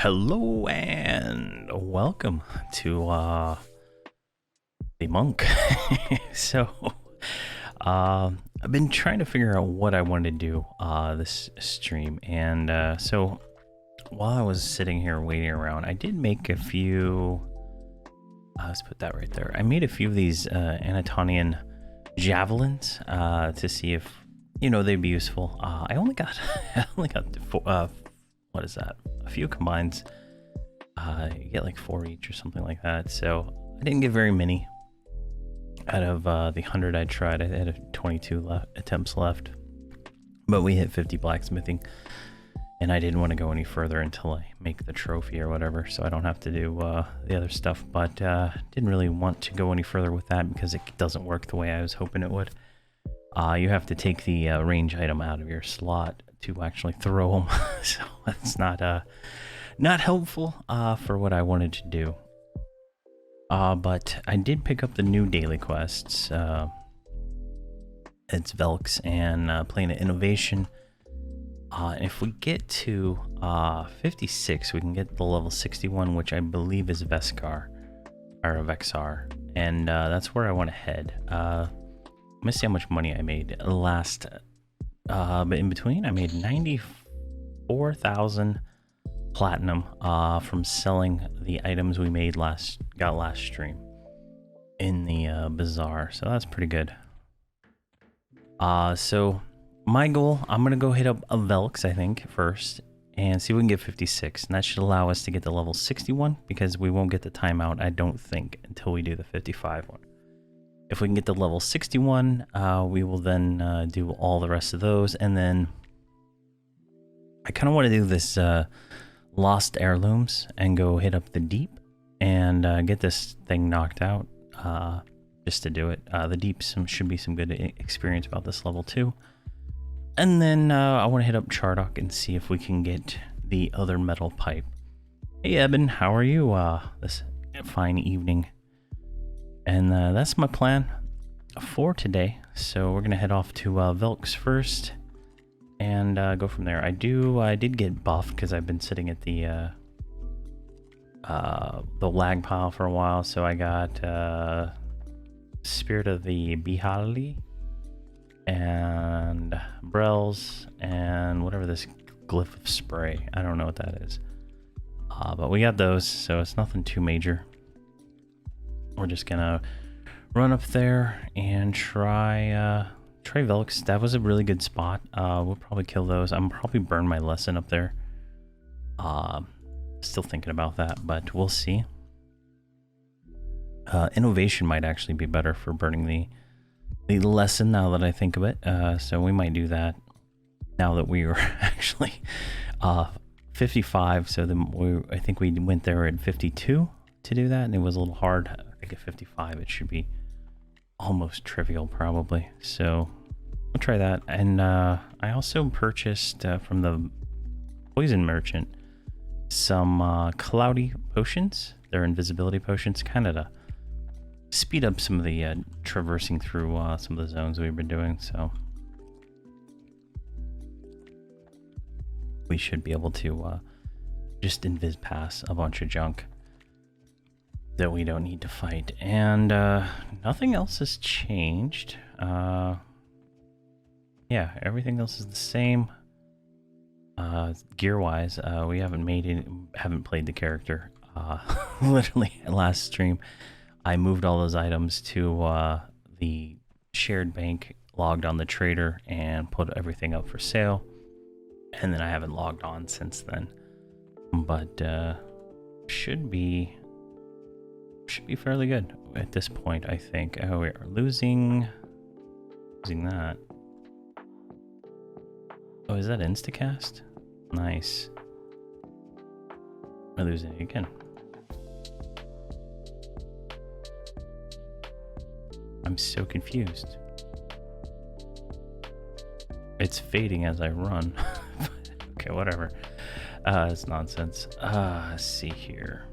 Hello and welcome to the monk. so I've been trying to figure out what I want to do this stream, and so while I was sitting here waiting around, I did make a few let's put that right there. I made a few of these Anatonian javelins to see if they'd be useful. I only got what is that? A few combines. You get like 4 each or something like that. So I didn't get very many out of the 100 I tried. I had 22 attempts left, but we hit 50 blacksmithing, and I didn't want to go any further until I make the trophy or whatever, so I don't have to do the other stuff. But didn't really want to go any further with that because it doesn't work the way I was hoping it would. You have to take the range item out of your slot to actually throw them, so that's not helpful for what I wanted to do. But I did pick up the new daily quests. It's Velks and Planet Innovation. If we get to 56, we can get the level 61, which I believe is Vexar, and that's where I want to head. Let me see how much money I made last. But in between, I made 94,000 platinum from selling the items we made last stream in the bazaar. So that's pretty good. So my goal, I'm gonna go hit up a Velks, I think, first, and see if we can get 56, and that should allow us to get to level 61 because we won't get the timeout, I don't think, until we do the 55 one. If we can get to level 61, we will then do all the rest of those. And then I kind of want to do this Lost Heirlooms and go hit up the Deep and get this thing knocked out just to do it. The Deep should be some good experience about this level too. And then I want to hit up Chardock and see if we can get the other metal pipe. Hey Eben, how are you this fine evening? And that's my plan for today. So we're gonna head off to Velks first and go from there. I did get buffed because I've been sitting at the lag pile for a while. So I got Spirit of the Bihali and Brels and whatever this glyph of spray. I don't know what that is. But we got those, so it's nothing too major. We're just gonna run up there and try Velks. That was a really good spot. We'll probably kill those. I'm probably burn my lesson up there. Still thinking about that, but we'll see. Innovation might actually be better for burning the lesson now that I think of it. So we might do that now that we were actually 55. So then I think we went there at 52 to do that, and it was a little hard. I think at 55 it should be almost trivial probably, so we'll try that. And I also purchased from the poison merchant some cloudy potions. They're invisibility potions, kind of to speed up some of the traversing through some of the zones we've been doing, so we should be able to just invis pass a bunch of junk that we don't need to fight. And nothing else has changed. Yeah, everything else is the same. Gear wise, we haven't played the character. Literally last stream I moved all those items to the shared bank, logged on the trader, and put everything up for sale, and then I haven't logged on since then. But should be fairly good at this point, I think. Oh, we are losing that. Oh, is that instacast? Nice. We're losing it again. I'm so confused. It's fading as I run. Okay, whatever. It's nonsense. Let's see here.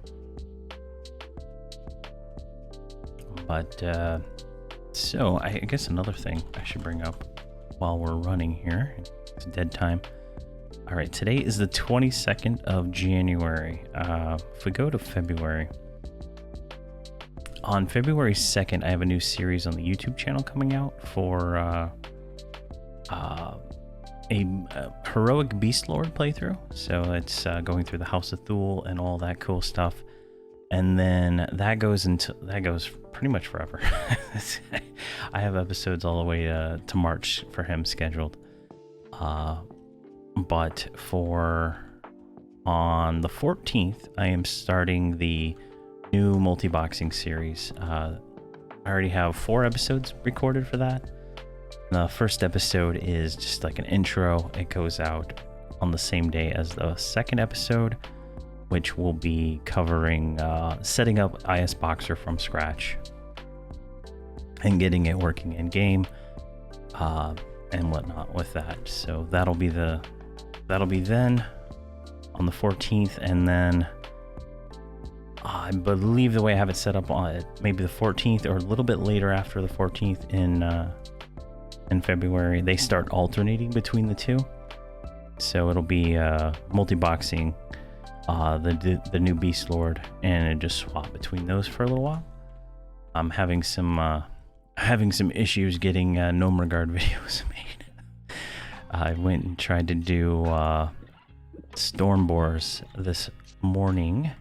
But so I guess another thing I should bring up while we're running here, it's dead time. All right, today is the 22nd of January. If we go to February, on February 2nd, I have a new series on the YouTube channel coming out for a heroic beast lord playthrough. So it's going through the House of Thule and all that cool stuff, and then that goes pretty much forever. I have episodes all the way to March for him scheduled. But on the 14th, I am starting the new multi-boxing series. I already have 4 episodes recorded for that. The first episode is just like an intro. It goes out on the same day as the second episode, which will be covering setting up IS Boxer from scratch and getting it working in game and whatnot with that. So that'll be then on the 14th, and then I believe the way I have it set up on maybe the 14th or a little bit later after the 14th in February, they start alternating between the two. So it'll be multi-boxing, the new Beast Lord, and it just swap between those for a little while. I'm having some issues getting Gnome Regard videos made. I went and tried to do Stormboars this morning,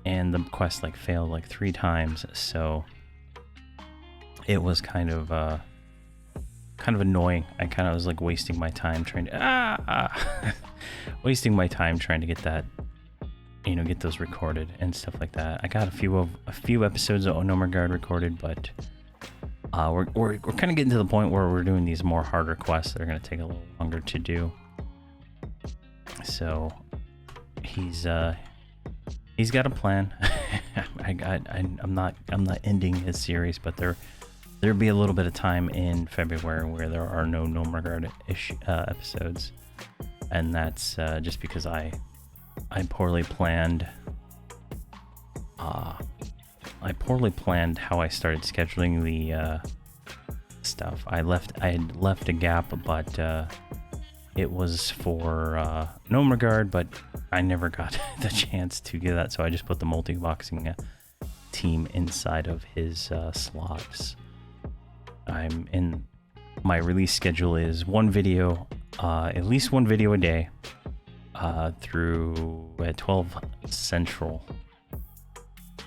and the quest failed like 3 times, so it was kind of annoying. I kind of was like wasting my time trying to wasting my time trying to get that, get those recorded and stuff like that. I got a few episodes of Gnome Regard recorded, but we're kind of getting to the point where we're doing these more harder quests that are going to take a little longer to do. So he's got a plan. I'm not ending his series, but there'll be a little bit of time in February where there are no Gnome Regard episodes, and that's just because I poorly planned. I poorly planned how I started scheduling the stuff. I had left a gap, but it was for Gnome Regard, but I never got the chance to get that, so I just put the multi-boxing team inside of his slots. I'm in my release schedule is at least one video a day through at 12 Central.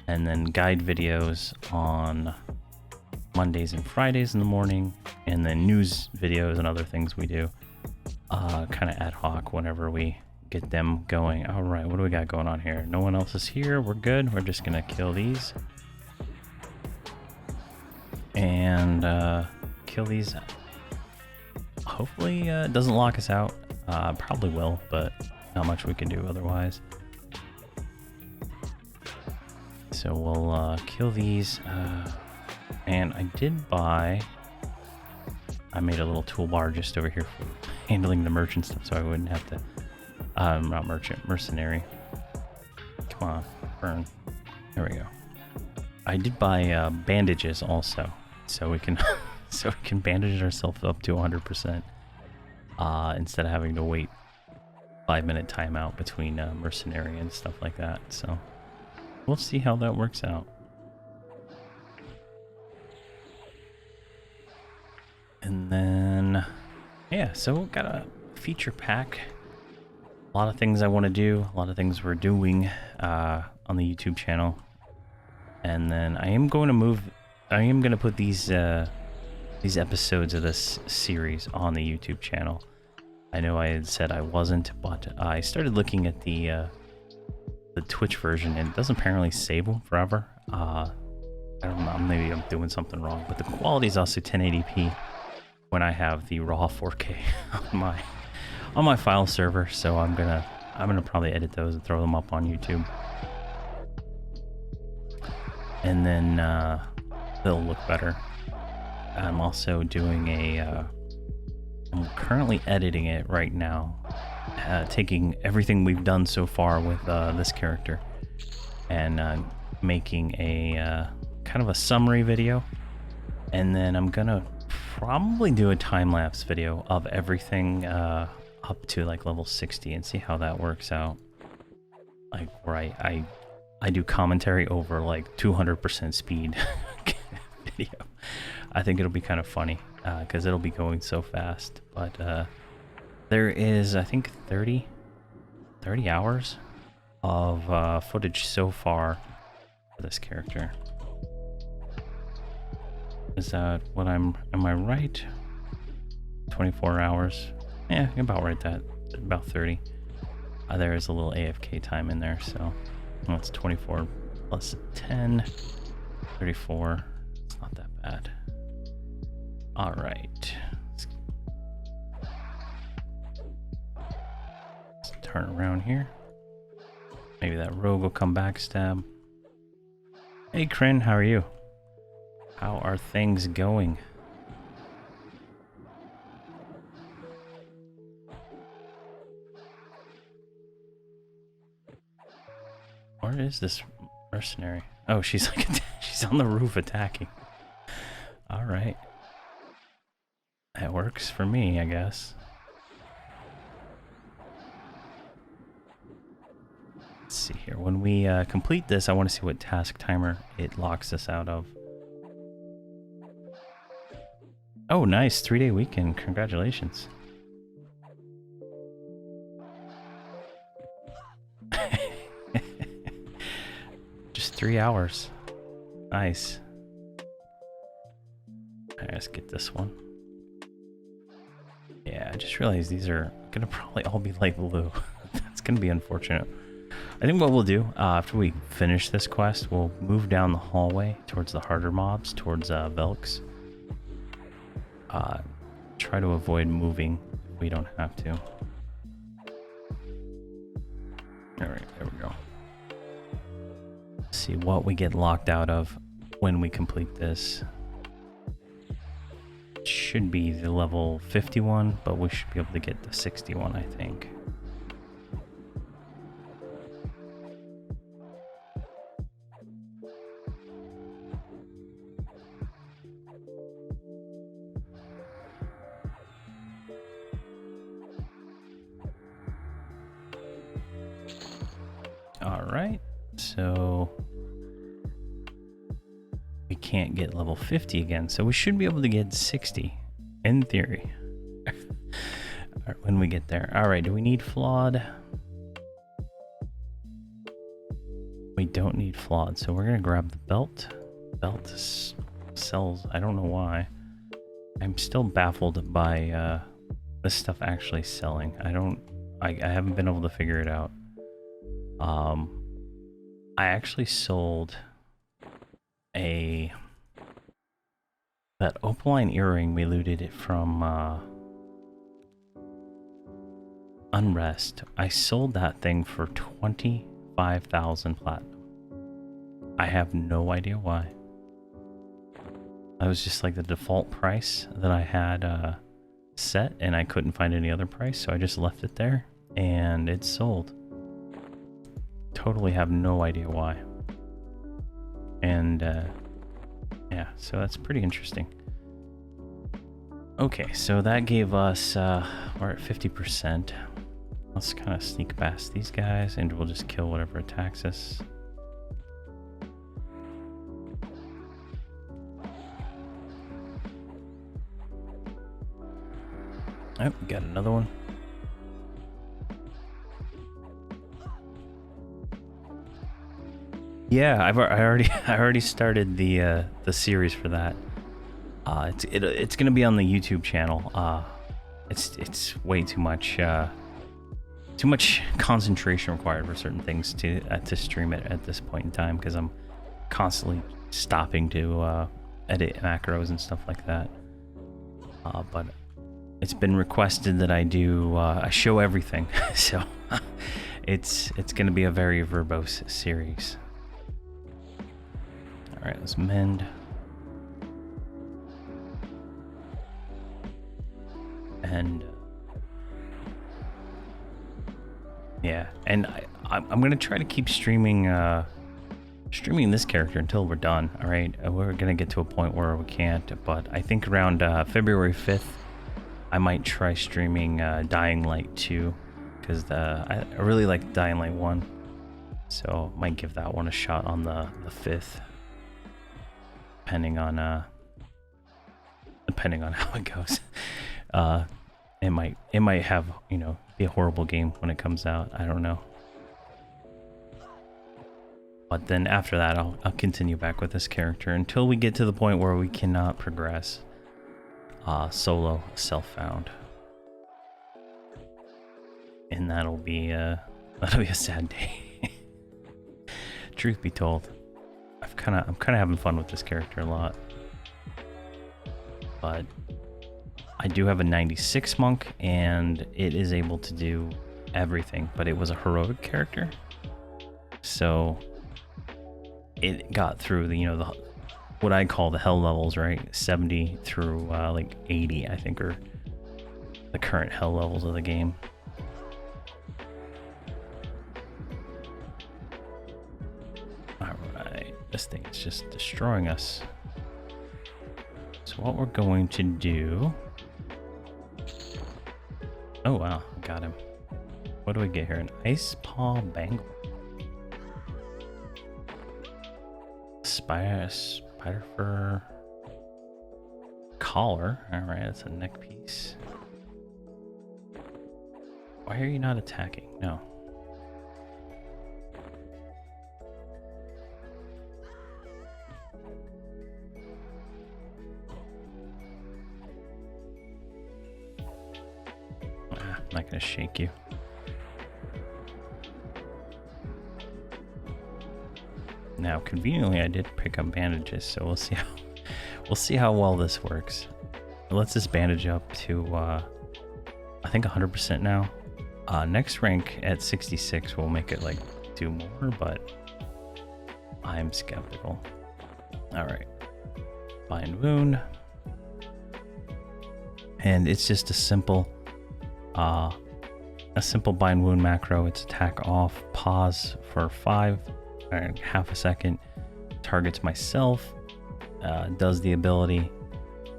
And then guide videos on Mondays and Fridays in the morning, and then news videos and other things we do kind of ad hoc whenever we get them going. All right, what do we got going on here? No one else is here. We're good. We're just gonna kill these and kill these. Hopefully it doesn't lock us out. Probably will, but not much we can do otherwise. So we'll kill these, and I made a little toolbar just over here for handling the merchant stuff, so I wouldn't have to, not merchant, mercenary. Come on, burn. There we go. I did buy bandages also, so we can bandage ourselves up to 100%, instead of having to wait 5-minute timeout between mercenary and stuff like that. So we'll see how that works out. And then, yeah, so we've got a feature pack. A lot of things I want to do, a lot of things we're doing on the YouTube channel. And then I am going to put these episodes of this series on the YouTube channel. I know I had said I wasn't, but I started looking at the Twitch version, and it doesn't apparently save them forever. I don't know, maybe I'm doing something wrong, but the quality is also 1080p when I have the raw 4K on my file server. So I'm gonna probably edit those and throw them up on YouTube, and then they'll look better. I'm also doing I'm currently editing it right now, taking everything we've done so far with this character and making a kind of a summary video, and then I'm gonna probably do a time-lapse video of everything up to like level 60 and see how that works out. Like where I do commentary over like 200% speed video. I think it'll be kind of funny because it'll be going so fast. But there is, I think, 30 hours of footage so far for this character. Is that what am I right? 24 hours. Yeah, about right, that about 30. There is a little AFK time in there, so that's 24 plus 10, 34. It's not that bad. All right. Let's turn around here. Maybe that rogue will come back stab. Hey, Kryn, how are you? How are things going? Where is this mercenary? Oh, she's like she's on the roof attacking. All right, that works for me, I guess. Let's see here. When we complete this, I want to see what task timer it locks us out of. Oh, nice 3-day weekend! Congratulations. Just 3 hours. Nice. Alright, let's get this one. Yeah, I just realized these are gonna probably all be light blue. That's gonna be unfortunate. I think what we'll do, after we finish this quest, we'll move down the hallway towards the harder mobs, towards Velks. Try to avoid moving if we don't have to. Alright, there we go. See what we get locked out of when we complete this. It should be the level 51, but we should be able to get the 61, I think. All right, so we can't get level 50 again, so we should be able to get 60 in theory. When we get there. All right, do we need flawed? We don't need flawed, so we're gonna grab the belt. Belt sells, I don't know why. I'm still baffled by this stuff actually selling. I haven't been able to figure it out. I actually sold that opaline earring. We looted it from Unrest. I sold that thing for 25,000 platinum. I have no idea why. That was just like the default price that I had set, and I couldn't find any other price, so I just left it there and it sold. Totally have no idea why. And yeah, so that's pretty interesting. Okay, so that gave us we're at 50%. Let's kind of sneak past these guys and we'll just kill whatever attacks us. Oh, we got another one. Yeah, I already started the series for that. It's gonna be on the YouTube channel. It's way too much concentration required for certain things to stream it at this point in time, because I'm constantly stopping to edit macros and stuff like that. But it's been requested that I show everything, so it's gonna be a very verbose series. All right, let's mend. And yeah, and I'm gonna try to keep streaming this character until we're done. All right, we're gonna get to a point where we can't, but I think around February 5th I might try streaming Dying Light 2, because I really like Dying Light 1, so might give that one a shot on the 5th, depending on how it goes. It might have, you know, be a horrible game when it comes out. I don't know. But then after that, I'll continue back with this character until we get to the point where we cannot progress. Solo self-found. And that'll be a sad day. Truth be told, I'm kind of having fun with this character a lot. But I do have a 96 monk, and it is able to do everything, but it was a heroic character. So it got through the, you know, what I call the hell levels, right? 70 through like 80, I think, are the current hell levels of the game. Alright, this thing is just destroying us. So what we're going to do... Oh wow, got him. What do we get here? An ice paw bangle. Spider fur collar. Alright, that's a neck piece. Why are you not attacking? No. I'm not gonna shake you. Now, conveniently, I did pick up bandages, so we'll see how well this works. Let's just bandage up to I think 100% now. Next rank at 66 will make it like do more, but I'm skeptical. All right, bind wound, and it's just a simple bind wound macro. It's attack off, pause for 5. And half a second, targets myself, does the ability,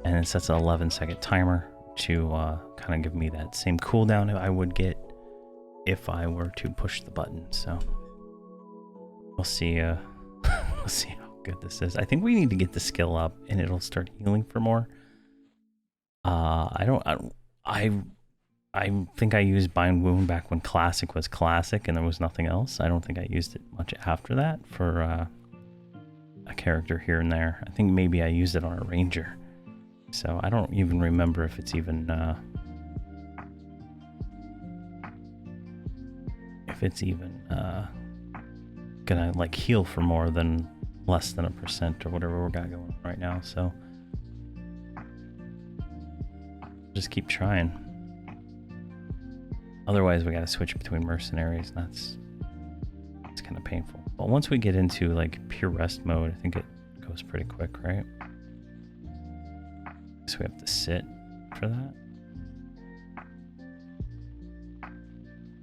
and then sets an 11-second timer to kind of give me that same cooldown I would get if I were to push the button. So we'll see. We'll see how good this is. I think we need to get the skill up, and it'll start healing for more. I think I used Bind Wound back when Classic was Classic and there was nothing else. I don't think I used it much after that for a character here and there. I think maybe I used it on a Ranger. So I don't even remember if it's even gonna like heal for more than less than 1% or whatever we got going right now. So just keep trying. Otherwise, we got to switch between mercenaries. It's kind of painful. But once we get into like pure rest mode, I think it goes pretty quick, right? So we have to sit for that.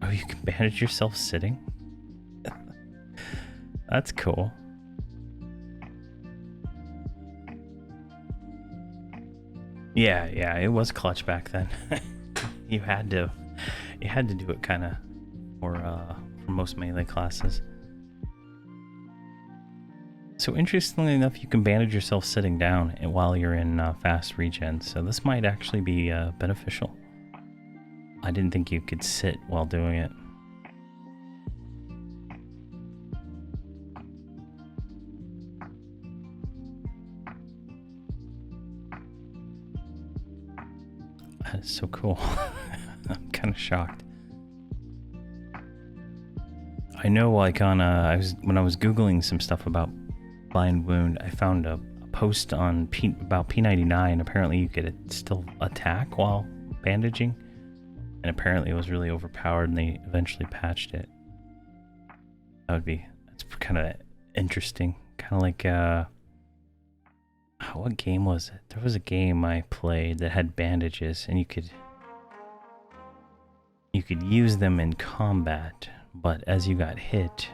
Oh, you can bandage yourself sitting? That's cool. Yeah, it was clutch back then. You had to do it kind of for most melee classes. So interestingly enough, you can bandage yourself sitting down and while you're in fast regen. So this might actually be beneficial. I didn't think you could sit while doing it. That is so cool. I'm kind of shocked. I know, like when I was googling some stuff about Bind Wound, I found a post on about P99. Apparently, you could still attack while bandaging, and apparently it was really overpowered, and they eventually patched it. That's kind of interesting. Kind of like what game was it? There was a game I played that had bandages, and you could use them in combat, but as you got hit,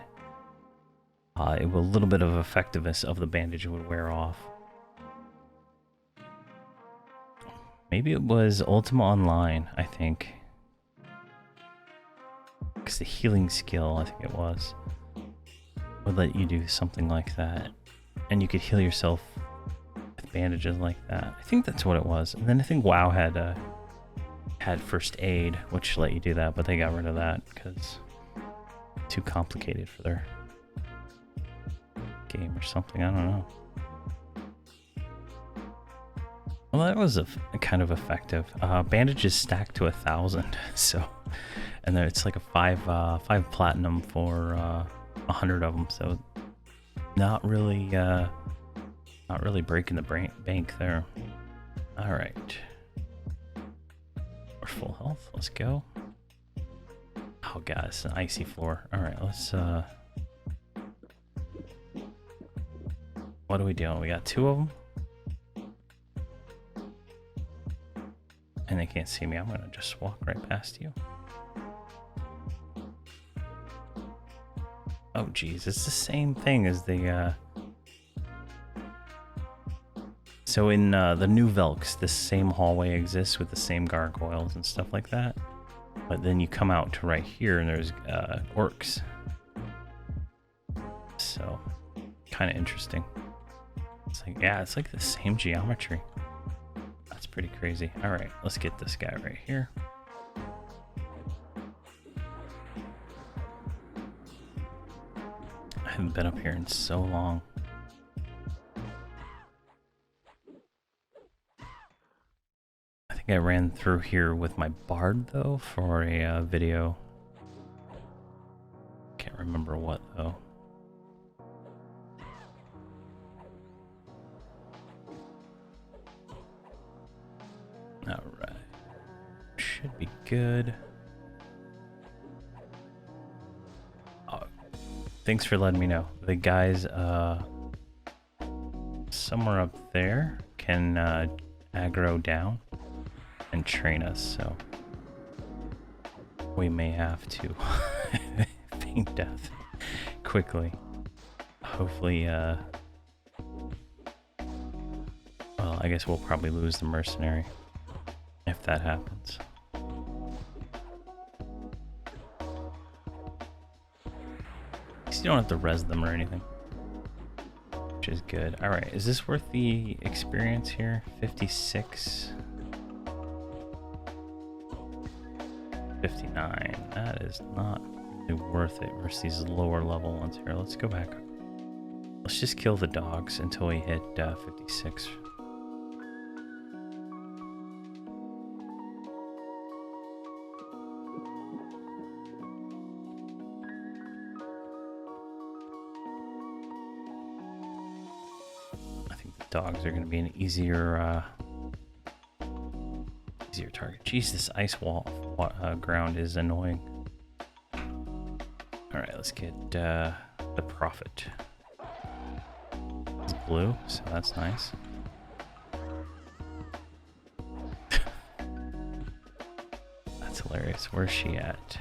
a little bit of effectiveness of the bandage would wear off. Maybe it was Ultima Online, I think. Because the healing skill, I think it was, would let you do something like that. And you could heal yourself with bandages like that. I think that's what it was. And then I think WoW had first aid, which let you do that, but they got rid of that because too complicated for their game or something. I don't know. Well, that was a kind of effective. Bandages stacked to 1,000, so, and then it's like a five platinum for 100 of them. So, not really breaking the bank there. All right, we're full health. Let's go. Oh god, it's an icy floor. All right, let's. What are we doing? We got 2 of them. And they can't see me. I'm gonna just walk right past you. Oh geez, it's the same thing as the so in the new Velks, this same hallway exists with the same gargoyles and stuff like that. But then you come out to right here and there's orcs. So kind of interesting. It's like, yeah, it's like the same geometry. That's pretty crazy. All right, let's get this guy right here. I haven't been up here in so long. I think I ran through here with my bard though for a video. Can't remember what though. All right, should be good. Oh, thanks for letting me know. The guys somewhere up there can aggro down and train us, so we may have to feign death quickly. Hopefully, well, I guess we'll probably lose the mercenary if that happens. At least you don't have to res them or anything, which is good. All right, is this worth the experience here? 56. 59. That is not really worth it versus these lower level ones here. Let's go back. Let's just kill the dogs until we hit 56. I think the dogs are going to be an easier target. Jeez, this ice wall ground is annoying. All right, let's get the prophet. It's blue, so that's nice. That's hilarious. Where's she at?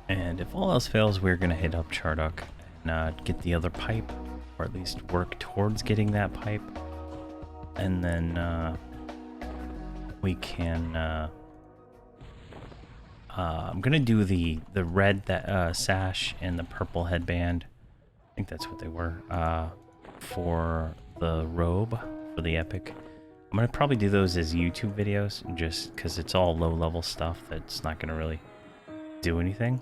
And if all else fails, we're gonna hit up Charduk and get the other pipe, or at least work towards getting that pipe, and then we can I'm gonna do the red sash and the purple headband. I think that's what they were for the robe for the epic. I'm gonna probably do those as YouTube videos just because it's all low level stuff that's not gonna really do anything,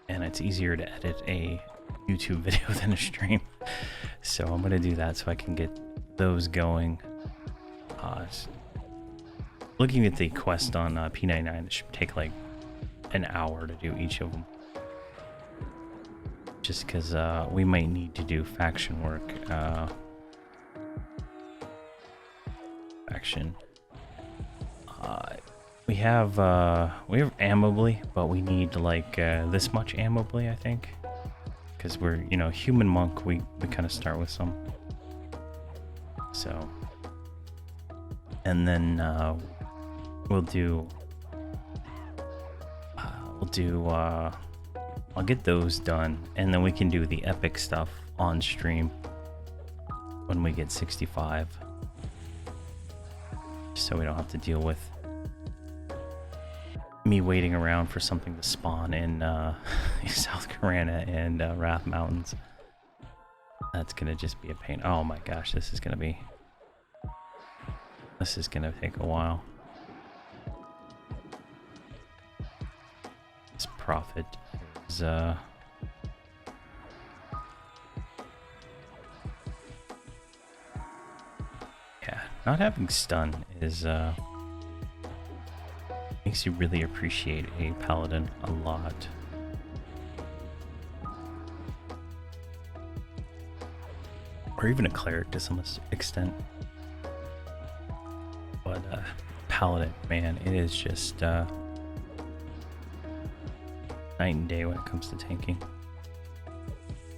and it's easier to edit a YouTube video than a stream. So I'm gonna do that so I can get those going. Looking at the quest on P99, it should take like an hour to do each of them, just because we might need to do faction work. Faction. We have amably, but we need like this much amably, I think, because we're, you know, human monk. We kind of start with some. So, and then we'll do I'll get those done, and then we can do the epic stuff on stream when we get 65. So we don't have to deal with me waiting around for something to spawn in South Carolina and Wrath Mountains. That's gonna just be a pain. Oh my gosh, this is gonna take a while. This profit is yeah, not having stun is makes you really appreciate a paladin a lot. Or even a cleric to some extent. But paladin, man, it is just night and day when it comes to tanking.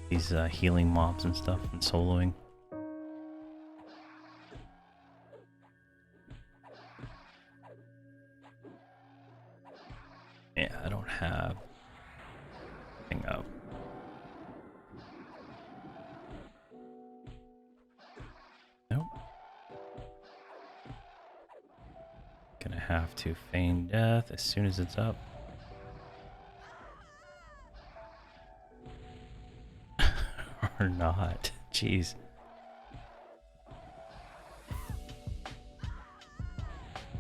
These healing mobs and stuff and soloing. Yeah, I don't have anything up. Nope. Gonna have to feign death as soon as it's up. Or not. Jeez.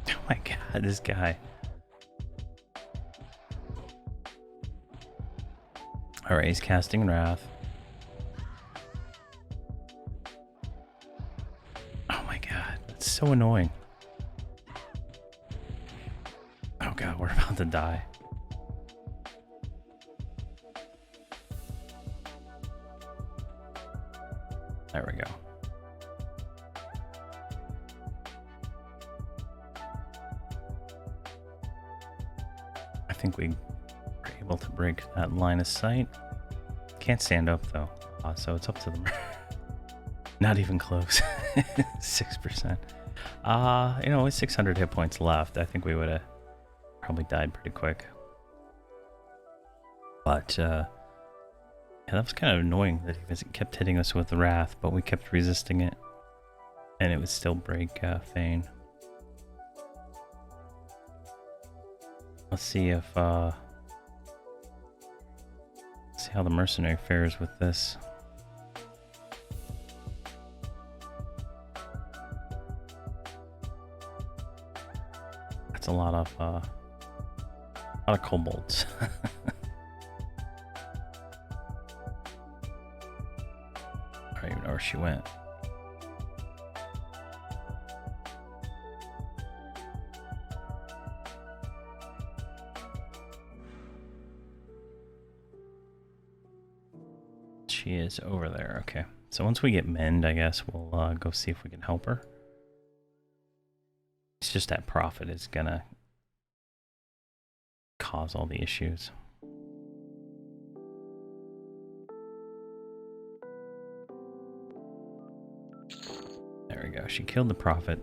Oh my god, this guy. Alright, he's casting Wrath. Oh my god, that's so annoying. Oh god, we're about to die. There we go. I think we were able to break that line of sight. Can't stand up though, so it's up to them. Not even close. 6%. You know, with 600 hit points left, I think we would have probably died pretty quick. But yeah, that was kind of annoying that he kept hitting us with Wrath, but we kept resisting it, and it would still break Feign. Let's see if see how the mercenary fares with this. That's a lot of kobolds. I don't even know where she went. She is over there. Okay. So once we get Mend, I guess we'll go see if we can help her. It's just that profit is gonna cause all the issues. There we go. She killed the prophet.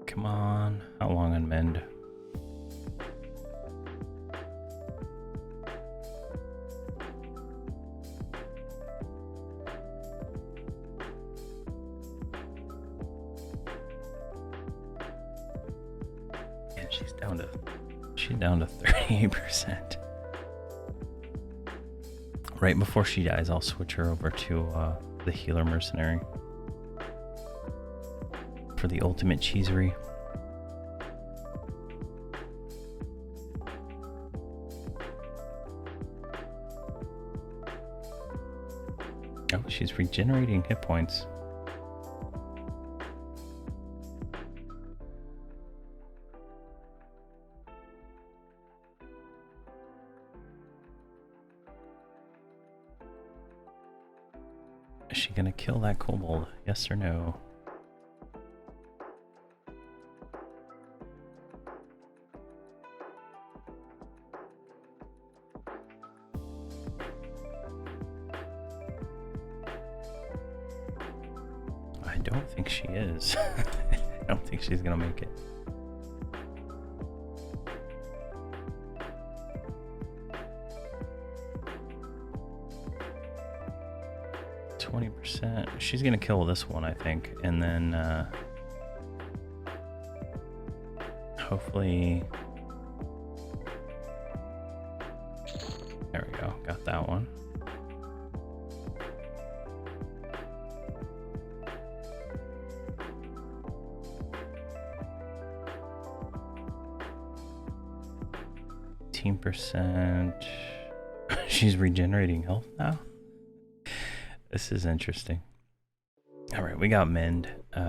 Come on. How long on Mend? Yeah, she's down to 38%. Right before she dies, I'll switch her over to the healer mercenary for the ultimate cheesery. Oh, she's regenerating hit points. Is she gonna kill that kobold? Yes or no? I don't think she is. I don't think she's gonna make it. %. She's gonna kill this one, I think, and then hopefully. There we go. Got that one. %. She's regenerating health now. This is interesting. All right, we got Mend. We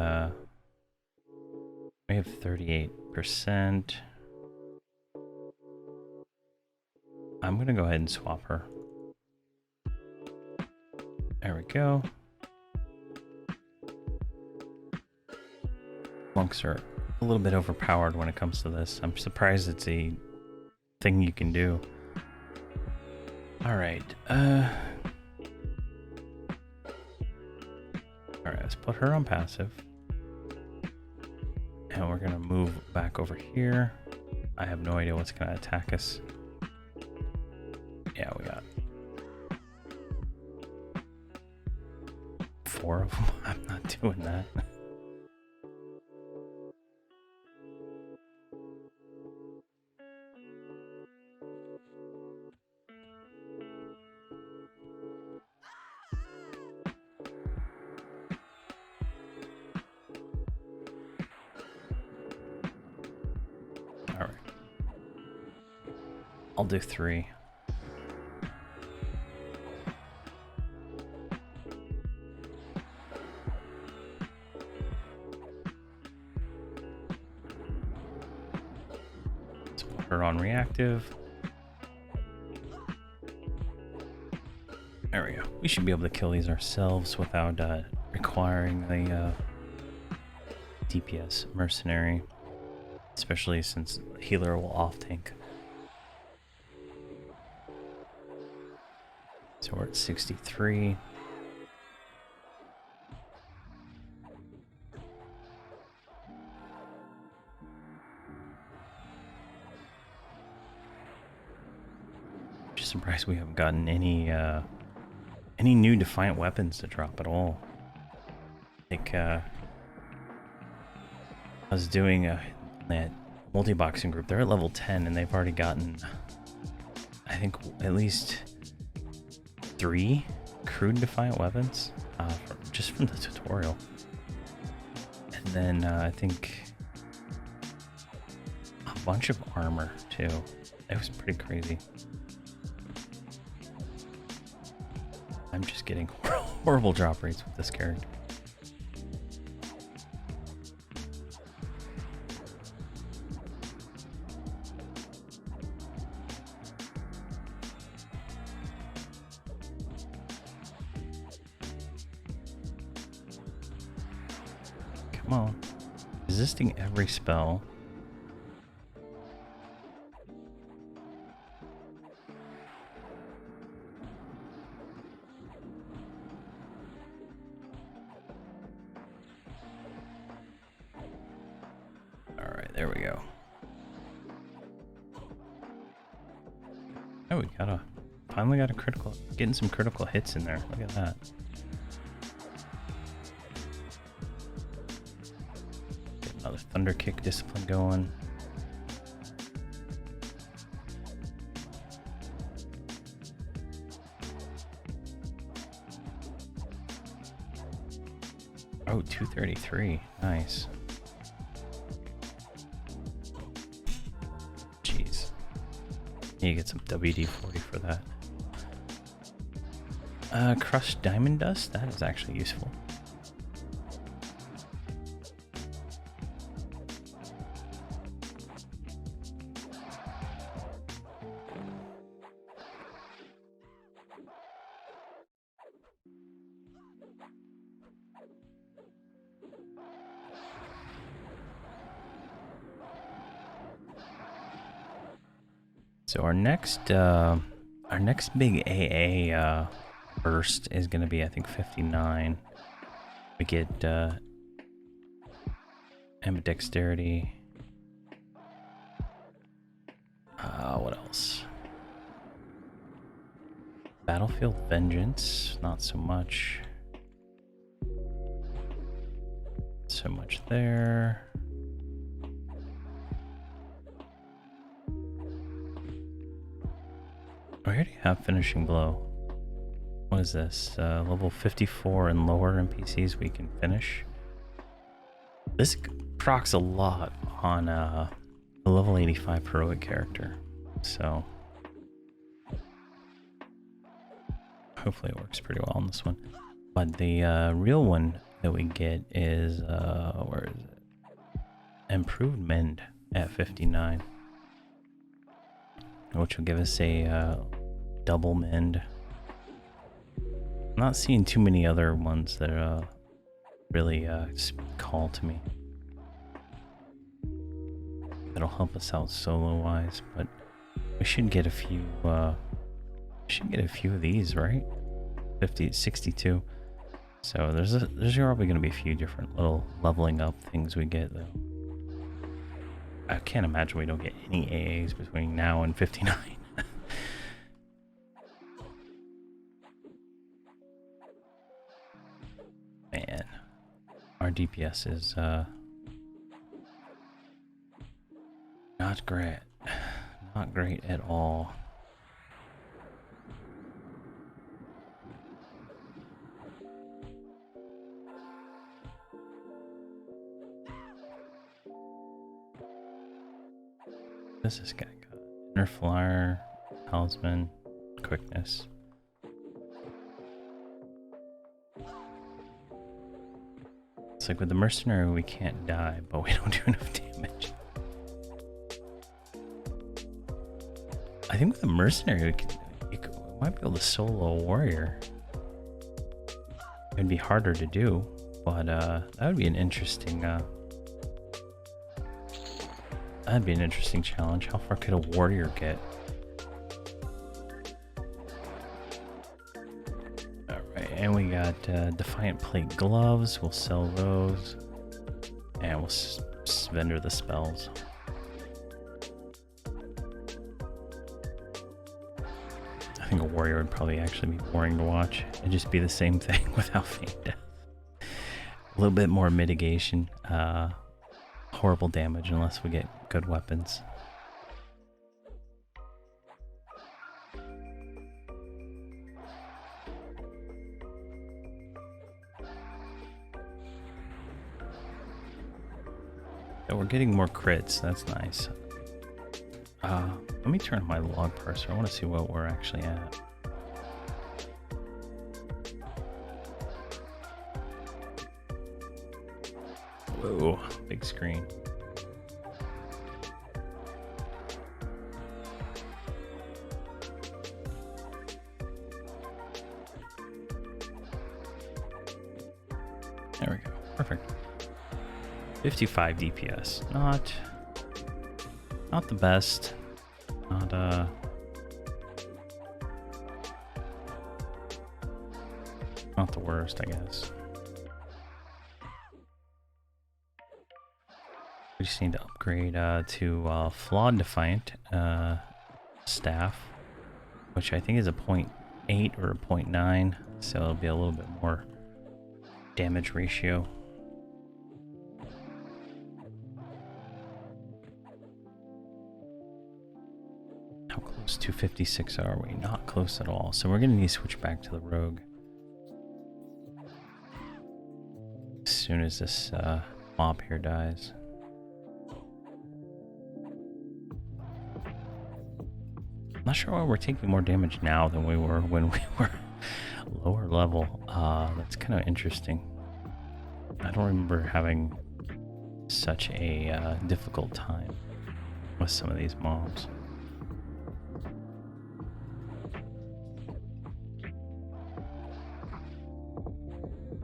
have 38%. I'm gonna go ahead and swap her. There we go. Monks are a little bit overpowered when it comes to this. I'm surprised it's a thing you can do. All right. All right, let's put her on passive. And we're gonna move back over here. I have no idea what's gonna attack us. Yeah, we got 4 of them. I'm not doing that. All right. I'll do 3. Her on reactive. There we go. We should be able to kill these ourselves without requiring the DPS mercenary, especially since healer will off tank. So we're at 63. Surprised we haven't gotten any new Defiant weapons to drop at all. Like I was doing that multi-boxing group. They're at level 10 and they've already gotten, I think, at least 3 crude Defiant weapons just from the tutorial. And then I think a bunch of armor too. It was pretty crazy. I'm just getting horrible drop rates with this character. Come on. Resisting every spell. There we go. Oh, we finally got a critical, getting some critical hits in there. Look at that. Get another Thunder Kick discipline going. Oh, 233. Nice. You get some WD-40 for that. Crushed diamond dust? That is actually useful. So our next big AA burst is going to be, I think, 59. We get ambidexterity. What else? Battlefield Vengeance, not so much. So much there. I already have Finishing Blow. What is this? Level 54 and lower in PCs we can finish. This procs a lot on a level 85 heroic character, so hopefully it works pretty well on this one. But the real one that we get is where is it? Improved Mend at 59, which will give us a double mend. I'm not seeing too many other ones that really call to me. That'll help us out solo wise, but we should get a few. Should get a few of these, right? 50, 62. So there's probably going to be a few different little leveling up things we get though. I can't imagine we don't get any AAs between now and 59. Man, our DPS is not great. Not great at all. What's this guy got? Inner Flyer, Talisman, Quickness. It's like with the Mercenary we can't die, but we don't do enough damage. I think with the Mercenary we might be able to solo a warrior. It'd be harder to do, but that would be an interesting that'd be an interesting challenge. How far could a warrior get? Alright, and we got Defiant Plate gloves. We'll sell those. And we'll vendor the spells. I think a warrior would probably actually be boring to watch. It'd just be the same thing without feign death. A little bit more mitigation. Horrible damage unless we get good weapons. So we're getting more crits, that's nice. Let me turn on my log parser. I want to see what we're actually at. Whoa, big screen. There we go. Perfect. 55 DPS. Not the best. Not the worst, I guess. We just need to upgrade to Flawed Defiant staff, which I think is a 0.8 or a 0.9, so it'll be a little bit more damage ratio. How close to 56 are we? Not close at all, so we're going to need to switch back to the Rogue as soon as this mob here dies. I'm not sure why we're taking more damage now than we were when we were lower level. That's kind of interesting. I don't remember having such a difficult time with some of these mobs.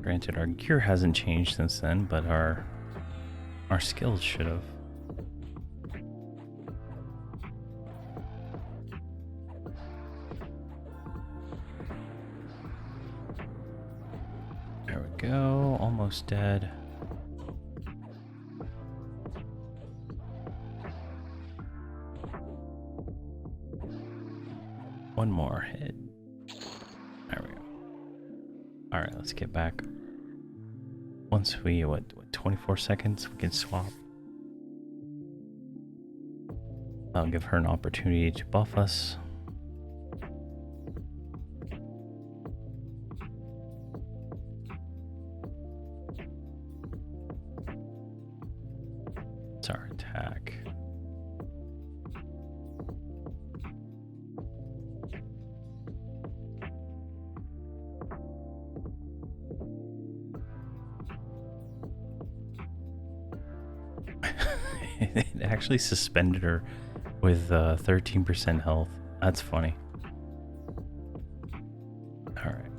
Granted, our gear hasn't changed since then, but our skills should have. There we go. Almost dead. One more hit. There we go. Alright, let's get back. Once we, what 24 seconds, we can swap. I'll give her an opportunity to buff us. It's our attack. It actually suspended her with 13% health. That's funny. All right.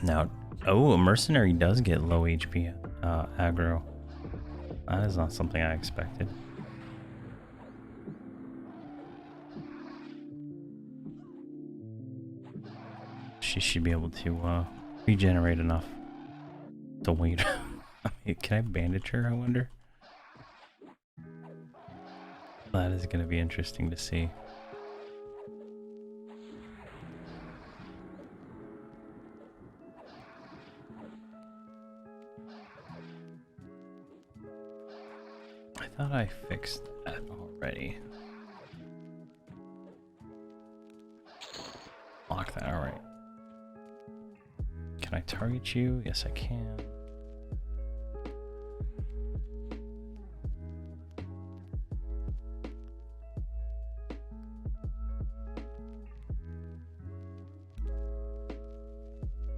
Now, oh, a mercenary does get low HP aggro. That is not something I expected. She should be able to regenerate enough to wait. Can I bandage her, I wonder? That is going to be interesting to see. I thought I fixed that already. Lock that, alright. Can I target you? Yes, I can.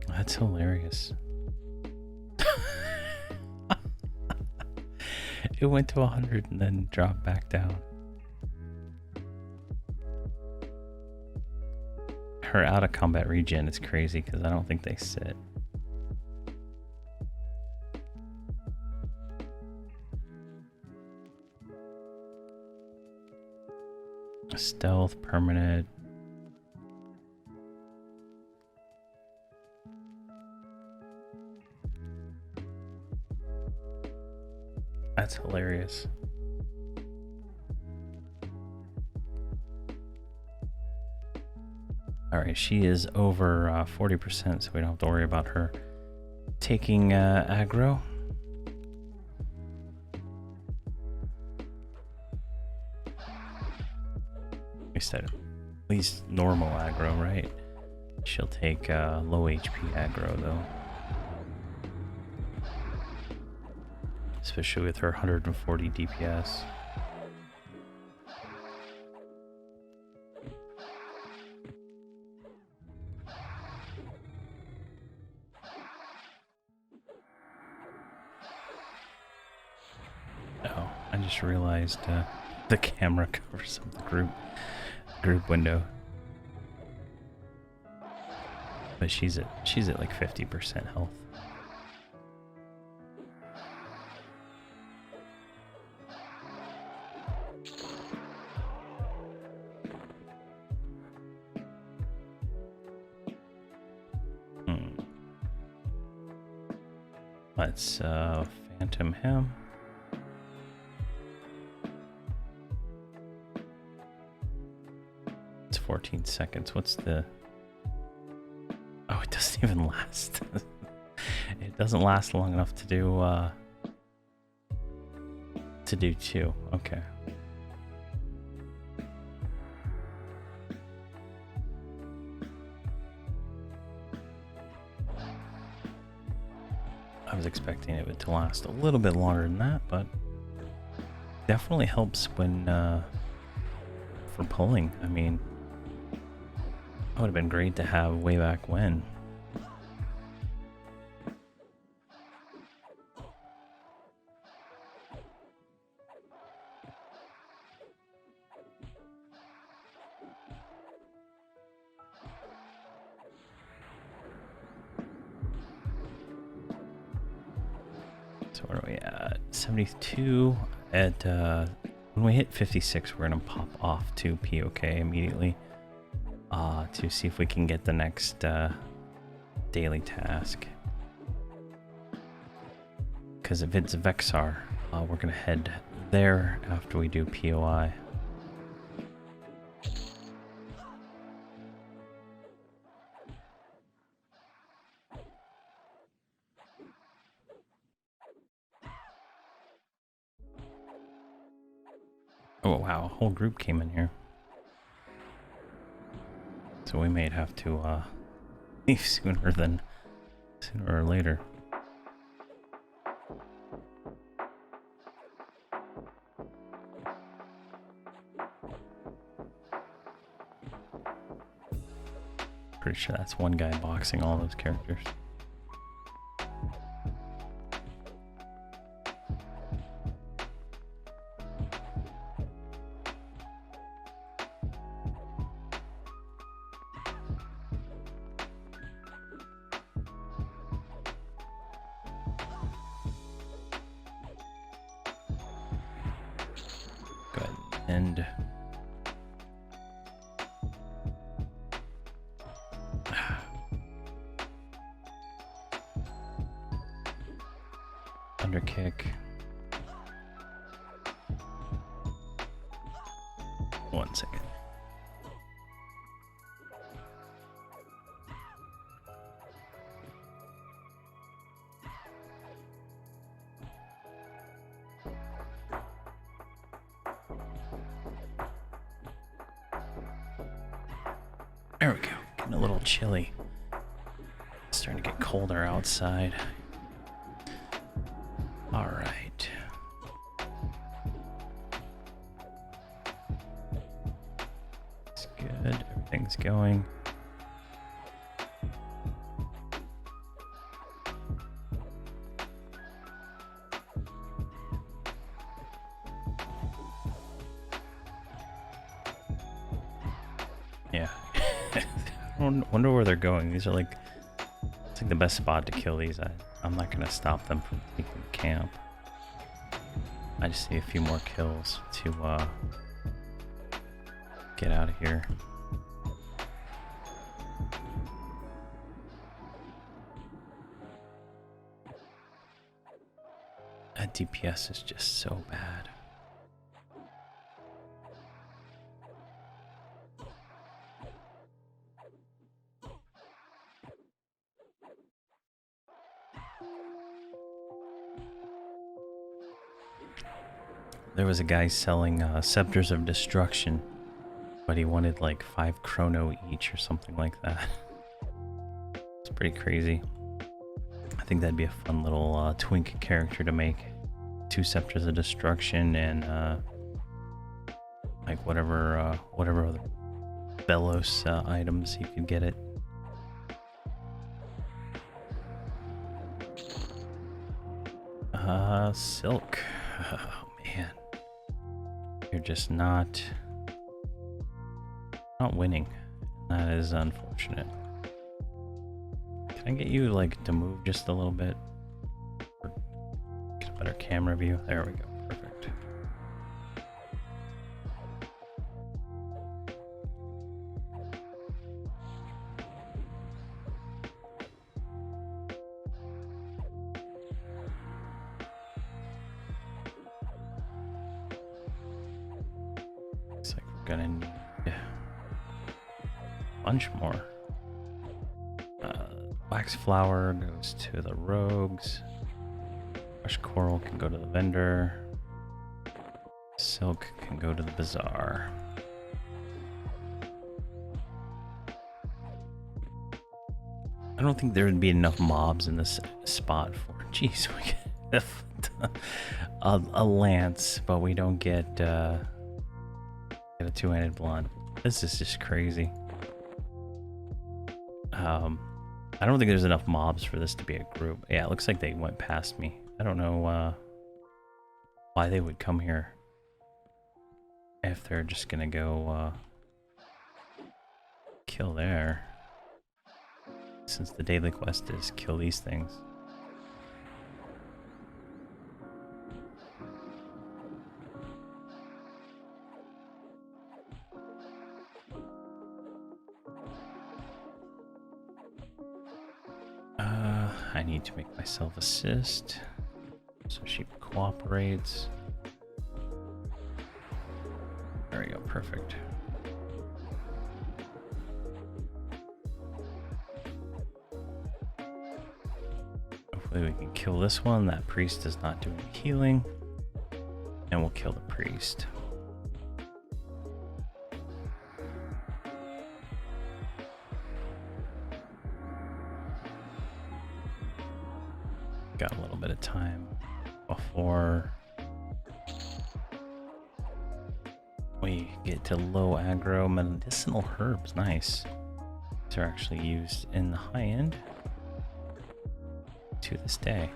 That's hilarious. It went to 100 and then dropped back down. Her out of combat regen is crazy because I don't think they sit. Stealth, permanent. That's hilarious. Alright, she is over 40%, so we don't have to worry about her taking aggro. At least normal aggro, right? She'll take low HP aggro though. Especially with her 140 DPS. Oh, I just realized the camera covers up the group window. But she's at like 50% health. Let's phantom him. It's 14 seconds. What's the... Oh, it doesn't even last. It doesn't last long enough to do two. Okay. I was expecting it to last a little bit longer than that, but definitely helps when for pulling. I mean, that would have been great to have way back when. So what are we at? 72 at when we hit 56, we're gonna pop off to POK immediately. to see if we can get the next daily task. Because if it's Vexar, we're gonna head there after we do POI. Oh wow, a whole group came in here. So we may have to leave sooner or later. Pretty sure that's one guy boxing all those characters. Go ahead and underkick. One second. There we go. Getting a little chilly. It's starting to get colder outside. All right. It's good. Everything's going. Yeah. I wonder where they're going. These are like, it's like the best spot to kill these. I'm not gonna stop them from taking the camp. I just need a few more kills to get out of here. That DPS is just so bad. There was a guy selling Scepters of Destruction, but he wanted like 5 chrono each or something like that. It's pretty crazy. I think that'd be a fun little twink character to make. 2 Scepters of Destruction and like whatever other Belos items you could get it. Silk. Oh man. You're just not winning. That is unfortunate. Can I get you like to move just a little bit? Or get a better camera view? There we go. Perfect. Looks like we're gonna need a bunch more. Wax flower goes to the rogues. Fresh coral can go to the vendor. Silk can go to the bazaar. I don't think there would be enough mobs in this spot for. Jeez, we get a lance, but we don't get a two-handed blonde. This is just crazy. I don't think there's enough mobs for this to be a group. Yeah, it looks like they went past me. I don't know why they would come here if they're just gonna go kill there. Since the daily quest is kill these things. I need to make myself assist so she cooperates. There we go, perfect. Hopefully we can kill this one. That priest does not do any healing. And we'll kill the priest. Got a little bit of time before we get to low aggro. Medicinal herbs, nice. These are actually used in the high end to this day.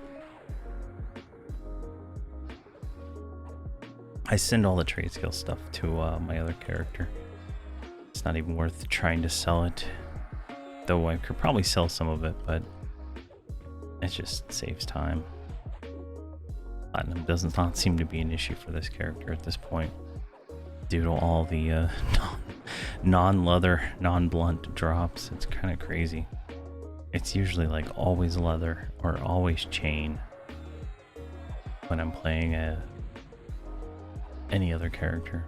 I send all the trade skill stuff to my other character. It's not even worth trying to sell it, though I could probably sell some of it, but it just saves time. Platinum does not seem to be an issue for this character at this point, due to all the non-leather, non-blunt drops. It's kind of crazy. It's usually like always leather or always chain when I'm playing any other character.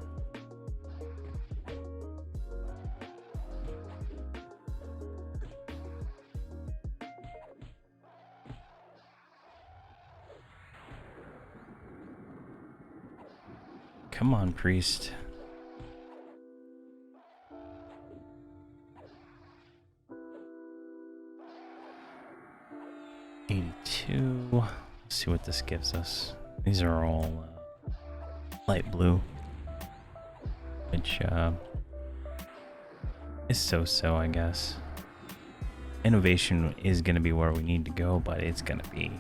Come on, priest. $82. Let's see what this gives us. These are all light blue, which is so-so, I guess. Innovation is going to be where we need to go, but it's going to be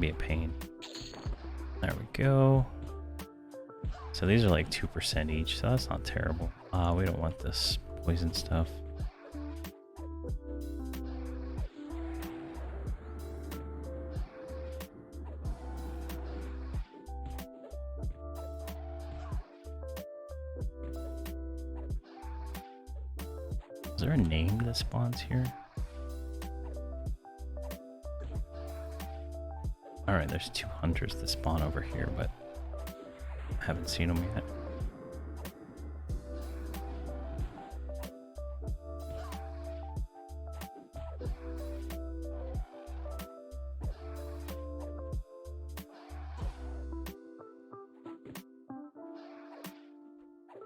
a pain. There we go. So these are like 2% each, so that's not terrible. We don't want this poison stuff. Is there a name that spawns here? Alright, there's 2 hunters that spawn over here, but I haven't seen them yet.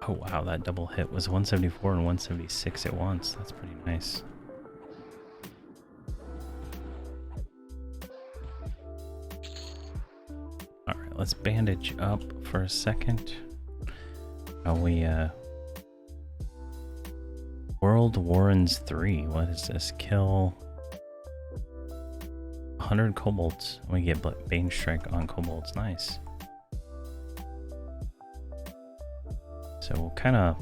Oh wow, that double hit was 174 and 176 at once. That's pretty nice. Alright, let's bandage up for a second. World Warrens 3. What is this? Kill 100 kobolds. We get Bane Strike on kobolds. Nice. So we'll kind of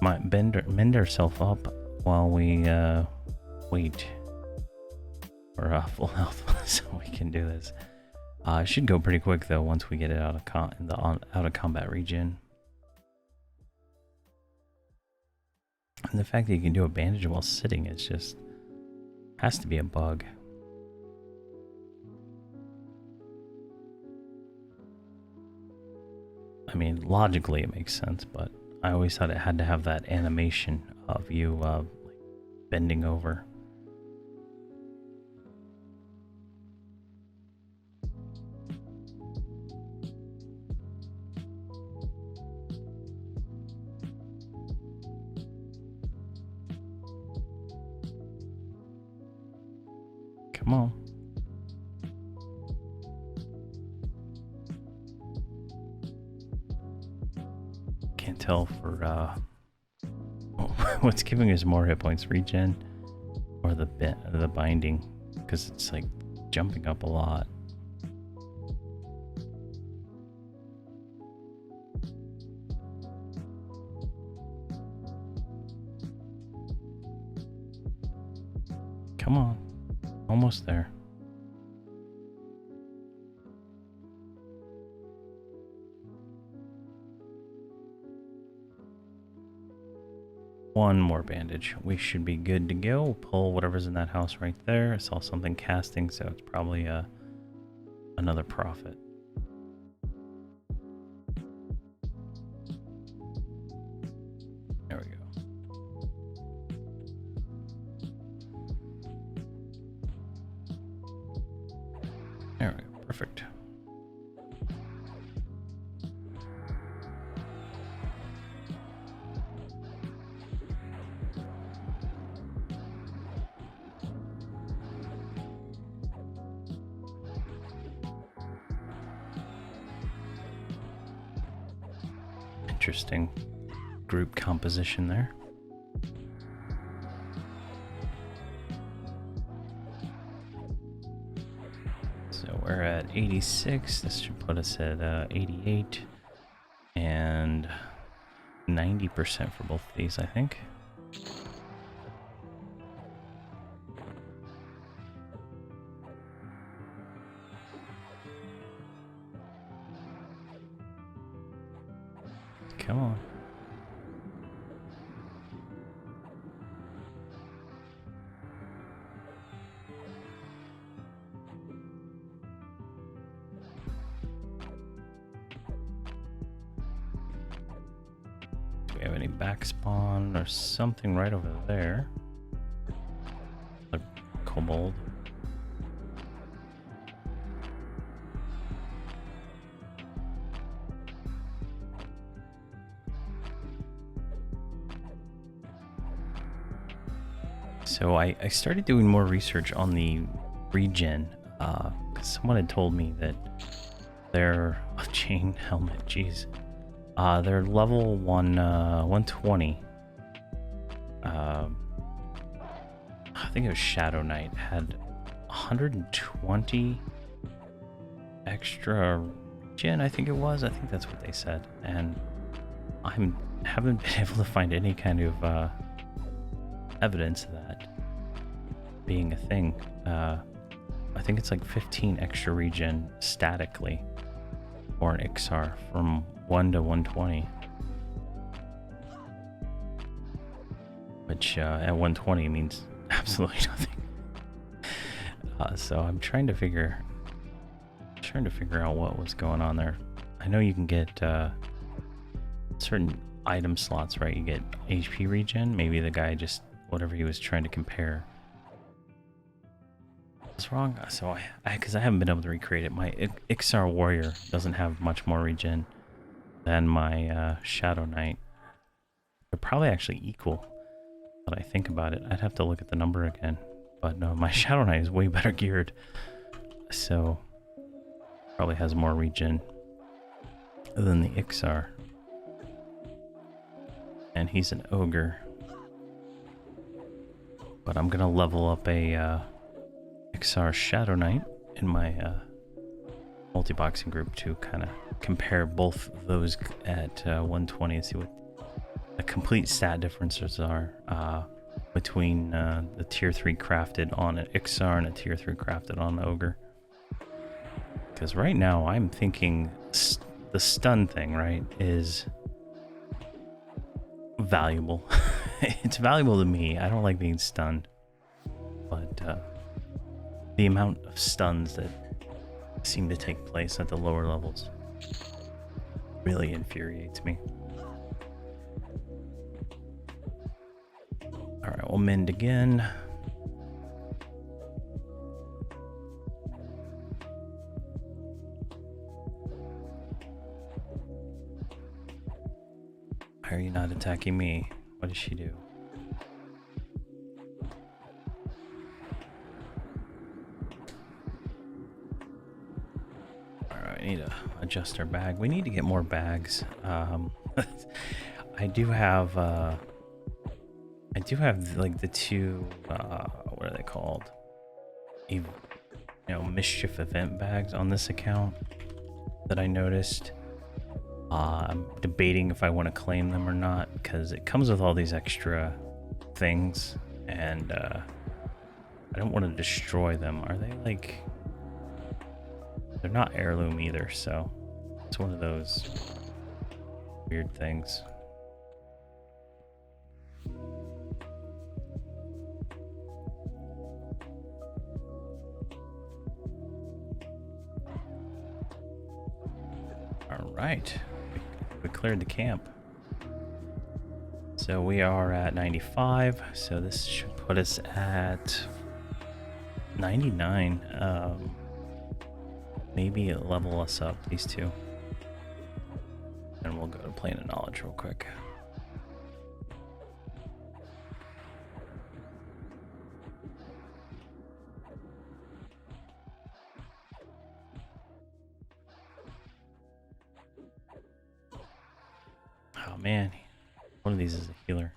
mend ourselves up while we wait for full health so we can do this. It should go pretty quick though once we get it out of combat region. And the fact that you can do a bandage while sitting is just has to be a bug. I mean, logically it makes sense, but I always thought it had to have that animation of you like bending over. Come on. Can't tell for what's giving us more hit points, regen or the binding, because it's like jumping up a lot. Come on, almost there. One more bandage. We should be good to go. Pull whatever's in that house right there. I saw something casting, so it's probably another prophet. There we go. There we go. Perfect. Interesting group composition there. So we're at 86. This should put us at 88 and 90% for both of these, I think. Come on. Do we have any back spawn or something right over there? Like kobold. So I started doing more research on the regen, because someone had told me that their chain helmet, geez, their level 120, I think it was Shadow Knight, had 120 extra regen, I think it was. I think that's what they said, and I haven't been able to find any kind of evidence of that being a thing. I think it's like 15 extra regen statically for an Ixar from 1 to 120, which at 120 means absolutely nothing. So I'm trying to figure out what was going on there. I know you can get certain item slots, right? You get HP regen. Maybe the guy just, whatever he was trying to compare was wrong. So because I haven't been able to recreate it. My Ixar Warrior doesn't have much more regen than my Shadow Knight. They're probably actually equal, but I think about it, I'd have to look at the number again. But no, my Shadow Knight is way better geared, so probably has more regen than the Ixar. And he's an ogre. But I'm gonna level up a Ixar Shadow Knight in my multi-boxing group to kind of compare both of those at 120 and see what the complete stat differences are between the tier 3 crafted on an Ixar and a tier 3 crafted on the ogre. Because right now I'm thinking the stun thing, right, is valuable. It's valuable to me. I don't like being stunned, but the amount of stuns that seem to take place at the lower levels really infuriates me. Alright, we'll mend again. Why are you not attacking me? What does she do? Alright, I need to adjust our bag. We need to get more bags. I do have like the two what are they called? Mischief event bags on this account that I noticed. I'm debating if I want to claim them or not, because it comes with all these extra things, and I don't want to destroy them. Are they like... They're not heirloom either, so it's one of those weird things. All right, we cleared the camp. So we are at 95. So this should put us at 99. Maybe level us up, these two. And we'll go to Plane of Knowledge real quick. Oh man, one of these is a healer.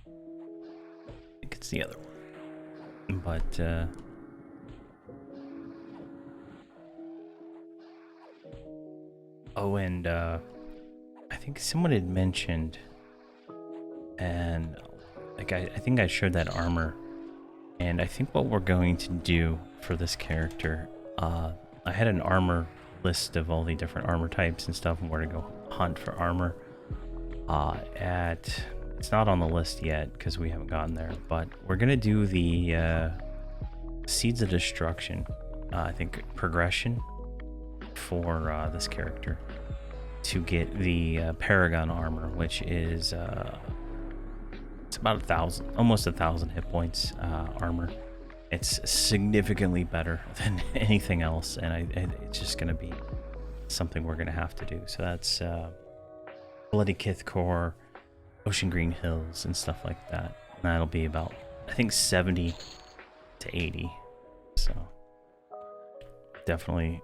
I think it's the other one. But oh, and I think someone had mentioned, and like I think I shared that armor, and I think what we're going to do for this character, I had an armor list of all the different armor types and stuff and where to go hunt for armor. It's not on the list yet because we haven't gotten there, but we're gonna do the Seeds of Destruction, I think progression for this character to get the Paragon armor, which is it's about 1,000, almost 1,000 hit points armor. It's significantly better than anything else, and it's just going to be something we're going to have to do. So that's Bloody Kith Core, Ocean Green Hills, and stuff like that. And that'll be about, I think, 70 to 80. So definitely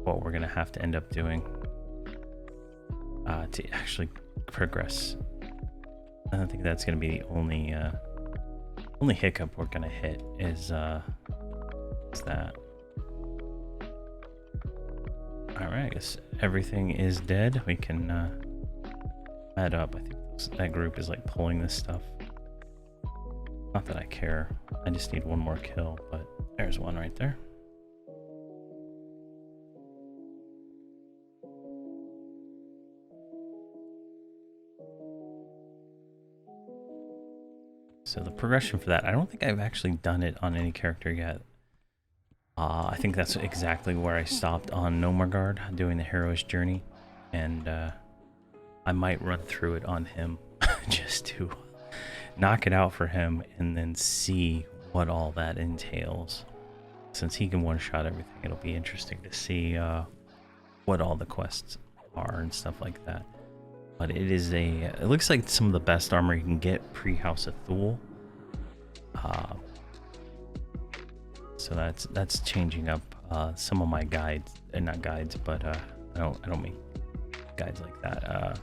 what we're going to have to end up doing to actually progress. I don't think that's going to be the only hiccup we're gonna hit is that. All right, I guess everything is dead. We can add up. I think that group is like pulling this stuff. Not that I care. I just need one more kill, but there's one right there. So the progression for that, I don't think I've actually done it on any character yet. I think that's exactly where I stopped on Nomargard, doing the hero's journey. And I might run through it on him just to knock it out for him and then see what all that entails. Since he can one-shot everything, it'll be interesting to see what all the quests are and stuff like that. But it looks like some of the best armor you can get pre-House of Thule. So that's changing up some of my guides, and not guides, but I don't mean guides like that.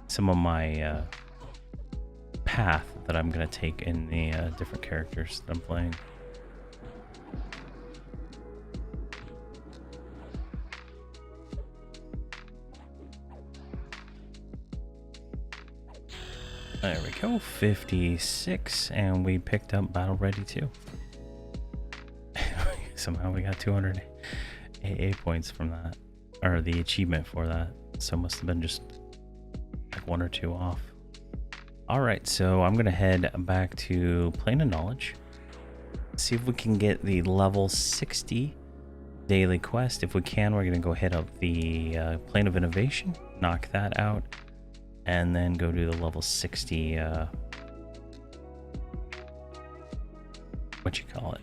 Some of my path that I'm gonna take in the different characters that I'm playing. There we go, 56, and we picked up Battle Ready too. Somehow we got 200 AA points from that, or the achievement for that. So it must have been just like 1 or 2 off. All right, so I'm gonna head back to Plane of Knowledge, see if we can get the level 60 daily quest. If we can, we're gonna go hit up the Plane of Innovation, knock that out, and then go to the level 60, what you call it,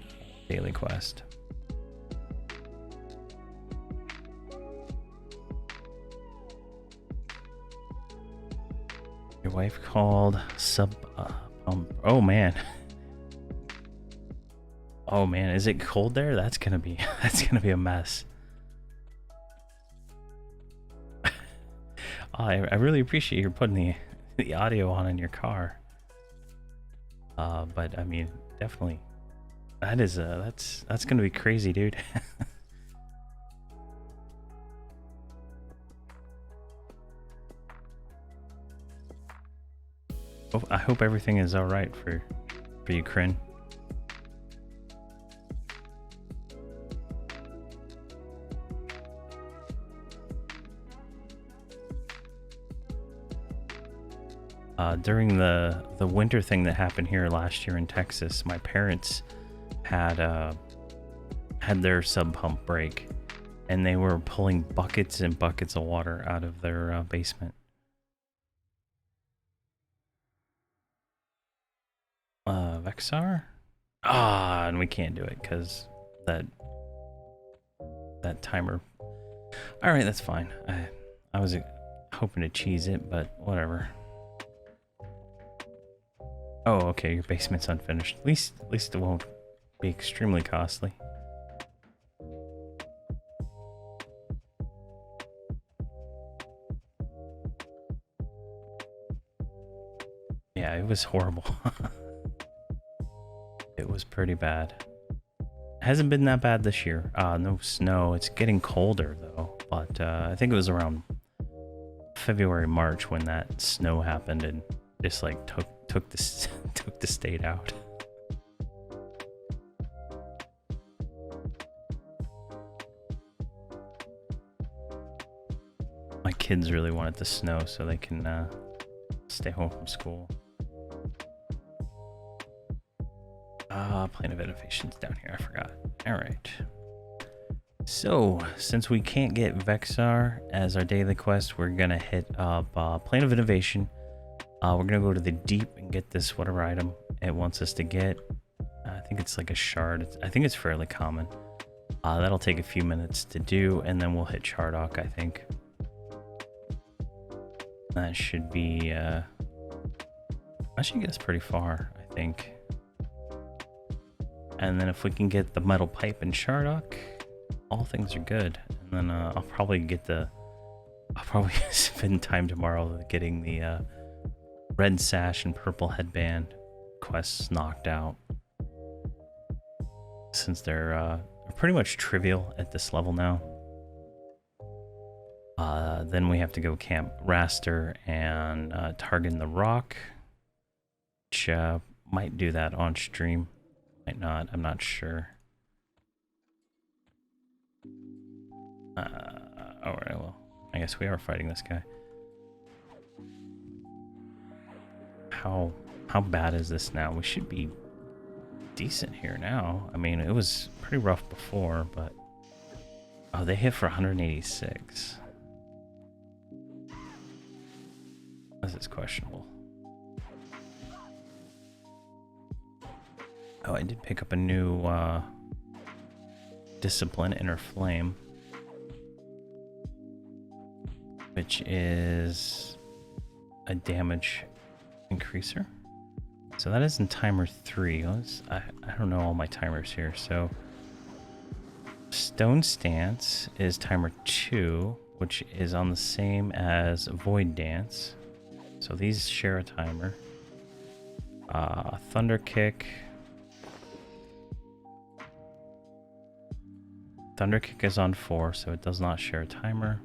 daily quest. Your wife called oh man. Oh man, is it cold there? That's gonna be a mess. I really appreciate you putting the audio on in your car. But I mean, definitely, that's gonna be crazy, dude. I hope everything is all right for you, Kryn. During the winter thing that happened here last year in Texas, my parents had had their sub pump break, and they were pulling buckets and buckets of water out of their basement. Vexar? Ah, and we can't do it because that timer. All right, that's fine. I was hoping to cheese it, but whatever. Oh, okay, your basement's unfinished. At least it won't be extremely costly. Yeah, it was horrible. It was pretty bad. It hasn't been that bad this year. No snow. It's getting colder though, but I think it was around February, March when that snow happened and just like took the state out. My kids really wanted the snow so they can stay home from school. Plane of Innovation's down here, I forgot. Alright. So, since we can't get Vexar as our daily quest, we're gonna hit up Plane of Innovation. We're gonna go to the deep and get this whatever item it wants us to get. I think it's like a shard. I think it's fairly common. That'll take a few minutes to do, and then we'll hit Chardok, I think. That should be, that should get us pretty far, I think. And then if we can get the metal pipe and Chardok, all things are good. And then I'll probably spend time tomorrow getting the red sash and purple headband quests knocked out, since they're pretty much trivial at this level now. Then we have to go camp Raster and target the rock, which might do that on stream. Might not, I'm not sure. Alright, well, I guess we are fighting this guy. How bad is this now? We should be decent here now. I mean, it was pretty rough before, but... Oh, they hit for 186. This is questionable. Oh, I did pick up a new Discipline Inner Flame, which is a damage increaser. So that is in timer 3. I don't know all my timers here. So Stone Stance is timer 2, which is on the same as Void Dance. So these share a timer. Thunder Kick. Thunder Kick is on 4, so it does not share a timer.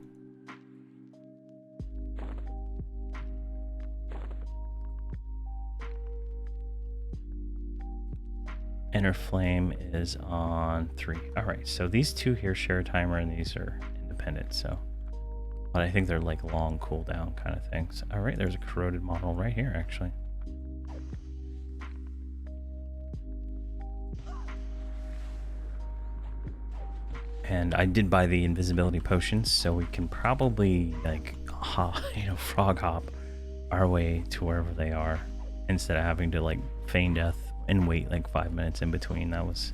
Inner Flame is on 3. Alright, so these two here share a timer and these are independent, so. But I think they're like long cooldown kind of things. Alright, there's a corroded model right here actually. And I did buy the invisibility potions, so we can probably like frog hop our way to wherever they are instead of having to like feign death and wait like 5 minutes in between. That was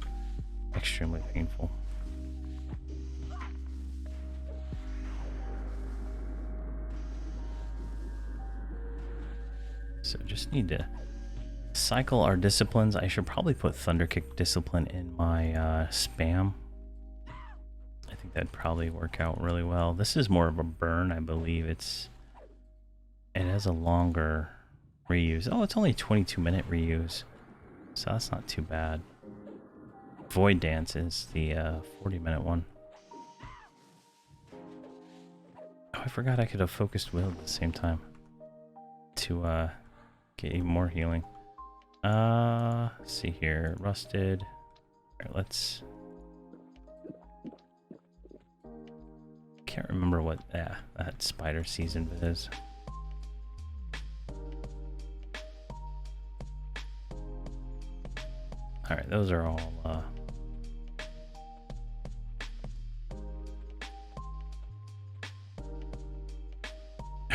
extremely painful. So just need to cycle our disciplines. I should probably put Thunder Kick discipline in my spam. I think that'd probably work out really well. This is more of a burn, I believe. It has a longer reuse. Oh, it's only a 22-minute reuse, so that's not too bad. Void Dance is the 40-minute one. Oh, I forgot I could have focused will at the same time to get even more healing. Let's see here. Rusted. All right, let's... Can't remember what that spider season is. All right, those are all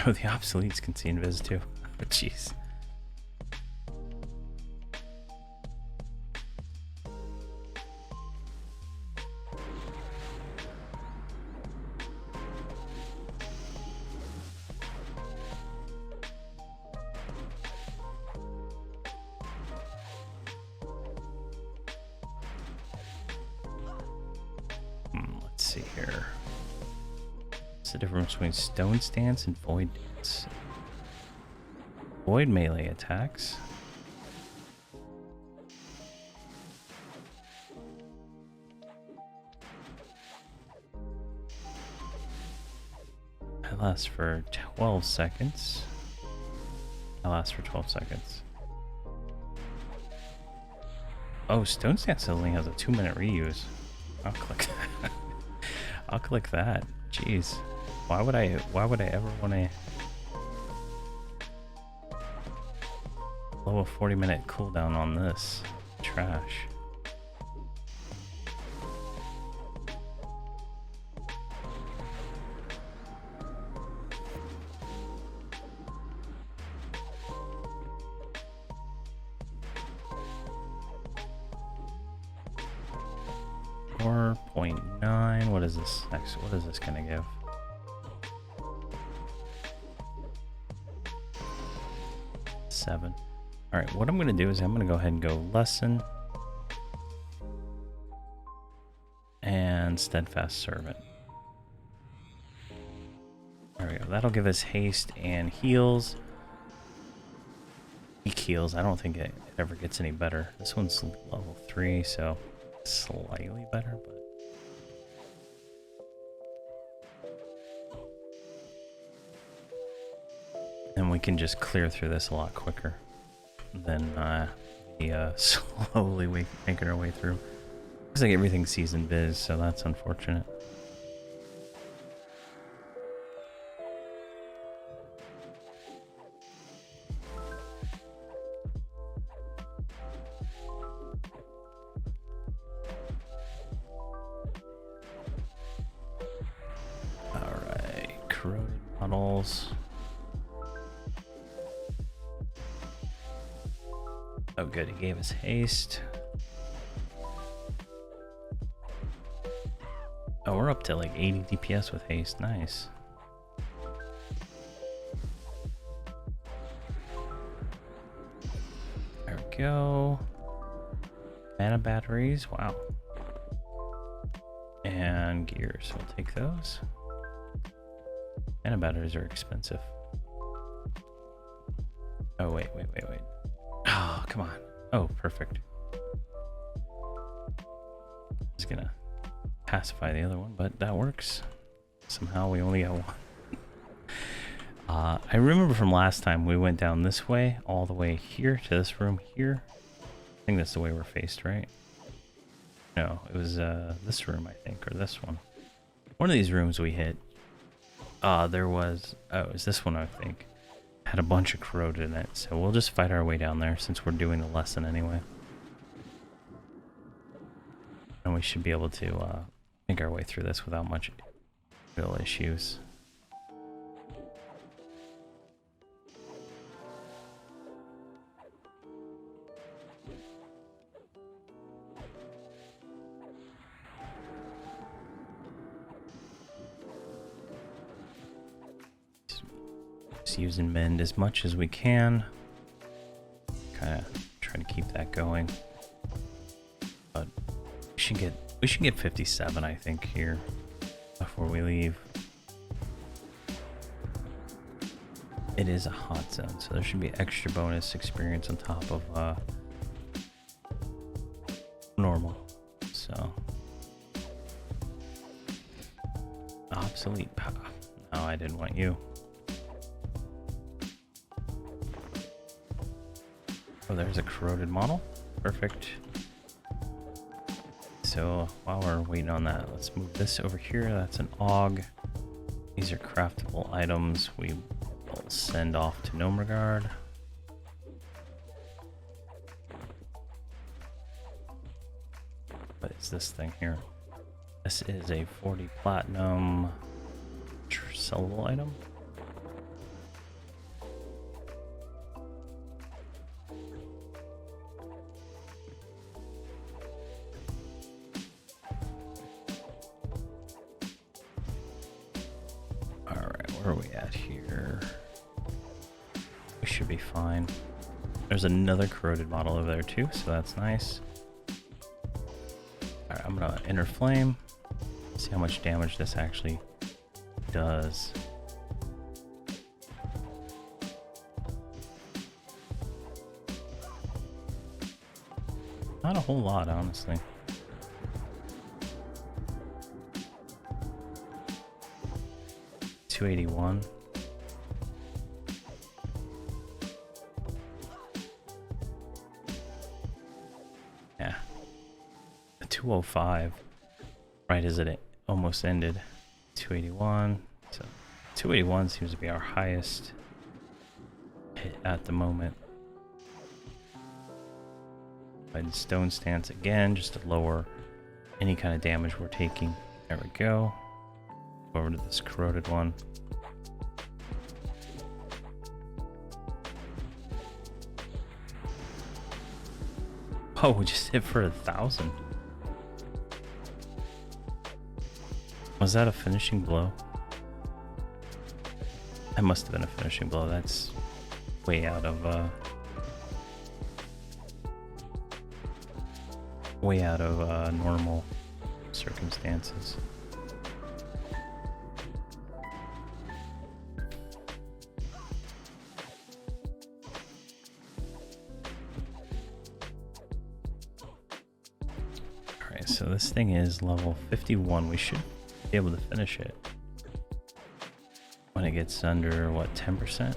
Oh, the obsoletes can see invis too. Oh, jeez. Let's see here. What's the difference between stone stance and void dance? Void melee attacks. That lasts for 12 seconds. That lasts for 12 seconds. Oh, stone stance only has a 2-minute reuse. I'll click that. I'll click that. Jeez. Why would I ever want to blow a 40-minute cooldown on this? Trash. .9. What is this next? What is this gonna give? Seven. All right. What I'm gonna do is I'm gonna go ahead and go lesson and steadfast servant. There we go. That'll give us haste and heals. Weak heals. I don't think it ever gets any better. This one's level 3, so slightly better, but and we can just clear through this a lot quicker than slowly making our way through. Looks like everything sees invis, so that's unfortunate. Alright, corroded models. Oh good, he gave us haste. Oh, we're up to like 80 DPS with haste, nice. There we go. Mana batteries, wow. And gears, we'll take those. Mana batteries are expensive. Oh wait. Oh, come on. Oh, perfect. Just gonna pacify the other one, but that works. Somehow we only got one. I remember from last time we went down this way, all the way here to this room here. I think that's the way we're faced, right? No, it was this room, I think, or this one. One of these rooms we hit. There was, oh, it was this one, I think. Had a bunch of corroded in it, so we'll just fight our way down there since we're doing the lesson anyway. And we should be able to make our way through this without much real issues. Use and mend as much as we can. Kind of trying to keep that going. But we should get 57, I think, here before we leave. It is a hot zone, so there should be extra bonus experience on top of normal. So obsolete. No, I didn't want you. Oh, there's a corroded model. Perfect. So while we're waiting on that, let's move this over here. That's an AUG. These are craftable items. We will send off to Gnome Regard. What is this thing here? This is a 40 platinum sellable item. Where are we at here? We should be fine. There's another corroded model over there too, so that's nice. Alright, I'm gonna enter flame. See how much damage this actually does. Not a whole lot, honestly. $281. Yeah. 205. Right as it almost ended. 281. So 281 seems to be our highest hit at the moment. And stone stance again, just to lower any kind of damage we're taking. There we go. Go over to this corroded one. Oh, we just hit for 1,000. Was that a finishing blow? That must have been a finishing blow. That's way out of normal circumstances. Alright, so this thing is level 51. We should be able to finish it when it gets under, what, 10%?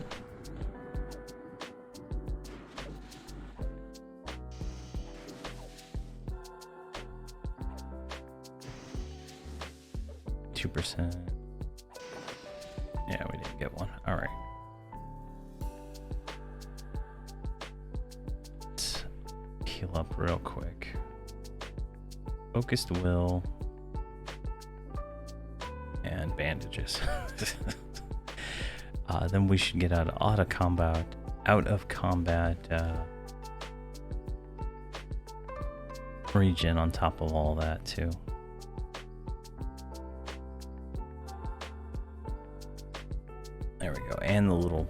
Yeah, we didn't get one. All right. Let's heal up real quick. Focused will and bandages. Then we should get out of combat. Regen on top of all that too. There we go, and the little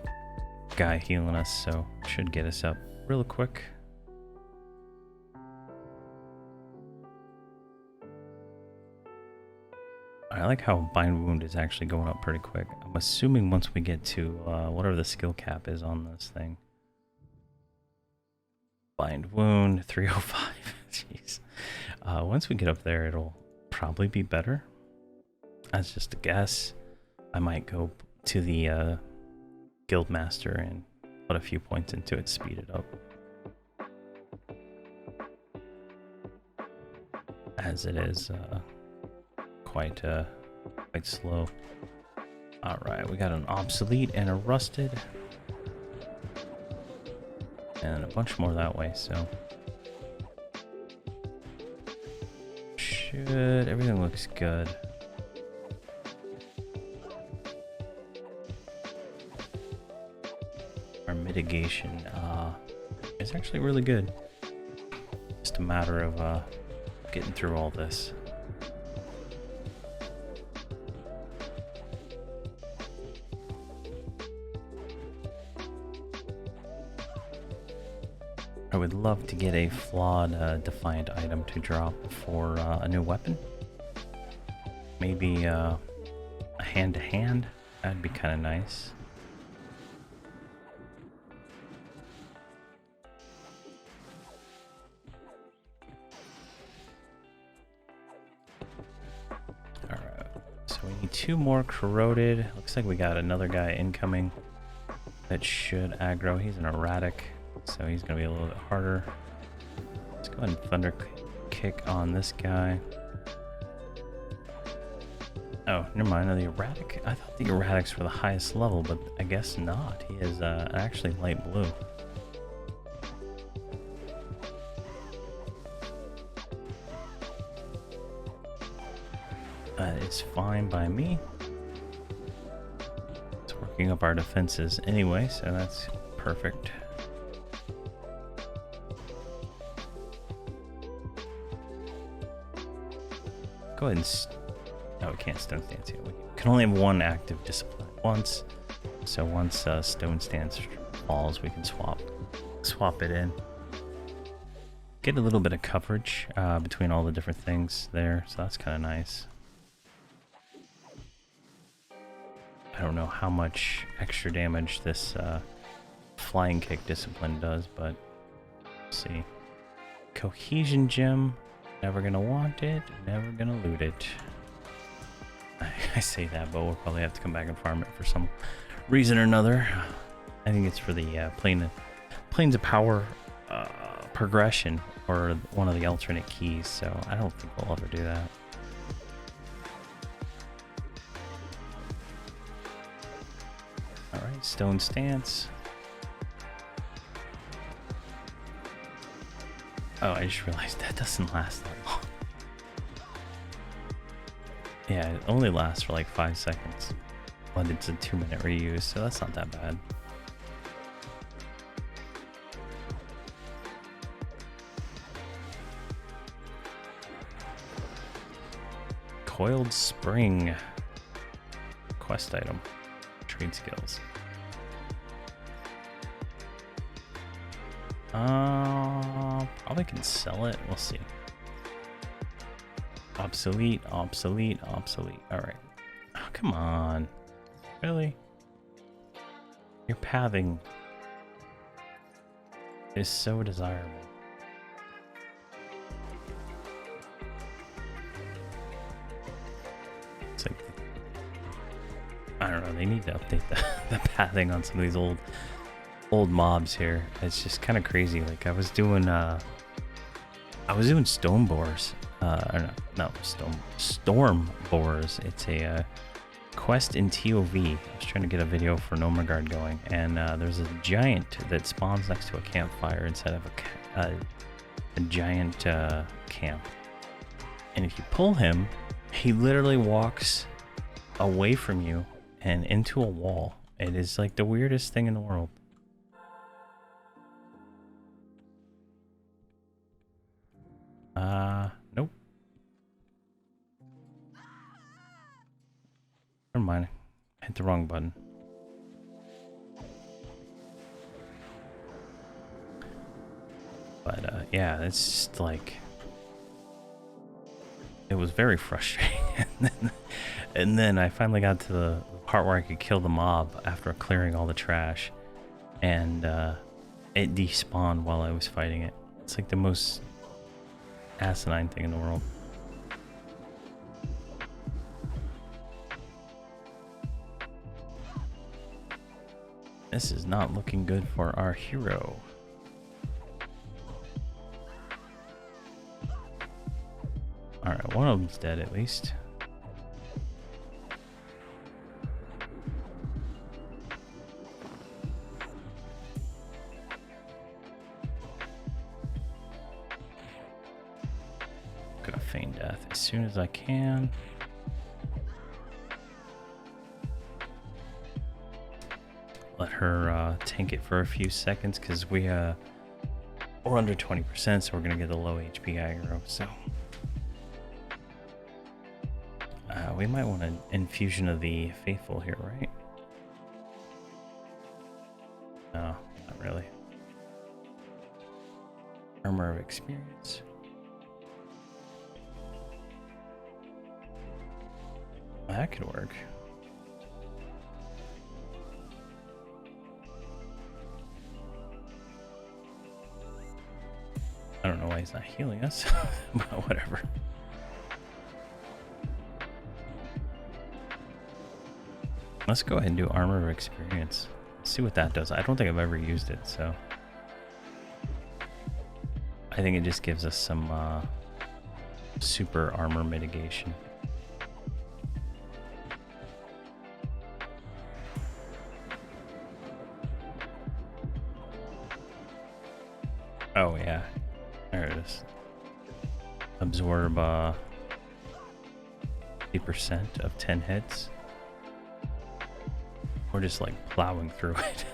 guy healing us, so should get us up real quick. I like how Bind Wound is actually going up pretty quick. I'm assuming once we get to whatever the skill cap is on this thing. Bind Wound, 305. Jeez. Once we get up there, it'll probably be better. That's just a guess. I might go to the Guildmaster and put a few points into it, speed it up. As it is quite slow. Alright, we got an obsolete and a rusted. And a bunch more that way, so everything looks good. Our mitigation is actually really good. Just a matter of getting through all this. I would love to get a flawed Defiant item to drop for a new weapon. Maybe a hand-to-hand. That'd be kind of nice. Alright, so we need 2 more corroded. Looks like we got another guy incoming that should aggro. He's an erratic, so he's going to be a little bit harder. Let's go ahead and thunder kick on this guy. Oh, never mind. The erratic. I thought the erratics were the highest level, but I guess not. He is actually light blue. That is fine by me. It's working up our defenses anyway, so that's perfect. Go ahead and Oh, we can't stone stance yet. We can only have one active discipline at once. So once stone stance falls, we can swap it in. Get a little bit of coverage between all the different things there, so that's kind of nice. I don't know how much extra damage this flying kick discipline does, but let's see. Cohesion gem, never gonna want it, never gonna loot it. I say that, but we'll probably have to come back and farm it for some reason or another. I think it's for the planes of power progression, or one of the alternate keys, so I don't think we'll ever do that. Alright, stone stance. Oh, I just realized that doesn't last that long. Yeah, it only lasts for like 5 seconds. But it's a 2-minute reuse, so that's not that bad. Coiled spring. Quest item. Trade skills. Probably can sell it. We'll see. Obsolete, obsolete, obsolete. Alright. Oh, come on. Really? Your pathing is so desirable. It's like, I don't know, they need to update the pathing on some of these old mobs here. It's just kind of crazy. Like I was doing stone borers. Storm borers. It's a quest in TOV. I was trying to get a video for Nomagard going, and there's a giant that spawns next to a campfire instead of a giant camp. And if you pull him, he literally walks away from you and into a wall. It is like the weirdest thing in the world. Nope. Never mind. I hit the wrong button. But yeah, it's just like, it was very frustrating. and then I finally got to the part where I could kill the mob after clearing all the trash, and it despawned while I was fighting it. It's like the most asinine thing in the world. This is not looking good for our hero. Alright, one of them's dead at least. Gonna feign death as soon as I can. Let her tank it for a few seconds, because we're under 20%, so we're gonna get a low HP aggro. So we might want an infusion of the faithful here, right? No, not really. Armor of experience. That could work. I don't know why he's not healing us, but whatever. Let's go ahead and do armor of experience. See what that does. I don't think I've ever used it, so I think it just gives us some super armor mitigation. Oh yeah, there it is. Absorb 50% of 10 hits. We're just like plowing through it.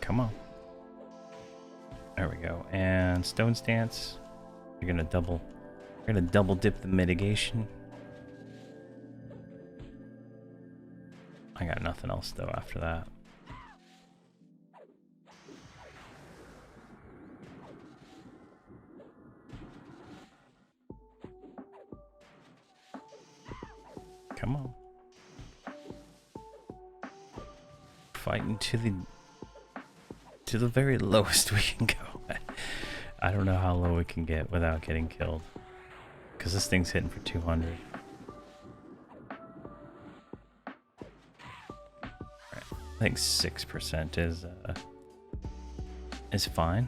Come on. There we go. And stone stance. You're gonna double dip the mitigation. I got nothing else though after that. Come on. Fighting to the very lowest we can go. I don't know how low we can get without getting killed. Because this thing's hitting for 200. Right. I think 6% is fine.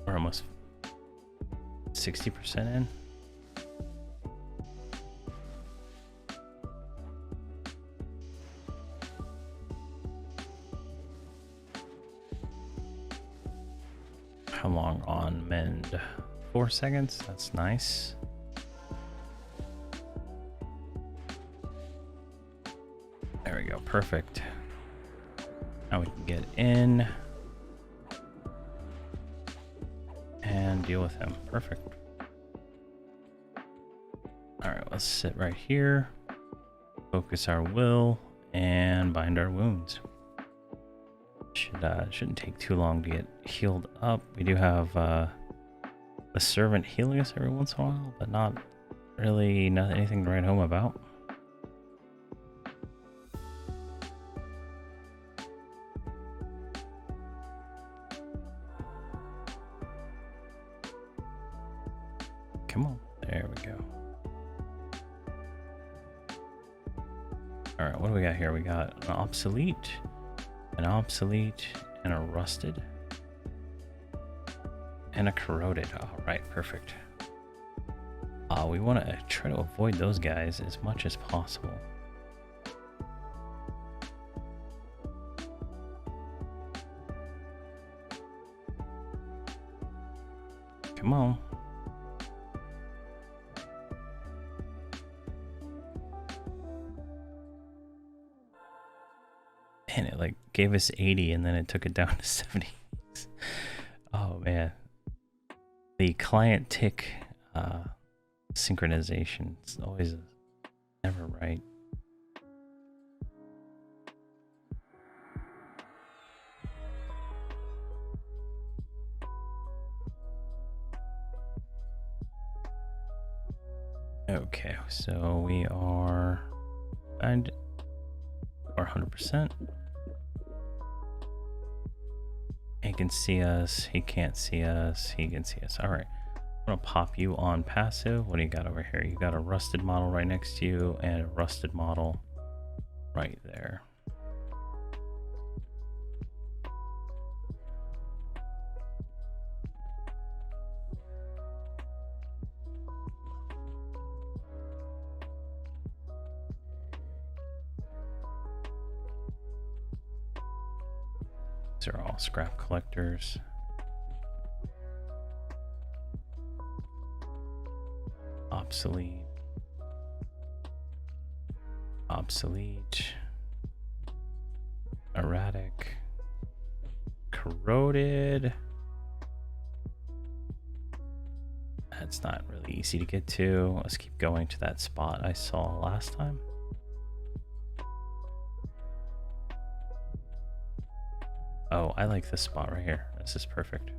We're almost 60% in. How long on mend? 4 seconds. That's nice. There we go. Perfect. Now we can get in and deal with him. Perfect. All right, let's sit right here, focus our will, and bind our wounds. Shouldn't take too long to get healed up. We do have the servant healing us every once in a while, but not really anything to write home about. Come on, there we go. All right, what do we got here? We got an obsolete, and a rusted, and a corroded. All right, perfect. We want to try to avoid those guys as much as possible. Come on. And it like gave us 80 and then it took it down to 70. Oh man. The client tick synchronization is always never right. Okay, so we are 100%. He can see us, he can't see us, he can see us. All right, I'm gonna pop you on passive. What do you got over here? You got a rusted model right next to you and a rusted model right there. These are all scrap collectors. Obsolete. Obsolete. Erratic. Corroded. That's not really easy to get to. Let's keep going to that spot I saw last time. Oh, I like this spot right here. This is perfect.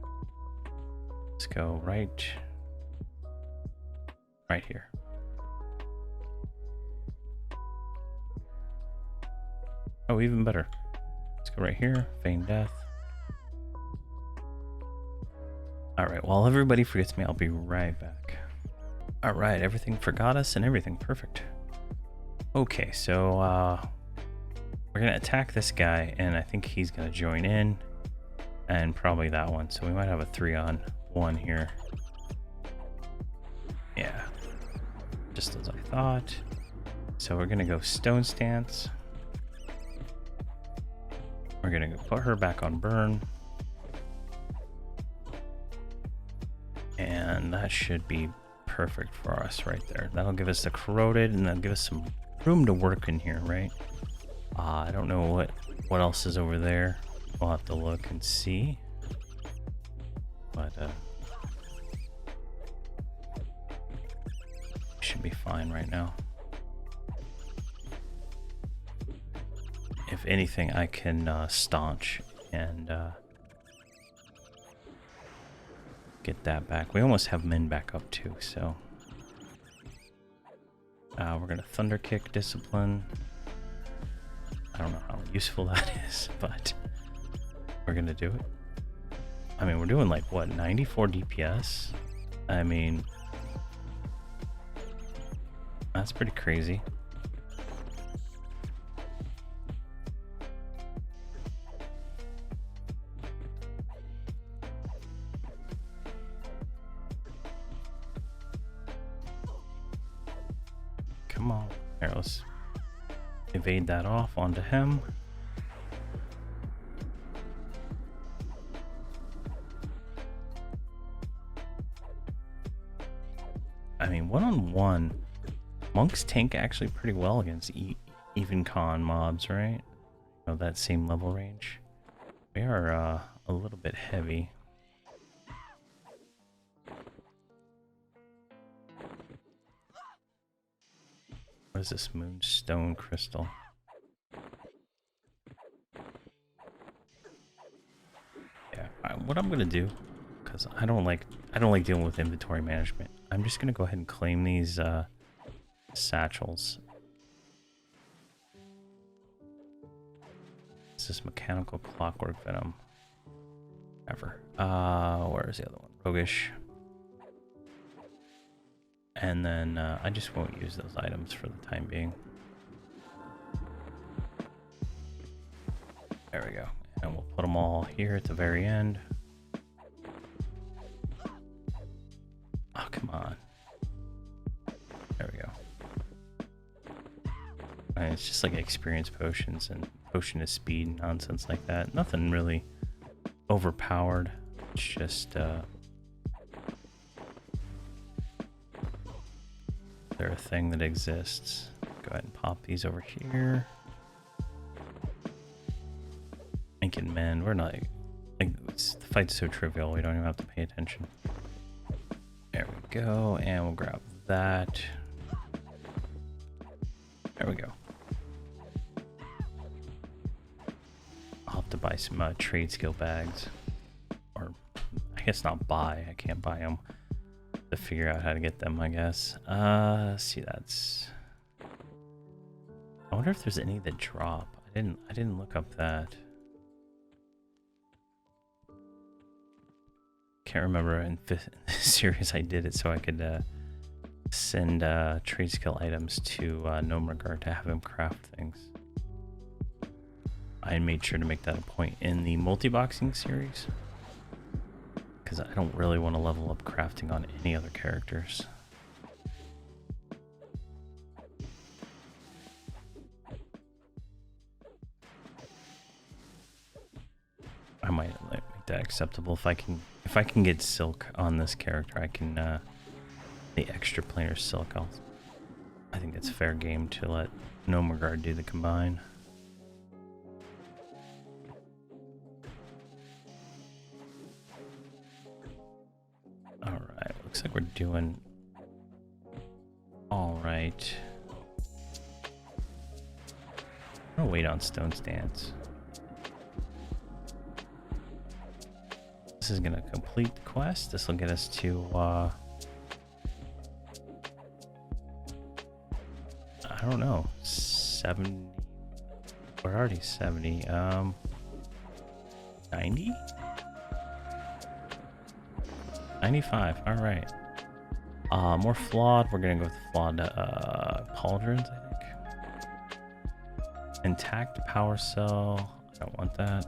Let's go right here. Oh, even better. Let's go right here. Feign death. All right, while everybody forgets me, I'll be right back. All right, everything forgot us and everything. Perfect. Okay, so we're gonna attack this guy, and I think he's gonna join in, and probably that one. So we might have a 3-on-1 here. Yeah, just as I thought. So we're gonna go stone stance. We're gonna go put her back on burn. And that should be perfect for us right there. That'll give us the corroded, and that'll give us some room to work in here, right? I don't know what else is over there. We'll have to look and see. But should be fine right now. If anything, I can staunch and get that back. We almost have men back up too, so we're gonna thunder kick discipline. I don't know how useful that is, but we're gonna do it. I mean, we're doing like what, 94 DPS? I mean, that's pretty crazy. Come on. Here, let's evade that off onto him. I mean, one-on-one, monks tank actually pretty well against even con mobs, right? You know, that same level range. We are a little bit heavy. What is this moonstone crystal? Yeah, what I'm gonna do, because I don't like dealing with inventory management. I'm just gonna go ahead and claim these satchels. Is this mechanical clockwork venom? Ever. Where is the other one? Roguish. And then I just won't use those items for the time being. There we go. And we'll put them all here at the very end. Oh, come on. There we go. And it's just like experience potions and potion of speed nonsense like that. Nothing really overpowered. It's just they're a thing that exists. Go ahead and pop these over here. Making men. We're not like the fight's so trivial. We don't even have to pay attention. There we go, and we'll grab that. There we go. I'll have to buy some trade skill bags, or I guess not buy. I can't buy them. To figure out how to get them, I guess. See, that's. I wonder if there's any that drop. I didn't look up that. Can't remember in this series I did it so I could send trade skill items to Nomregard to have him craft things. I made sure to make that a point in the multi-boxing series, because I don't really want to level up crafting on any other characters. I might make that acceptable if I can get silk on this character. I can the extra planar silk. I think it's fair game to let Nomregard do the combine. Alright, looks like we're doing alright. I'm gonna wait on Stone's Dance. This is gonna complete the quest. This will get us to I don't know, 70. We're already 70. 90? 95. All right. More flawed. We're gonna go with flawed pauldrons, I think. Intact power cell. I don't want that.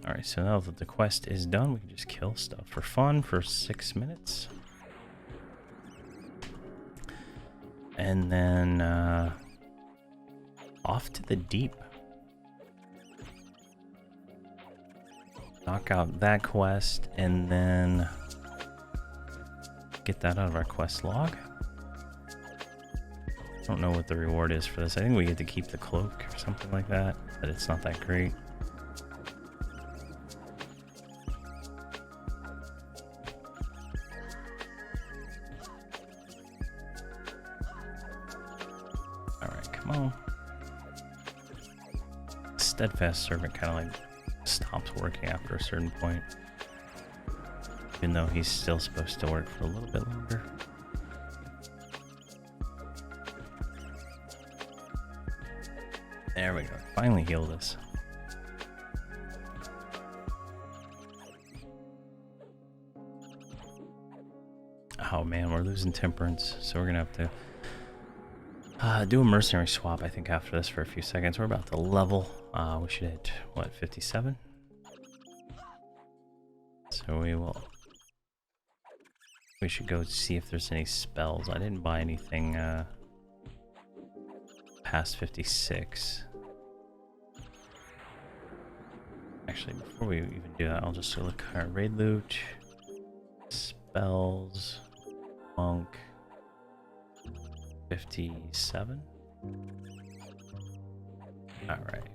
All right. So now that the quest is done, we can just kill stuff for fun for 6 minutes. And then off to the deep. knock out that quest, and then get that out of our quest log. I don't know what the reward is for this. I think we get to keep the cloak or something like that, but it's not that great. Alright, come on. Steadfast Servant kind of like stops working after a certain point. Even though he's still supposed to work for a little bit longer. There we go. Finally healed us. Oh man, we're losing temperance, so we're gonna have to do a mercenary swap, I think, after this for a few seconds. We're about to level. We should hit, what, 57? So we should go see if there's any spells. I didn't buy anything past 56. Actually, before we even do that, I'll just look at our raid loot, spells, monk, 57. All right.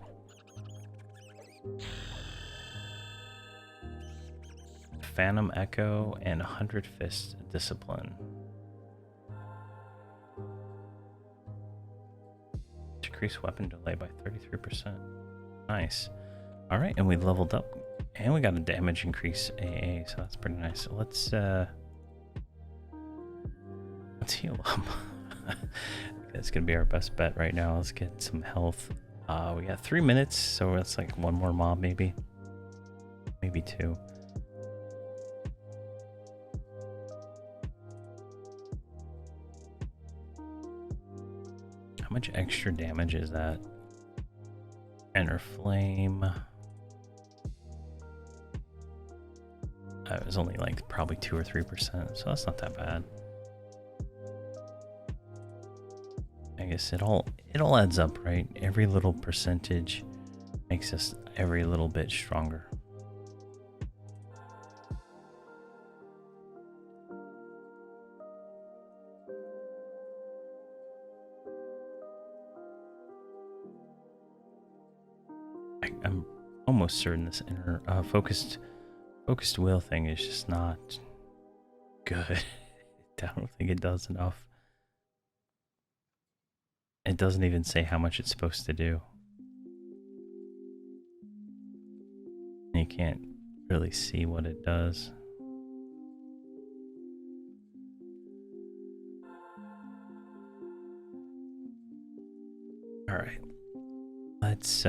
Phantom Echo and 100 Fist Discipline. Decrease weapon delay by 33%. Nice. All right, and we leveled up, and we got a damage increase AA, so that's pretty nice. Let's heal up. That's gonna be our best bet right now. Let's get some health. We got 3 minutes, so that's like one more mob, maybe 2. How much extra damage is that? Enter flame. It was only like probably 2 or 3%, so that's not that bad. I guess it all adds up, right? Every little percentage makes us every little bit stronger. I'm almost certain this inner focused wheel thing is just not good. I don't think it does enough. It doesn't even say how much it's supposed to do. You can't really see what it does. All right. Let's,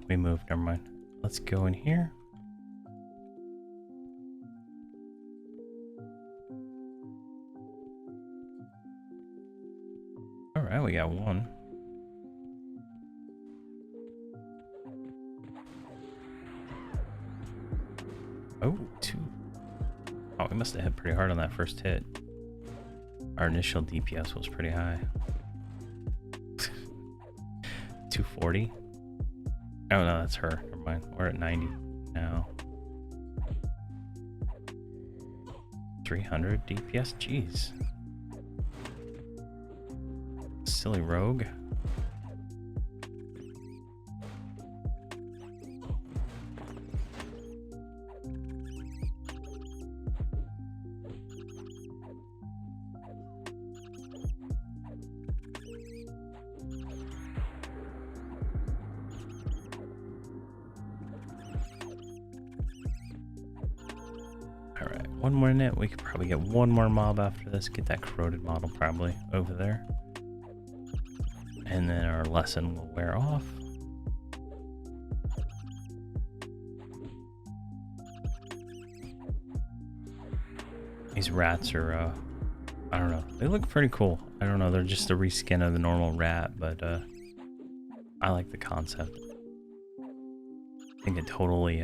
we moved, never mind. Let's go in here. All right, we got one. Oh, 2. Oh, we must have hit pretty hard on that first hit. Our initial DPS was pretty high. 240. Oh no, that's her. Never mind. We're at 90 now. 300 DPS. Jeez. Silly rogue. Alright, one more minute. We could probably get one more mob after this. Get that corroded model probably over there. And then our lesson will wear off. These rats are, I don't know. They look pretty cool. I don't know. They're just a reskin of the normal rat, but I like the concept. I think it totally,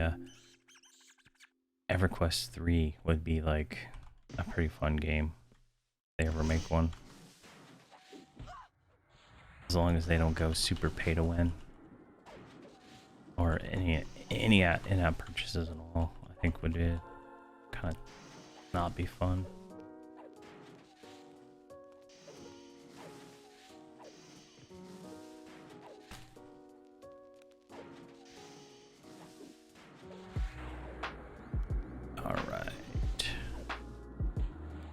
Everquest 3 would be like a pretty fun game if they ever make one. As long as they don't go super pay to win or any in-app purchases at all, I think would be kind of not be fun. All right,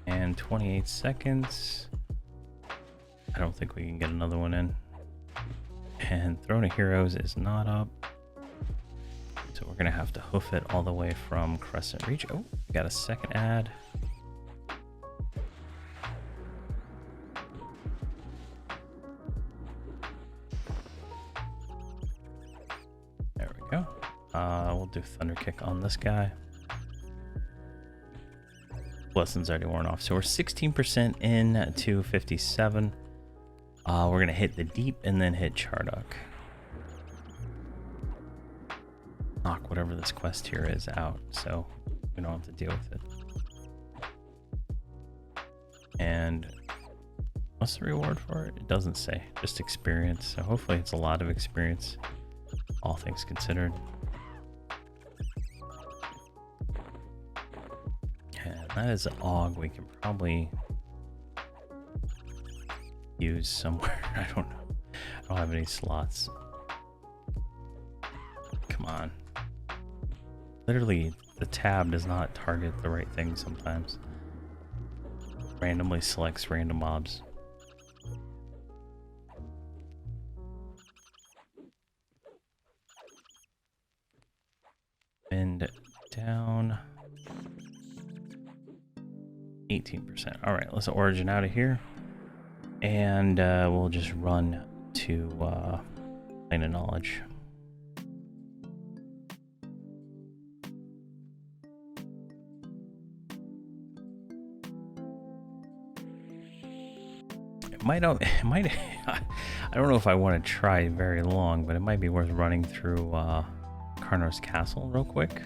and 28 seconds. I don't think we can get another one in. And Throne of Heroes is not up. So we're gonna have to hoof it all the way from Crescent Reach. Oh, we got a second ad. There we go. We'll do Thunder Kick on this guy. Blessing's already worn off. So we're 16% in to 57. We're gonna hit the Deep and then hit Chardock. Knock whatever this quest here is out, so we don't have to deal with it. And what's the reward for it? It doesn't say, just experience. So hopefully it's a lot of experience, all things considered. And that is an AUG we can probably use somewhere. I don't know. I don't have any slots. Come on. Literally, the tab does not target the right thing sometimes. Randomly selects random mobs. And down 18%. All right, let's origin out of here. And we'll just run to Plane of Knowledge. It might I don't know if I want to try very long, but it might be worth running through Karnar's Castle real quick.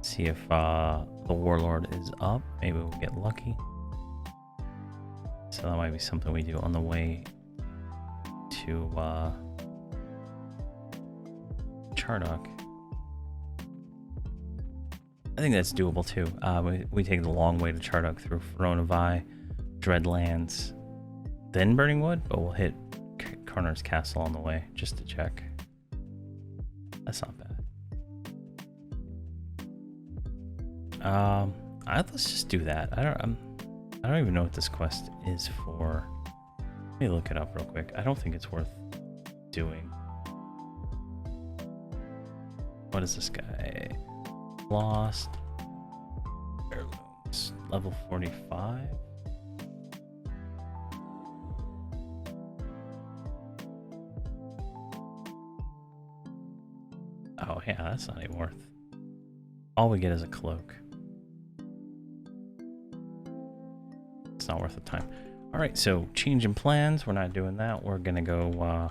See if the Warlord is up. Maybe we'll get lucky. So that might be something we do on the way to Chardock. I think that's doable too. We take the long way to Chardock through Phronovi, Dreadlands, then Burning Wood, but we'll hit Karnar's Castle on the way just to check. That's not bad. Let's just do that. I don't even know what this quest is for. Let me look it up real quick. I don't think it's worth doing. What is this guy? Lost Heirlooms, level 45. Oh yeah, that's not even worth. All we get is a cloak. It's not worth the time. All right, so change in plans. We're not doing that. We're gonna go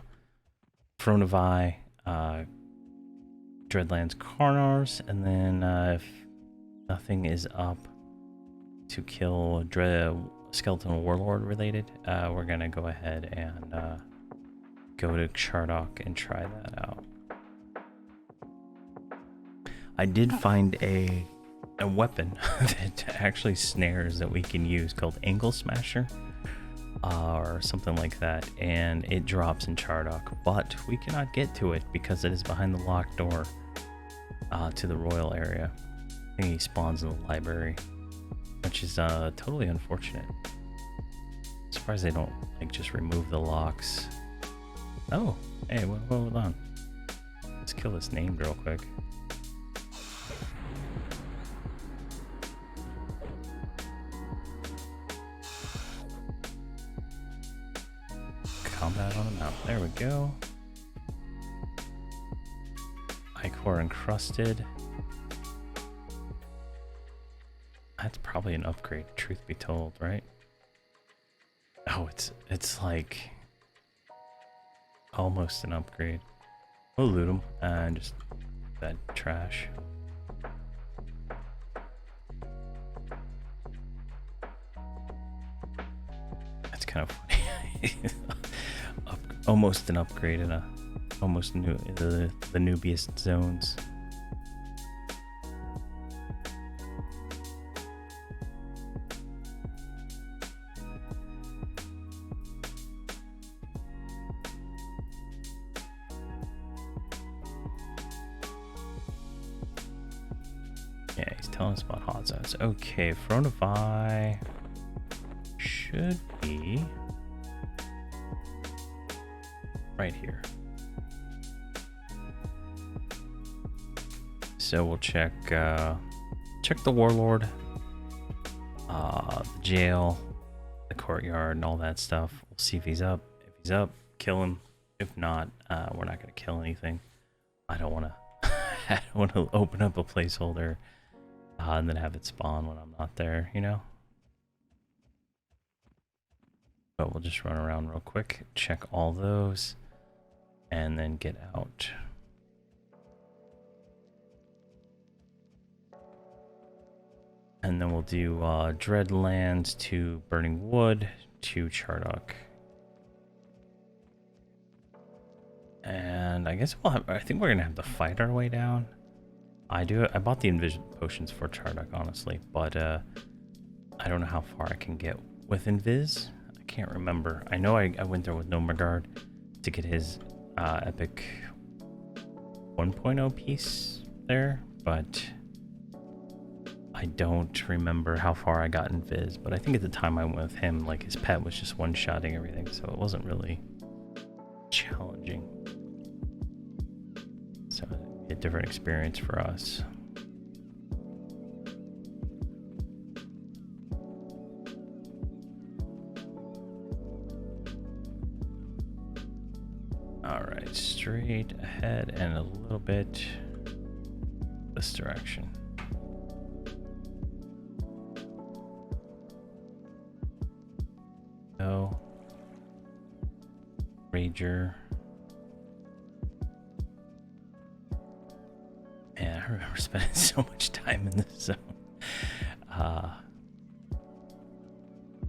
Phronovi, Dreadlands, Karnars, and then if nothing is up to kill Skeleton Warlord related, we're gonna go ahead and go to Chardock and try that out. I did find a weapon that actually snares that we can use called Angle Smasher or something like that, and it drops in Chardock, but we cannot get to it because it is behind the locked door to the royal area. I think he spawns in the library, which is totally unfortunate. I'm surprised they don't like just remove the locks. Oh, hey, hold on. Let's kill this named real quick. Combat on the mount. There we go. Ichor encrusted. That's probably an upgrade, truth be told, right? Oh, it's like almost an upgrade. We'll loot them and just that trash. That's kind of funny. Almost an upgrade in a almost new the newbiest zones. Yeah, he's telling us about hot zones. Okay, Fronavi should be right here. So we'll check check the warlord, the jail, the courtyard, and all that stuff. We'll see if he's up. If he's up, kill him. If not, we're not gonna kill anything. I don't want to. I don't want to open up a placeholder and then have it spawn when I'm not there, you know. But we'll just run around real quick, check all those, and then get out. And then we'll do Dreadlands to Burning Wood to Chardock. And I guess we'll have, I think we're gonna have to fight our way down. I bought the Invis potions for Chardock, honestly, but I don't know how far I can get with Invis. I can't remember. I know I went there with Nomagard to get his epic 1.0 piece there, but I don't remember how far I got in Viz, but I think at the time I went with him, like his pet was just one-shotting everything, so it wasn't really challenging. So a different experience for us. All right, straight ahead and a little bit this direction. Rager. Man, I remember spending so much time in this zone.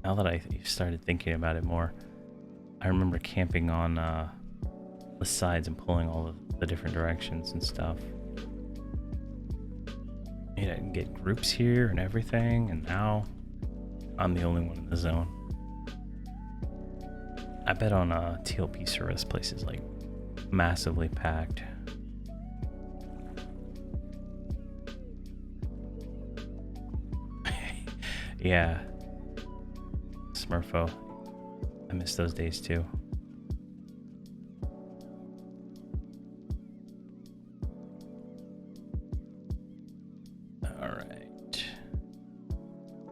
Now that I started thinking about it more, I remember camping on the sides and pulling all of the different directions and stuff. You know, I can get groups here and everything, and now I'm the only one in the zone. I bet on TLP service places like massively packed. Yeah, Smurfo. I miss those days too. All right.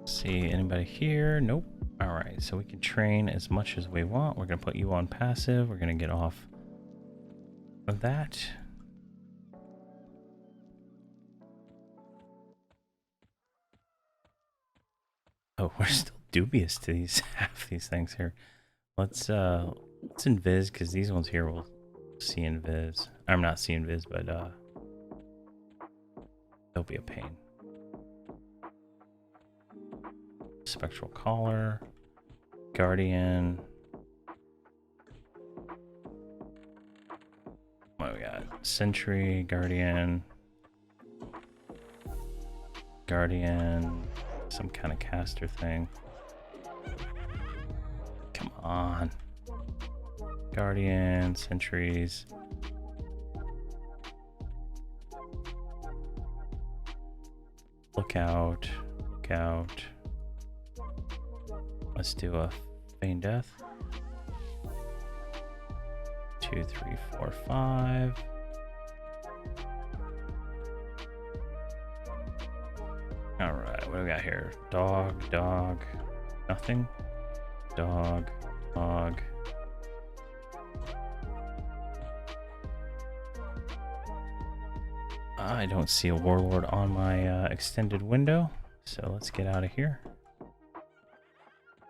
See anybody here? Nope. All right, so we can train as much as we want. We're gonna put you on passive. We're gonna get off of that. Oh, we're still dubious to these half these things here. Let's invis, because these ones here will see invis. I'm not seeing invis, but they'll be a pain. Spectral collar, guardian. What do we got? Sentry, guardian, some kind of caster thing. Come on. Guardian, sentries. Look out, look out. Let's do a feign death. 2, 3, 4, 5. All right, what do we got here? Dog, nothing. Dog. I don't see a warlord on my extended window, so let's get out of here.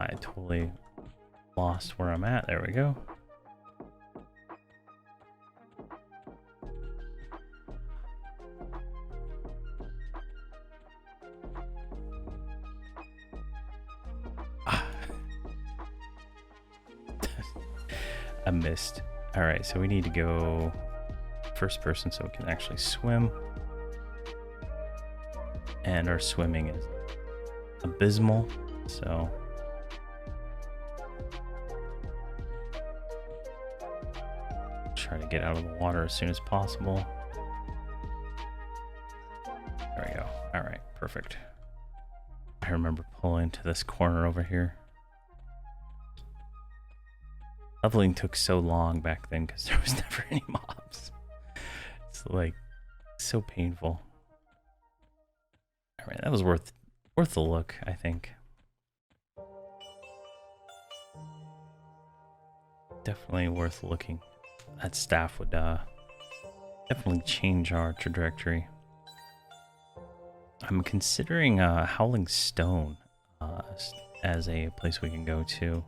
I totally lost where I'm at. There we go. I missed. All right, so we need to go first person so we can actually swim. And our swimming is abysmal, so try to get out of the water as soon as possible. There we go. All right, perfect. I remember pulling to this corner over here. Leveling took so long back then because there was never any mobs. It's like so painful. All right, that was worth the look, I think. Definitely worth looking. That staff would definitely change our trajectory. I'm considering Howling Stone as a place we can go to.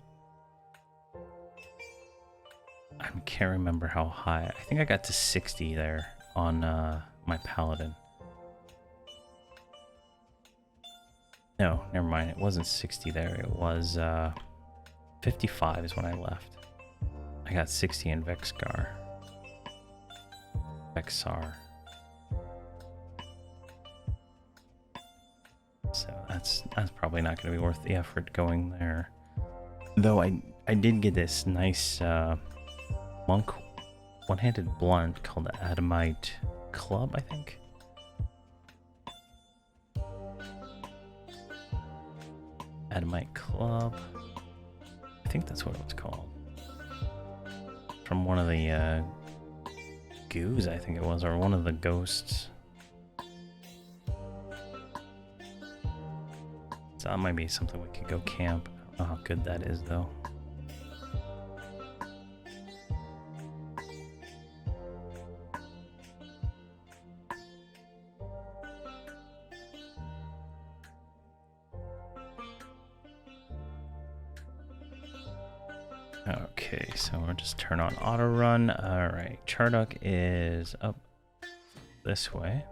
I can't remember how high. I think I got to 60 there on my Paladin. No, never mind. It wasn't 60 there. It was 55 is when I left. I got 60 in Vexar. So that's probably not going to be worth the effort going there. Though I did get this nice monk one-handed blunt called the Adamite Club, I think. Adamite Club. I think that's what it was called. From one of the goos, I think it was, or one of the ghosts. So that might be something we could go camp. I don't know how good that is, though. Okay, so we'll just turn on auto run. All right, Charduck is up this way.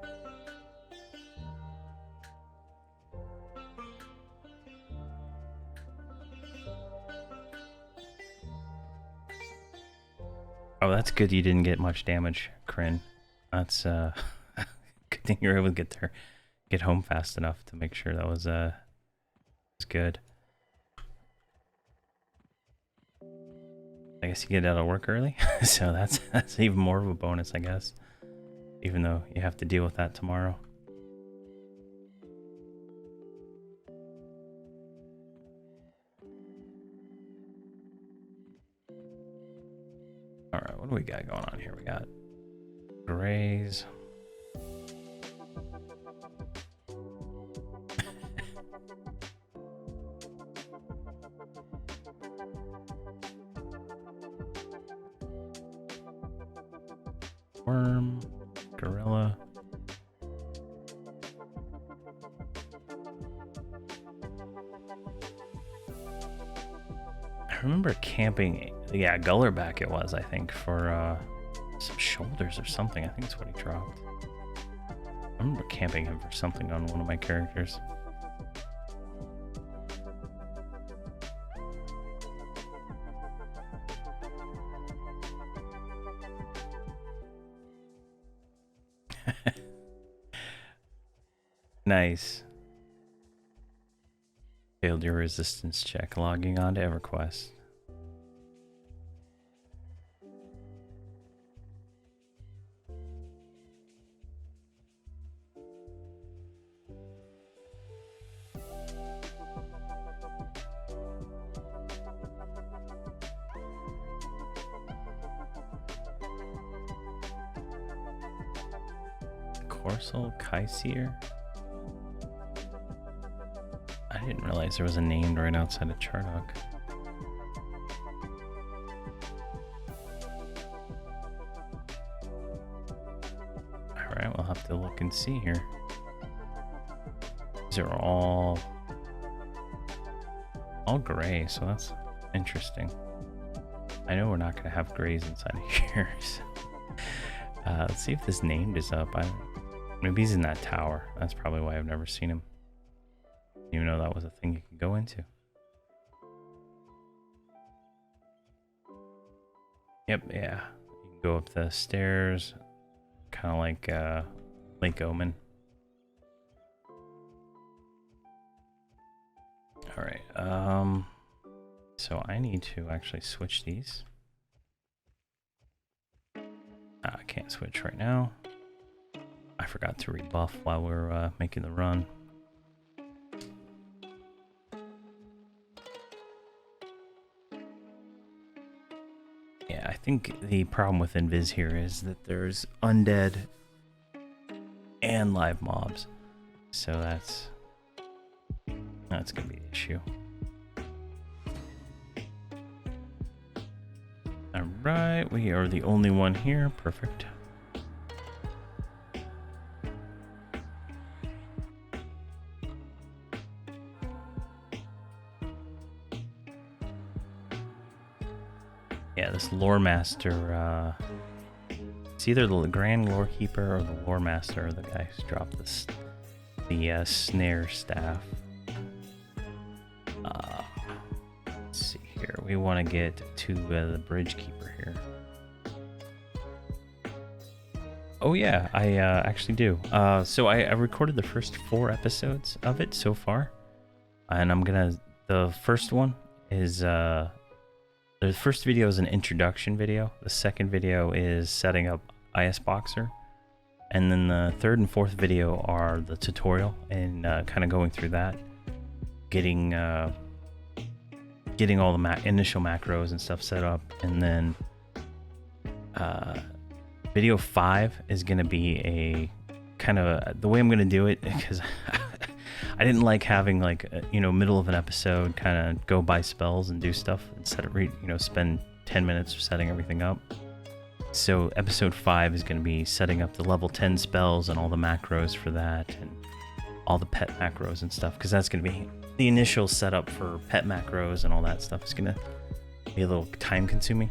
Oh, that's good you didn't get much damage, Kryn. That's good thing you were able to get home fast enough to make sure that was good. I guess you get out of work early, so that's even more of a bonus, I guess. Even though you have to deal with that tomorrow. All right, what do we got going on here? We got grays. Worm, gorilla. I remember camping, yeah, Gullerback it was, I think, for some shoulders or something. I think that's what he dropped. I remember camping him for something on one of my characters. Nice. Failed your resistance check. Logging on to Everquest. Corsal Kaisir? I didn't realize there was a name right outside of Chardock. Alright, we'll have to look and see here. These are all gray, so that's interesting. I know we're not going to have grays inside of here. So. Let's see if this named is up. Maybe he's in that tower. That's probably why I've never seen him. Even though that was a thing you could go into. Yep, yeah. You can go up the stairs, kind of like Lake Omen. All right. So I need to actually switch these. I can't switch right now. I forgot to rebuff while we're making the run. Yeah, I think the problem with Invis here is that there's undead and live mobs, so that's gonna be an issue. All right, we are the only one here. Perfect. Yeah, this lore master, it's either the Grand Lore Keeper or the lore master, or the guy who's dropped the snare staff. Let's see here. We want to get to the bridge keeper here. Oh yeah, I actually do. So I recorded the first 4 episodes of it so far, and the first one is the first video is an introduction video. The second video is setting up ISBoxer. And then the third and fourth video are the tutorial and kind of going through that. Getting all the initial macros and stuff set up. And then video 5 is going to be a kind of the way I'm going to do it, because I didn't like having like middle of an episode kind of go by spells and do stuff instead of spend 10 minutes setting everything up. So episode 5 is going to be setting up the level 10 spells and all the macros for that, and all the pet macros and stuff, because that's going to be the initial setup for pet macros and all that stuff. Is going to be a little time consuming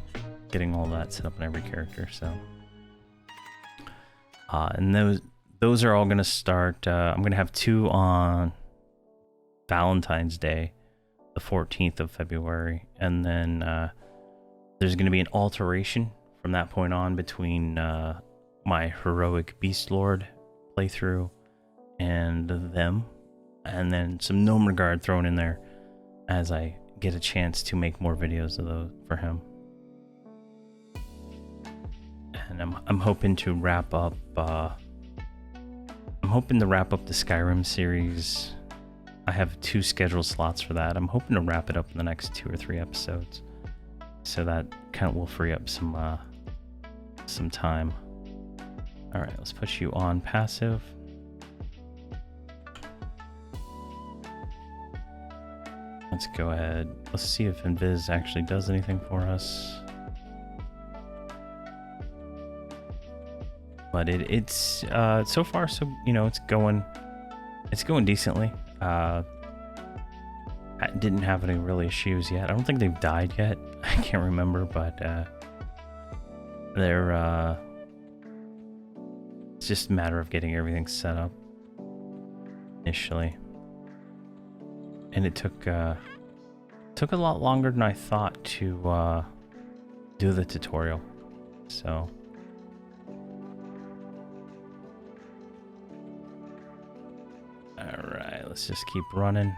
getting all that set up on every character. So and those are all going to start. I'm going to have 2 on Valentine's Day, the 14th of February, and then there's going to be an alteration from that point on between my heroic Beast Lord playthrough and them, and then some Gnome Regard thrown in there as I get a chance to make more videos of those for him. And I'm hoping to wrap up. I'm hoping to wrap up the Skyrim series. I have 2 scheduled slots for that. I'm hoping to wrap it up in the next 2 or 3 episodes, so that kind of will free up some time. All right, let's put you on passive. Let's go ahead. Let's see if Invis actually does anything for us. But it's so far, so it's going decently. I didn't have any real issues yet. I don't think they've died yet. I can't remember, but they're it's just a matter of getting everything set up initially, and it took a lot longer than I thought to do the tutorial. So. Alright, let's just keep running.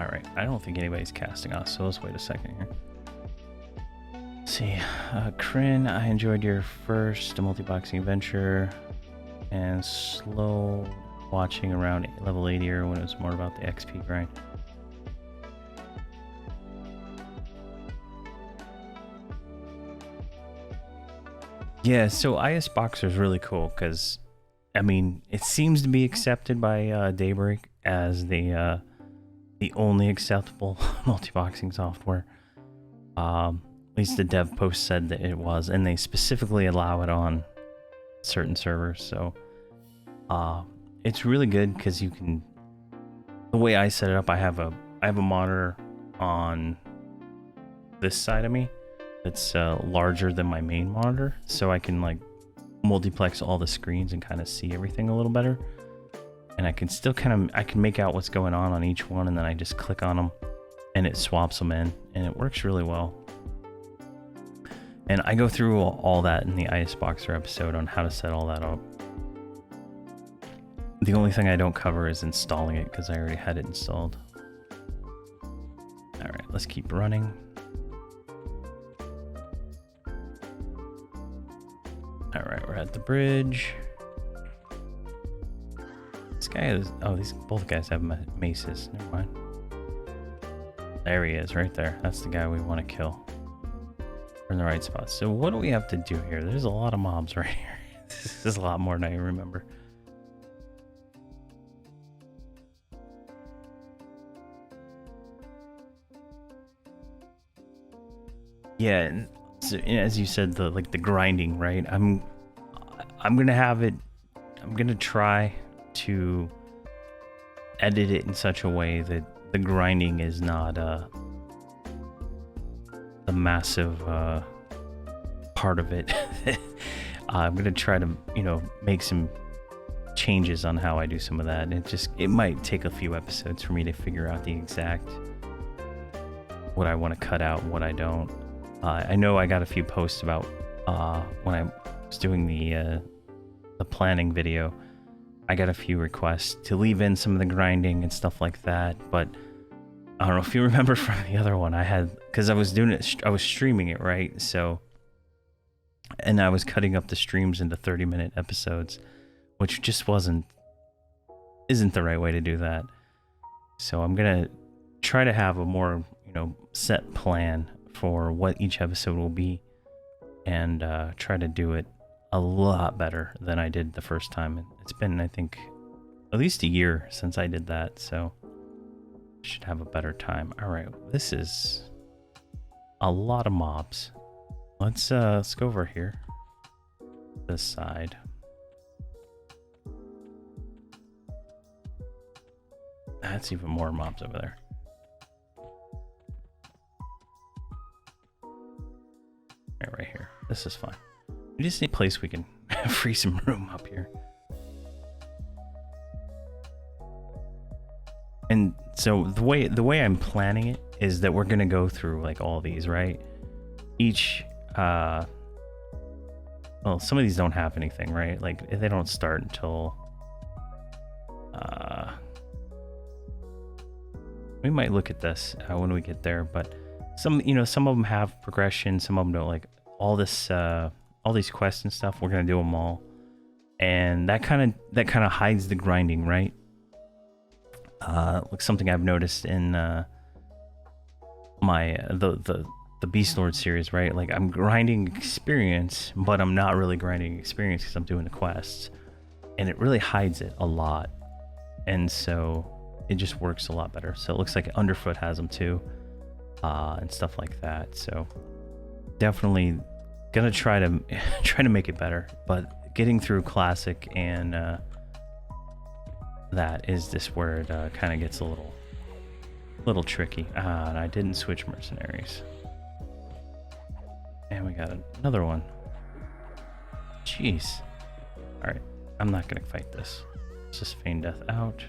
Alright, I don't think anybody's casting us, so let's wait a second here. See, Kryn, I enjoyed your first multi-boxing adventure and slow watching around level 80 when it was more about the XP grind. Yeah, so ISBoxer is really cool because, I mean, it seems to be accepted by Daybreak as the only acceptable multi-boxing software. At least the dev post said that it was, and they specifically allow it on certain servers. So it's really good because you can. The way I set it up, I have a monitor on this side of me that's larger than my main monitor, so I can like multiplex all the screens and kind of see everything a little better. And I can still I can make out what's going on each one, and then I just click on them, and it swaps them in, and it works really well. And I go through all that in the Iceboxer episode on how to set all that up. The only thing I don't cover is installing it because I already had it installed. All right, let's keep running. All right, we're at the bridge. This guy is, oh, both guys have maces. Never mind. There he is, right there. That's the guy we want to kill. We're in the right spot. So what do we have to do here? There's a lot of mobs right here. This is a lot more than I remember. Yeah, and so, as you said, the grinding, right? I'm gonna have it. I'm gonna try to edit it in such a way that the grinding is not the massive part of it. I'm gonna try to, make some changes on how I do some of that. It might take a few episodes for me to figure out the exact what I want to cut out and what I don't. I know I got a few posts about when I was doing the planning video. I got a few requests to leave in some of the grinding and stuff like that, but I don't know if you remember from the other one I had, because I was doing it, I was streaming it, right? So, and I was cutting up the streams into 30-minute episodes, which just isn't the right way to do that. So I'm gonna try to have a more, set plan for what each episode will be, and try to do it a lot better than I did the first time. It's been, I think, at least a year since I did that, so should have a better time. All right, this is a lot of mobs. Let's go over here, this side. That's even more mobs over there. Right here. This is fine. We just need a place we can free some room up here. And so the way I'm planning it is that we're gonna go through like all these, right? Each well, some of these don't have anything, right? Like they don't start until we might look at this when we get there, but some of them have progression, some of them don't. Like all these quests and stuff, we're gonna do them all, and that kind of hides the grinding, right? Like something I've noticed in my the Beast Lord series, right? Like I'm grinding experience, but I'm not really grinding experience because I'm doing the quests, and it really hides it a lot, and so it just works a lot better. So it looks like Underfoot has them too, and stuff like that. So definitely gonna try to make it better, but getting through classic and that is just where it kind of gets a little tricky. And I didn't switch mercenaries, and we got another one. Jeez. All right, I'm not gonna fight this. Let's just feign death out.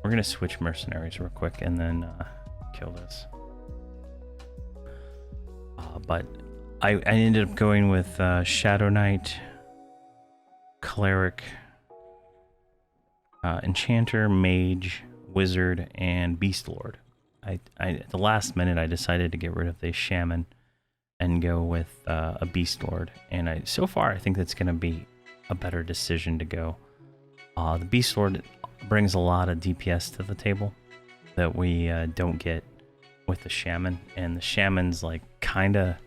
We're gonna switch mercenaries real quick and then kill this. But I ended up going with Shadow Knight, Cleric, Enchanter, Mage, Wizard, and Beast Lord. At the last minute, I decided to get rid of the Shaman and go with a Beast Lord. And so far, I think that's gonna be a better decision to go. The Beast Lord brings a lot of DPS to the table that we don't get with the Shaman, and the Shaman's like kinda,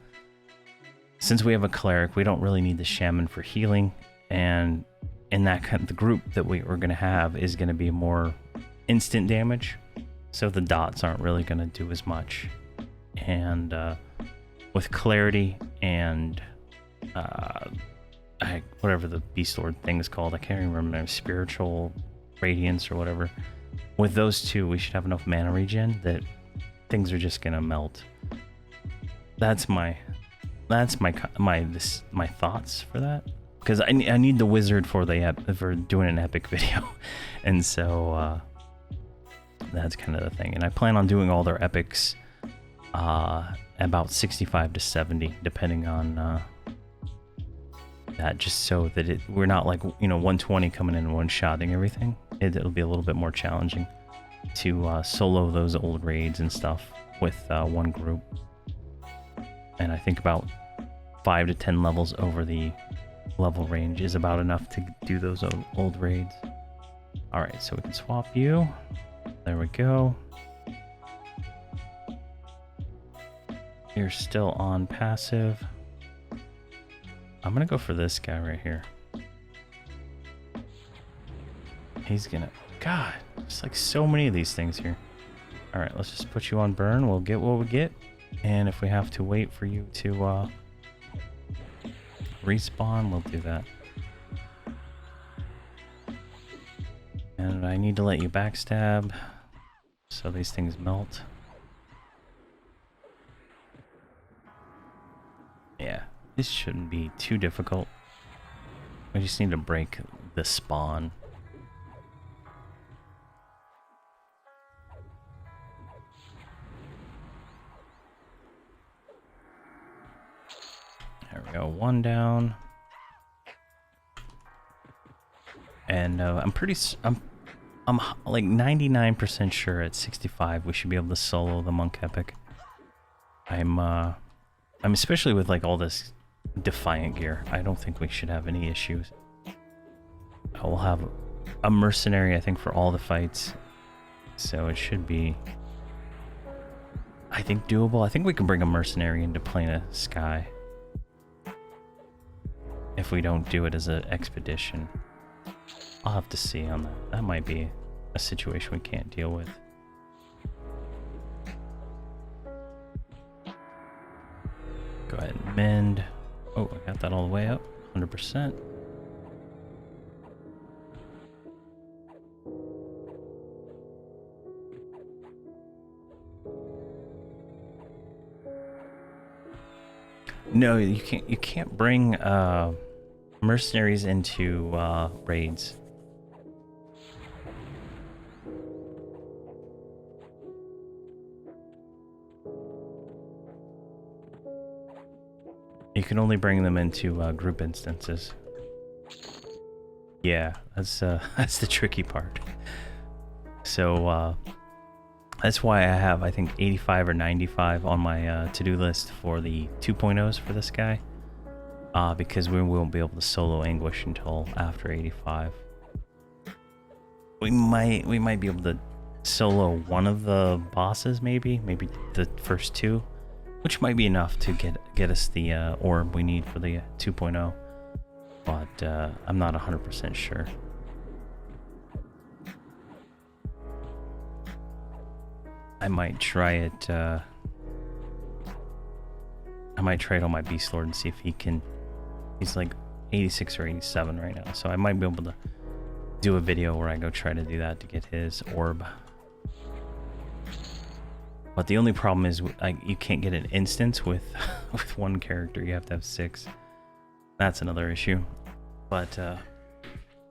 since we have a Cleric, we don't really need the Shaman for healing, and in that kind of, the group that we're gonna have is gonna be more instant damage, so the dots aren't really gonna do as much. And with Clarity and whatever the Beast Lord thing is called, I can't even remember, Spiritual Radiance or whatever. With those two, we should have enough mana regen that things are just gonna melt. That's my thoughts for that, because I need the Wizard for doing an epic video, and so that's kind of the thing. And I plan on doing all their epics about 65 to 70, depending on that, just so that we're not like, 120 coming in one-shotting everything. It'll be a little bit more challenging to solo those old raids and stuff with one group. And I think about 5 to 10 levels over the level range is about enough to do those old raids. All right, so we can swap you. There we go. You're still on passive. I'm gonna go for this guy right here. He's gonna... God, there's like so many of these things here. All right, let's just put you on burn. We'll get what we get. And if we have to wait for you to respawn, we'll do that. And I need to let you backstab so these things melt. Yeah, this shouldn't be too difficult. We just need to break the spawn. There we go, one down. And I'm like 99% sure at 65 we should be able to solo the Monk Epic. I'm especially with like all this Defiant gear, I don't think we should have any issues. I will have a mercenary, I think, for all the fights, so it should be, I think, doable. I think we can bring a mercenary into Plana Sky if we don't do it as an expedition. I'll have to see on that. That might be a situation we can't deal with. Go ahead and mend. Oh, I got that all the way up, 100%. No, you can't bring mercenaries into raids. You can only bring them into group instances. Yeah, that's the tricky part. So that's why I have, I think, 85 or 95 on my to-do list for the 2.0s for this guy. Because we won't be able to solo Anguish until after 85. We might be able to solo one of the bosses, maybe the first two, which might be enough to get us the orb we need for the 2.0. But I'm not 100% sure. I might try it. I might try it on my Beast Lord and see if he can. He's like 86 or 87 right now, so I might be able to do a video where I go try to do that to get his orb. But the only problem is you can't get an instance with with one character. You have to have 6. That's another issue. But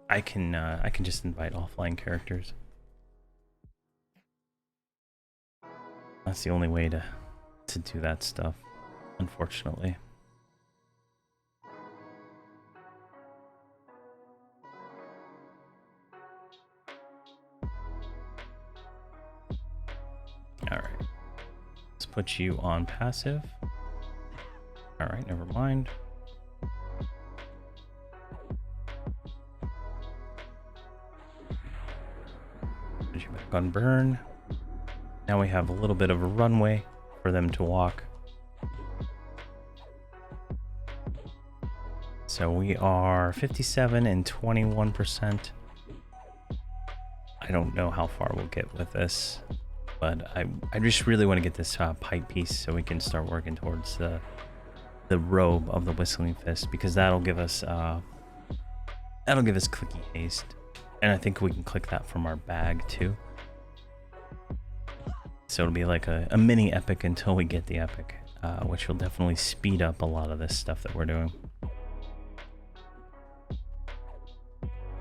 I can just invite offline characters. That's the only way to do that stuff, unfortunately. Alright. Let's put you on passive. Alright, never mind. Put you back on burn. Now we have a little bit of a runway for them to walk. So we are 57 and 21%. I don't know how far we'll get with this, but I just really want to get this pipe piece so we can start working towards the robe of the Whistling Fist, because that'll give us clicky haste, and I think we can click that from our bag too. So it'll be like a mini epic until we get the epic, which will definitely speed up a lot of this stuff that we're doing.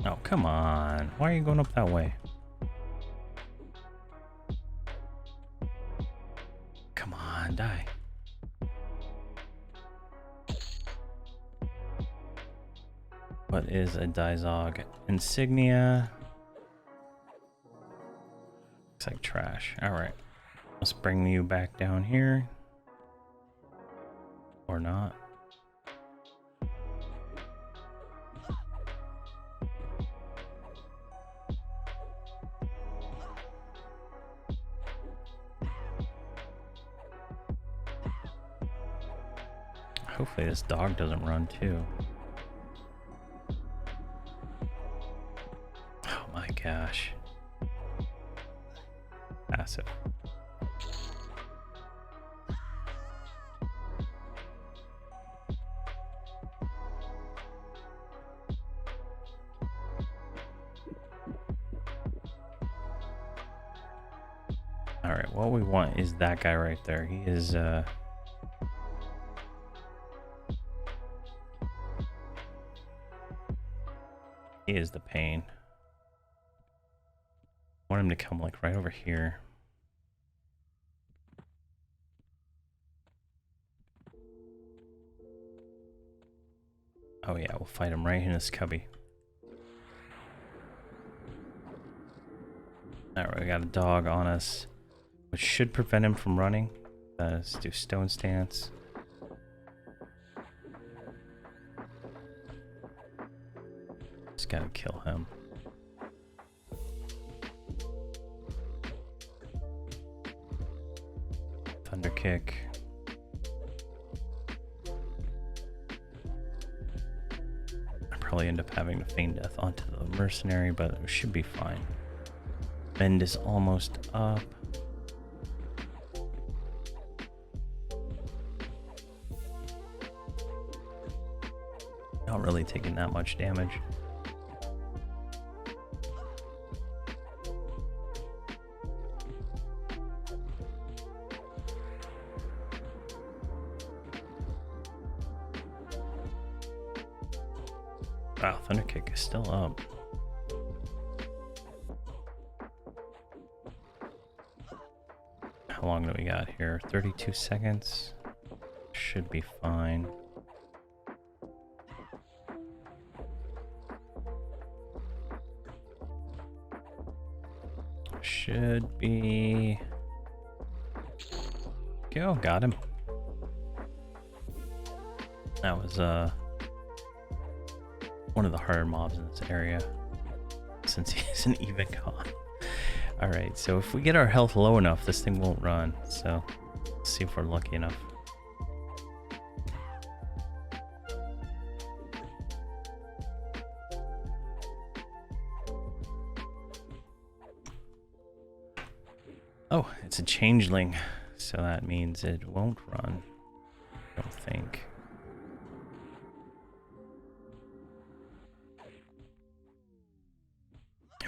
Oh, come on. Why are you going up that way? Come on. on, die. What is a Dizog insignia? Looks like trash. Alright. Let's bring you back down here. Or not. Hopefully this dog doesn't run too. Oh my gosh. Passive. Alright, what we want is that guy right there. He is he is the pain. I want him to come like right over here. Oh yeah, we'll fight him right in his cubby. Alright, we got a dog on us, which should prevent him from running. Let's do stone stance. Just gotta kill him. Thunder kick. I'll probably end up having to feign death onto the mercenary, but it should be fine. Bend is almost up. Not really taking that much damage. Wow, Thunder Kick is still up. How long do we got here? 32 seconds. Should be fine. Should be... Go, got him. That was one of the harder mobs in this area, since he's an even con. Alright, so if we get our health low enough, this thing won't run. So, let's see if we're lucky enough. Oh, it's a changeling, so that means it won't run. I don't think.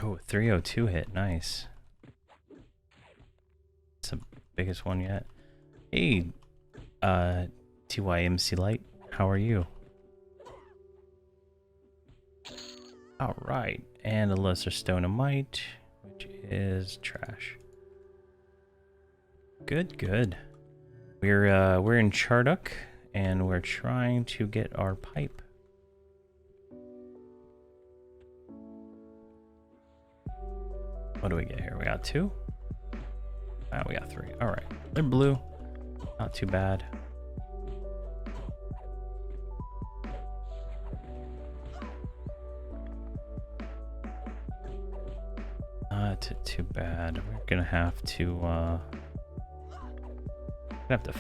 Oh, 302 hit, nice. It's the biggest one yet. Hey, TYMC Light, how are you? Alright, and a Lesser Stone of Might, which is trash. Good, good. We're in Charduk, and we're trying to get our pipe. What do we get here? We got 2? Ah, we got 3. Alright. They're blue. Not too bad. Not too bad. We're gonna have to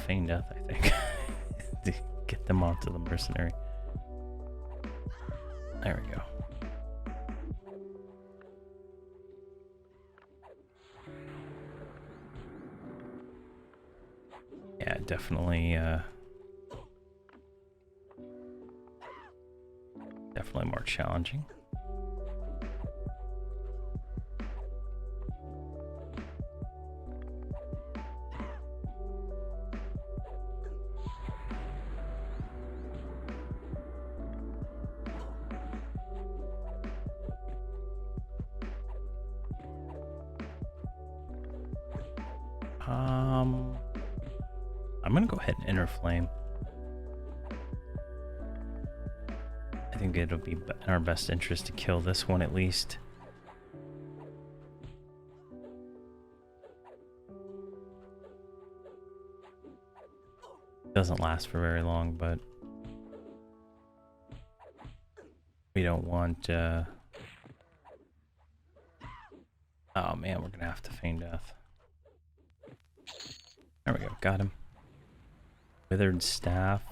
feign death, I think. To get them onto the mercenary. There we go. Yeah, definitely more challenging. I'm gonna go ahead and enter flame. I think it'll be in our best interest to kill this one at least. Doesn't last for very long, but we don't want oh man, we're gonna have to feign death. There we go, got him. Withered staff.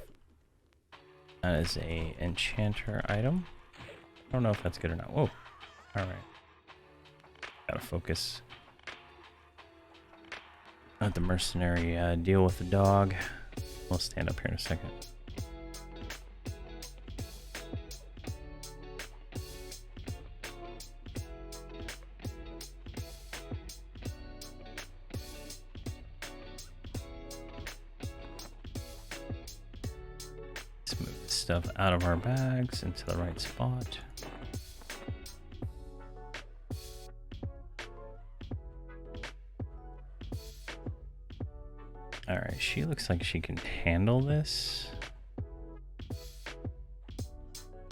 That is a enchanter item. I don't know if that's good or not. Whoa. Alright. Gotta focus. Let the mercenary deal with the dog. We'll stand up here in a second. Let's move this stuff out of our bags into the right spot. Alright, she looks like she can handle this.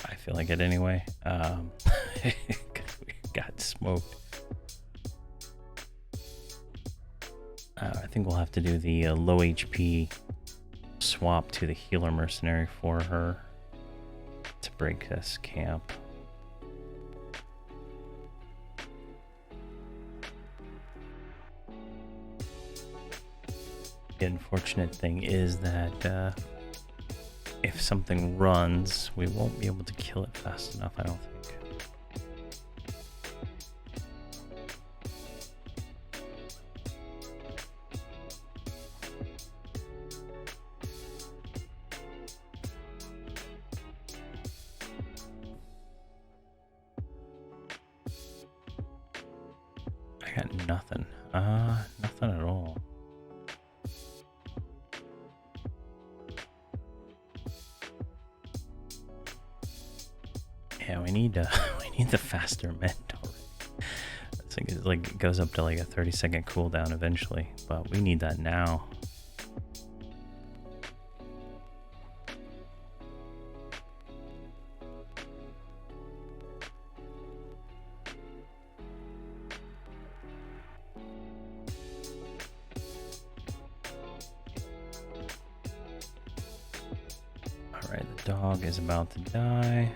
I feel like it anyway. We got smoked. I think we'll have to do the low HP swap to the healer mercenary for her to break this camp. The unfortunate thing is that if something runs, we won't be able to kill it fast enough, I don't think. I got nothing. Nothing at all. Yeah, we need the faster mend already. It's like it goes up to like a 30-second cooldown eventually, but we need that now. All right, the dog is about to die.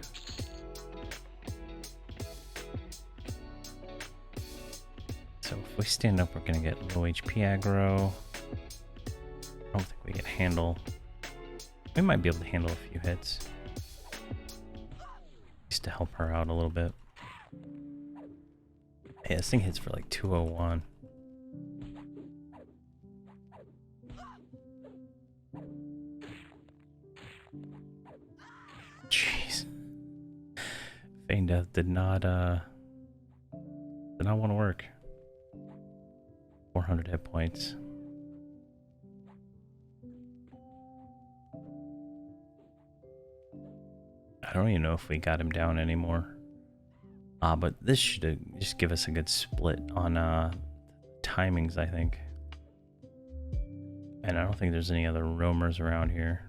So if we stand up, we're gonna get low HP aggro. I don't think we can handle. We might be able to handle a few hits. Just to help her out a little bit. Yeah, this thing hits for like 201. Jeez. Feign Death did not want to work. 400 hit points. I don't even know if we got him down anymore. But this should just give us a good split on timings, I think. And I don't think there's any other roamers around here.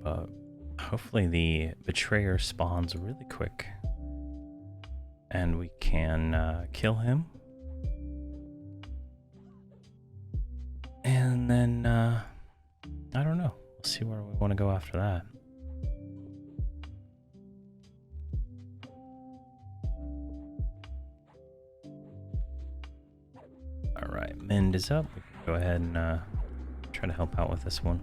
But hopefully the betrayer spawns really quick and we can kill him. And then, I don't know. We'll see where we want to go after that. All right, mend is up. We can go ahead and try to help out with this one.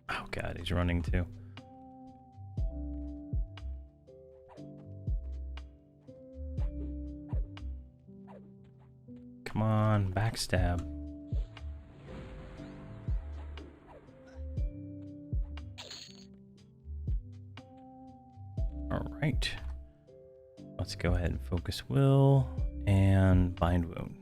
Oh god, he's running too. Come on, backstab. All right. Let's go ahead and focus will and bind wound.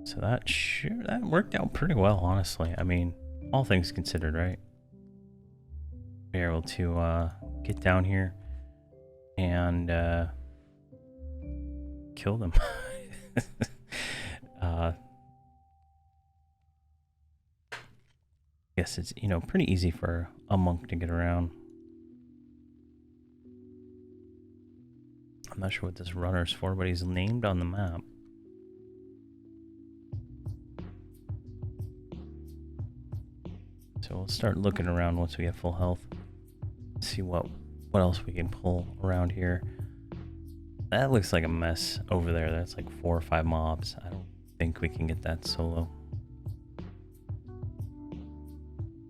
So that worked out pretty well, honestly. I mean, all things considered, right? Be able to get down here and kill them. Guess it's, you know, pretty easy for a monk to get around. I'm not sure what this runner's for, but he's named on the map. So we'll start looking around once we have full health. See what else we can pull around here. That looks like a mess over there. That's like 4 or 5 mobs. I don't think we can get that solo.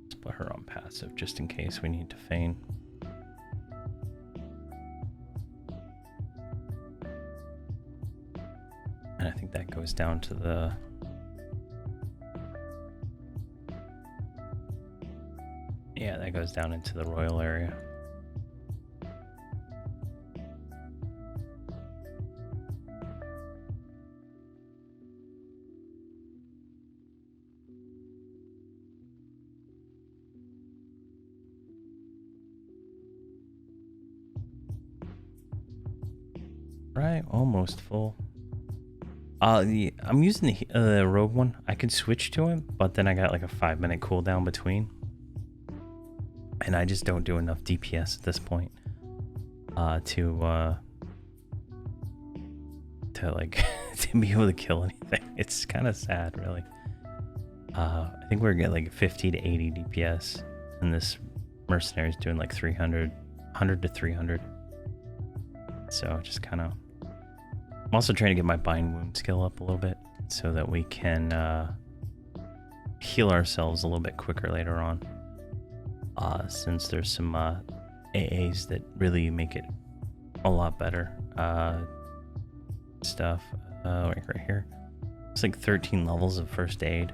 Let's put her on passive just in case we need to feign. And I think that goes down to the... Yeah, that goes down into the royal area. Right, almost full. I'm using the rogue one. I could switch to him, but then I got like a 5-minute cooldown between. And I just don't do enough DPS at this point to like to be able to kill anything. It's kind of sad, really. I think we're getting like 50 to 80 DPS, and this mercenary's doing like 100 to 300. So just kind of. I'm also trying to get my bind wound skill up a little bit so that we can heal ourselves a little bit quicker later on. Since there's some AAs that really make it a lot better. Stuff right here. It's like 13 levels of first aid,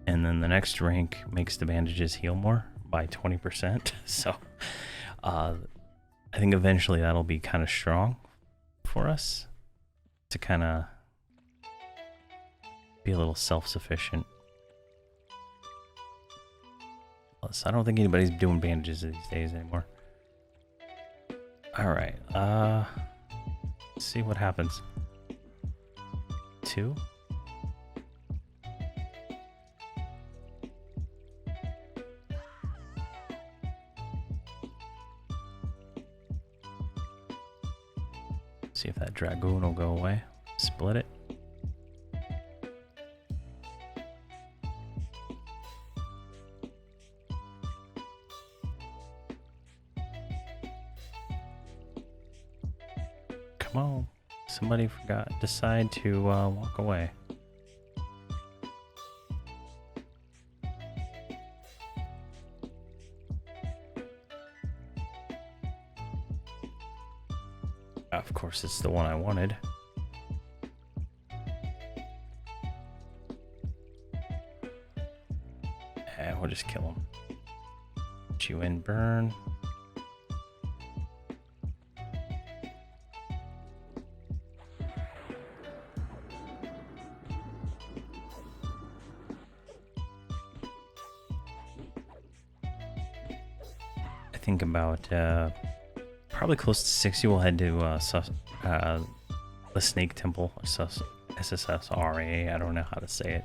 and then the next rank makes the bandages heal more by 20%. So I think eventually that'll be kind of strong for us to kind of be a little self-sufficient. Plus, I don't think anybody's doing bandages these days anymore. All right, let's see what happens. 2. See if that dragoon will go away. Split it. Come on. Somebody decide to walk away. Of course, it's the one I wanted. And we'll just kill him. Put you in burn. I think about probably close to 60. We'll head to the Snake Temple, SSSRA. I don't know how to say it,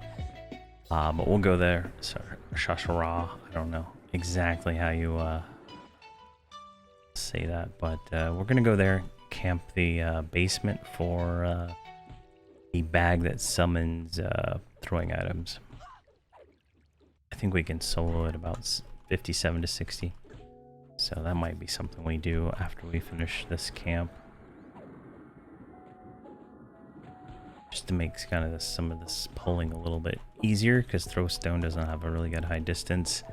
but we'll go there. So Shashara. I don't know exactly how you say that, but we're gonna go there, camp the basement for the bag that summons throwing items. I think we can solo it about 57 to 60. So that might be something we do after we finish this camp. Just to make kind of some of this pulling a little bit easier, because Throwstone doesn't have a really good high distance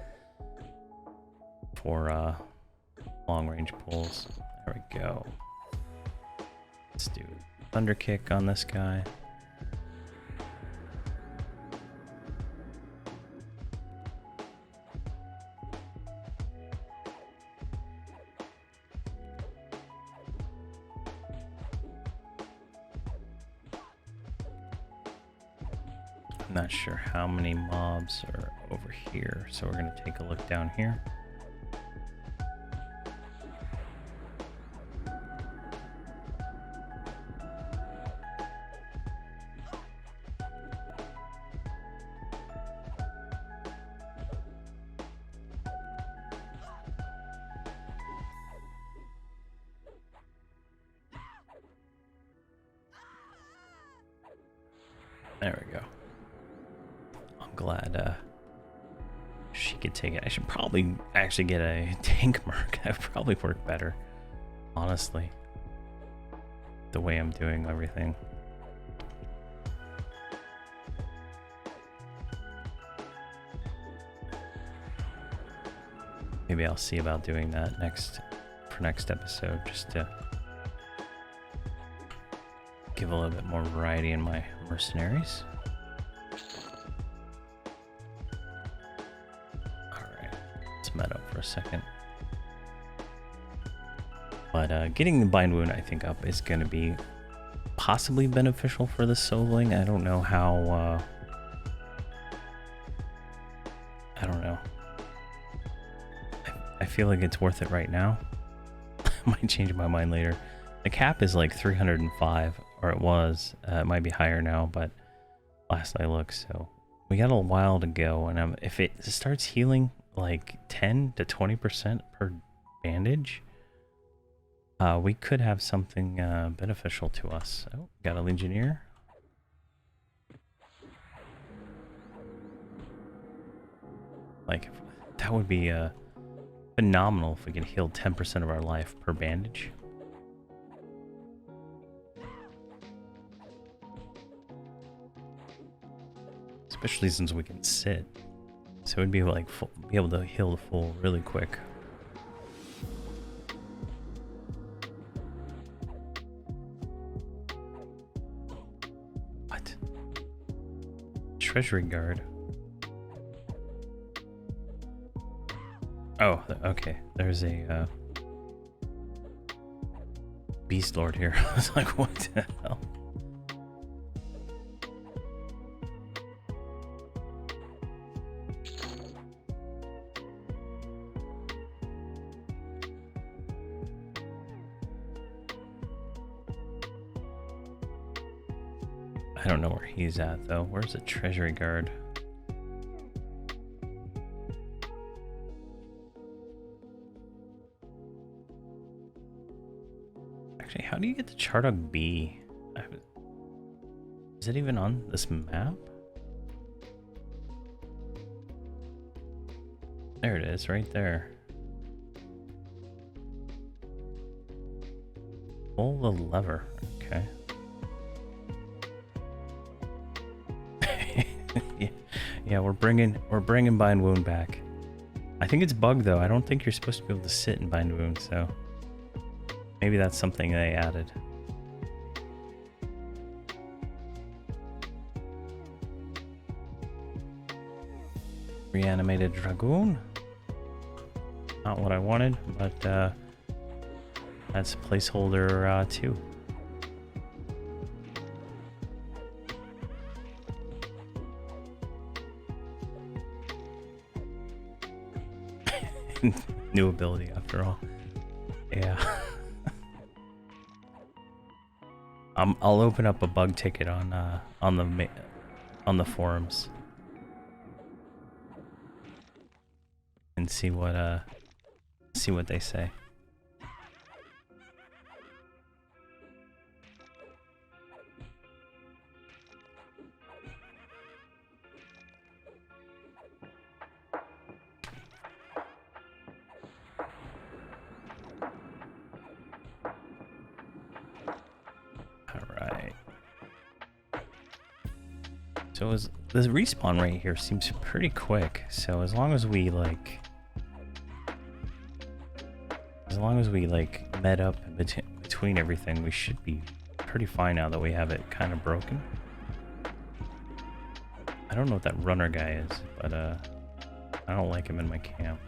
for long range pulls. There we go. Let's do Thunder Kick on this guy. I'm not sure how many mobs are over here, so we're gonna take a look down here. There we go. I'm glad she could take it. I should probably actually get a tank merc. That would probably work better, honestly. The way I'm doing everything. Maybe I'll see about doing that for next episode, just to give a little bit more variety in my mercenaries. Alright, let's met up for a second. But getting the bind wound, I think, up is going to be possibly beneficial for the soloing. I don't know how... I don't know. I feel like it's worth it right now. I might change my mind later. The cap is like 305, or it was. It might be higher now, but last I looked, so we got a while to go. And if it starts healing like 10 to 20% per bandage, we could have something beneficial to us. Oh, got a Legionnaire. Like, that would be phenomenal if we could heal 10% of our life per bandage. Especially since we can sit. So it'd be like be able to heal the full really quick. What? Treasury guard. Oh, okay. There's a Beast Lord here. I was like, what the hell? I don't know where he's at, though. Where's the treasury guard? Actually, how do you get to Chardog B? Is it even on this map? There it is, right there. Pull the lever. Okay. Yeah, we're bringing bind wound back. I think it's bugged though. I don't think you're supposed to be able to sit in bind wound, so maybe that's something they added. Reanimated Dragoon. Not what I wanted, but that's placeholder 2. New ability after all. Yeah. I'll open up a bug ticket on the forums and see what they say. So the respawn rate here seems pretty quick. So as long as we met up between everything, we should be pretty fine now that we have it kind of broken. I don't know what that runner guy is, but I don't like him in my camp.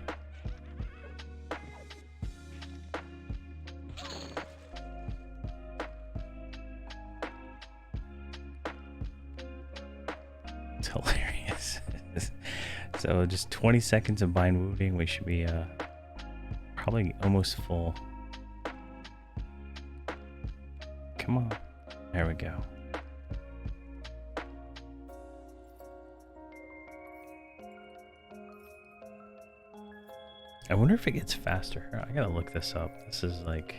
So just 20 seconds of bind wounding. We should be probably almost full. Come on. There we go. I wonder if it gets faster. I gotta look this up. This is like...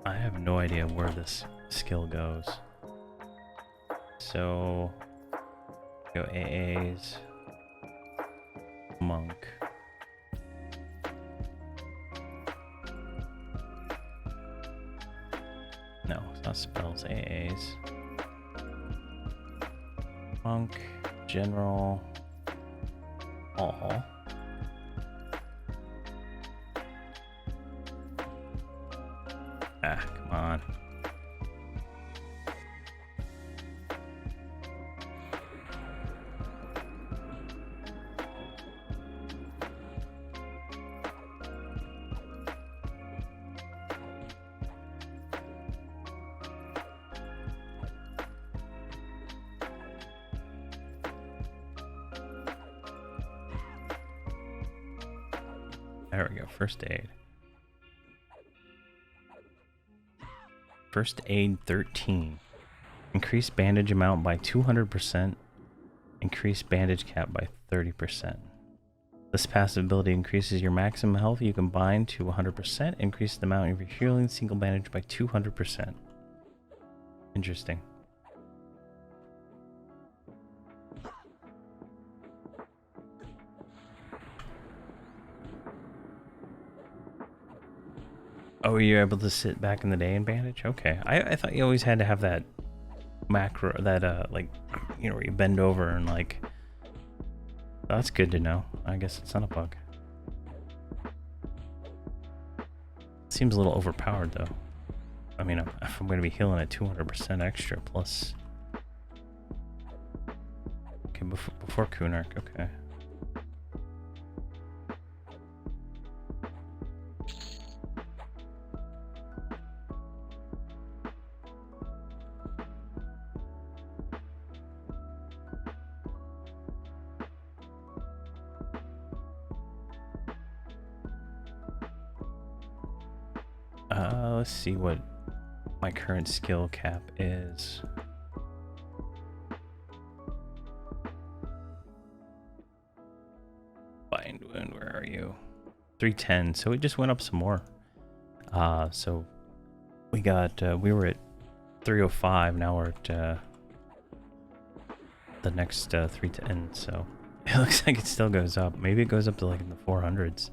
I have no idea where this skill goes. So... go AAs. Monk. No, it's not spells. AAs. Monk. General. All. Ah, come on. There we go, first aid. First aid 13. Increase bandage amount by 200%. Increase bandage cap by 30%. This passive ability increases your maximum health you can bind to 100%. Increase the amount of your healing single bandage by 200%. Interesting. Oh, you're able to sit back in the day and bandage? Okay. I thought you always had to have that macro, that, like, you know, where you bend over and, like... That's good to know. I guess it's not a bug. Seems a little overpowered, though. I mean, if I'm going to be healing at 200% extra, plus... Okay, before Kunark, okay. Let's see what my current skill cap is. Bind wound, where are you? 310, so it just went up some more. So we got, we were at 305, now we're at the next 310, so it looks like it still goes up. Maybe it goes up to like in the 400s.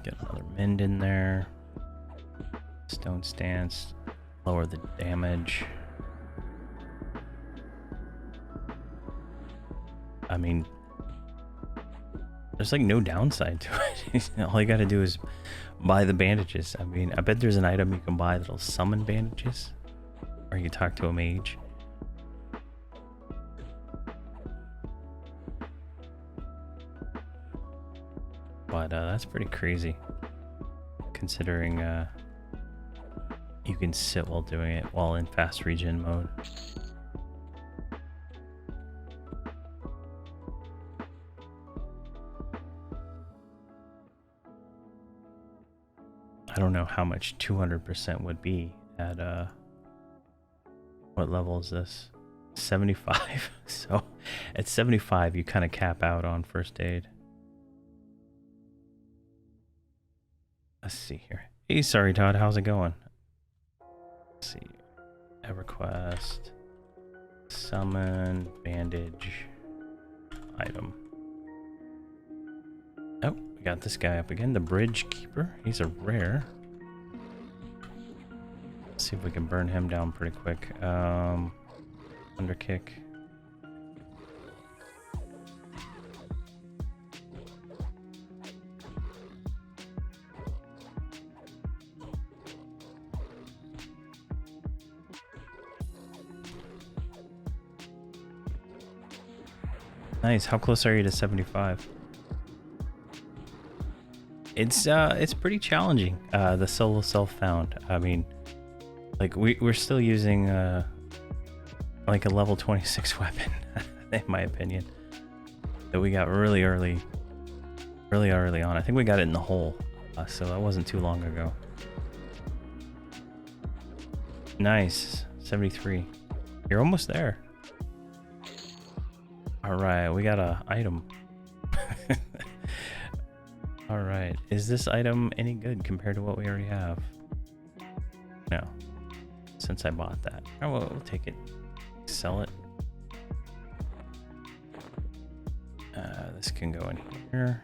Get another mend in there. Stone stance. Lower the damage. I mean, there's like no downside to it. All you gotta do is buy the bandages. I mean, I bet there's an item you can buy that'll summon bandages. Or you talk to a mage. But that's pretty crazy, considering you can sit while doing it while in fast regen mode. I don't know how much 200% would be at what level is this? 75. So at 75 you kind of cap out on first aid. Let's see here. Hey, sorry Todd, how's it going? Let's see. Everquest. Summon. Bandage. Item. Oh, we got this guy up again. The Bridge Keeper. He's a rare. Let's see if we can burn him down pretty quick. Underkick. Nice. How close are you to 75? It's pretty challenging. The solo self-found. I mean, like we're still using like a level 26 weapon, in my opinion, that we got really early on. I think we got it in the hole, so that wasn't too long ago. Nice, 73. You're almost there. All right, we got a item. All right, is this item any good compared to what we already have? No, since I bought that. Oh, well, we'll take it, sell it. This can go in here.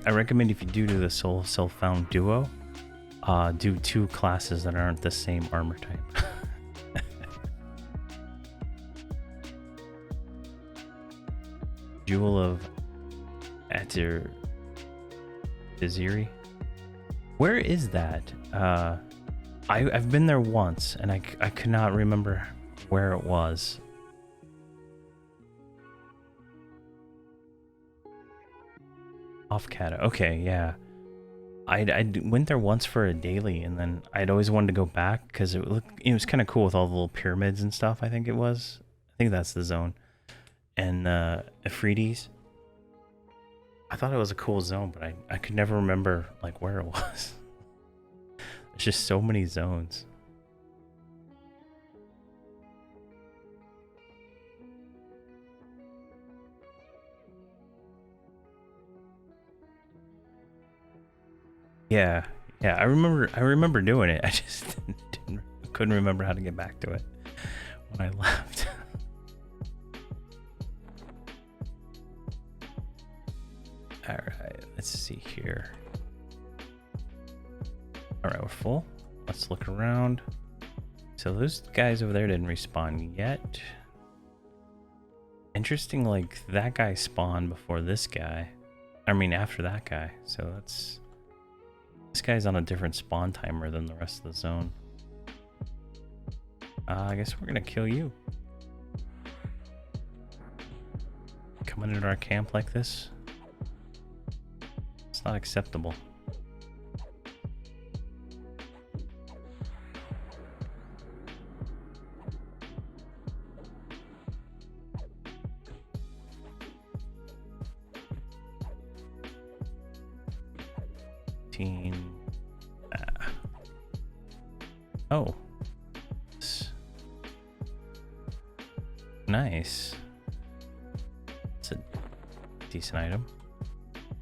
I recommend if you do the solo self-found duo, do 2 classes that aren't the same armor type. Jewel of Atir Diziri. Where is that? I've been there once and I could not remember where it was. Off Kata. Okay, yeah. I went there once for a daily, and then I'd always wanted to go back because it was kind of cool with all the little pyramids and stuff. I think it was. I think that's the zone. And Afrides. I thought it was a cool zone, but I could never remember like where it was. There's just so many zones. Yeah, I remember doing it. I just couldn't remember how to get back to it when I left. All right, let's see here. All right, we're full. Let's look around. So those guys over there didn't respawn yet. Interesting, like that guy spawned before this guy. I mean, after that guy. So that's... This guy's on a different spawn timer than the rest of the zone. I guess we're gonna kill you. Coming into our camp like this? It's not acceptable. Oh. Nice. It's a decent item.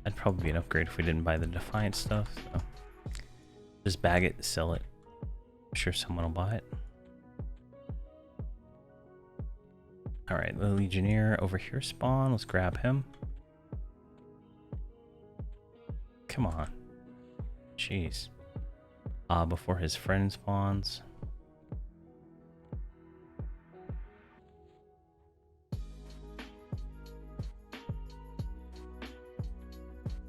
That'd probably be an upgrade if we didn't buy the Defiant stuff. So just bag it, sell it. I'm sure someone will buy it. Alright, the Legionnaire over here spawn. Let's grab him. Come on. Jeez. Before his friend spawns.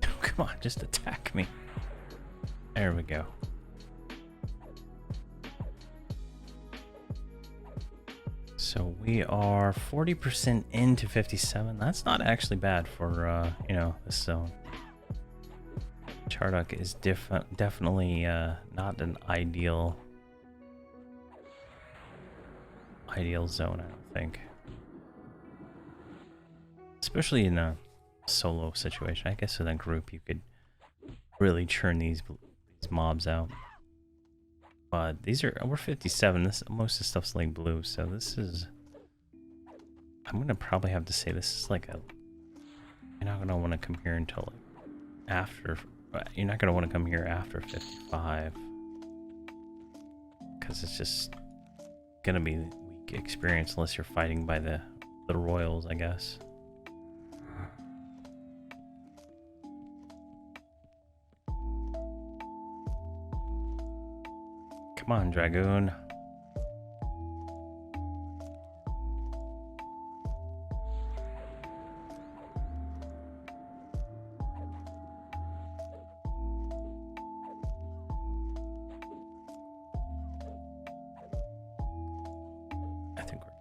Oh, come on, just attack me. There we go. So we are 40% into 57. That's not actually bad for, you know, this zone. Charduk is definitely not an ideal zone, I don't think. Especially in a solo situation. I guess in a group you could really churn these mobs out. But we're 57. Most of the stuff's like blue, so this is... I'm gonna probably have to say this is like a... You're not gonna want to come here until like after... You're not going to want to come here after 55 because it's just going to be a weak experience unless you're fighting by the royals, I guess. Come on, Dragoon.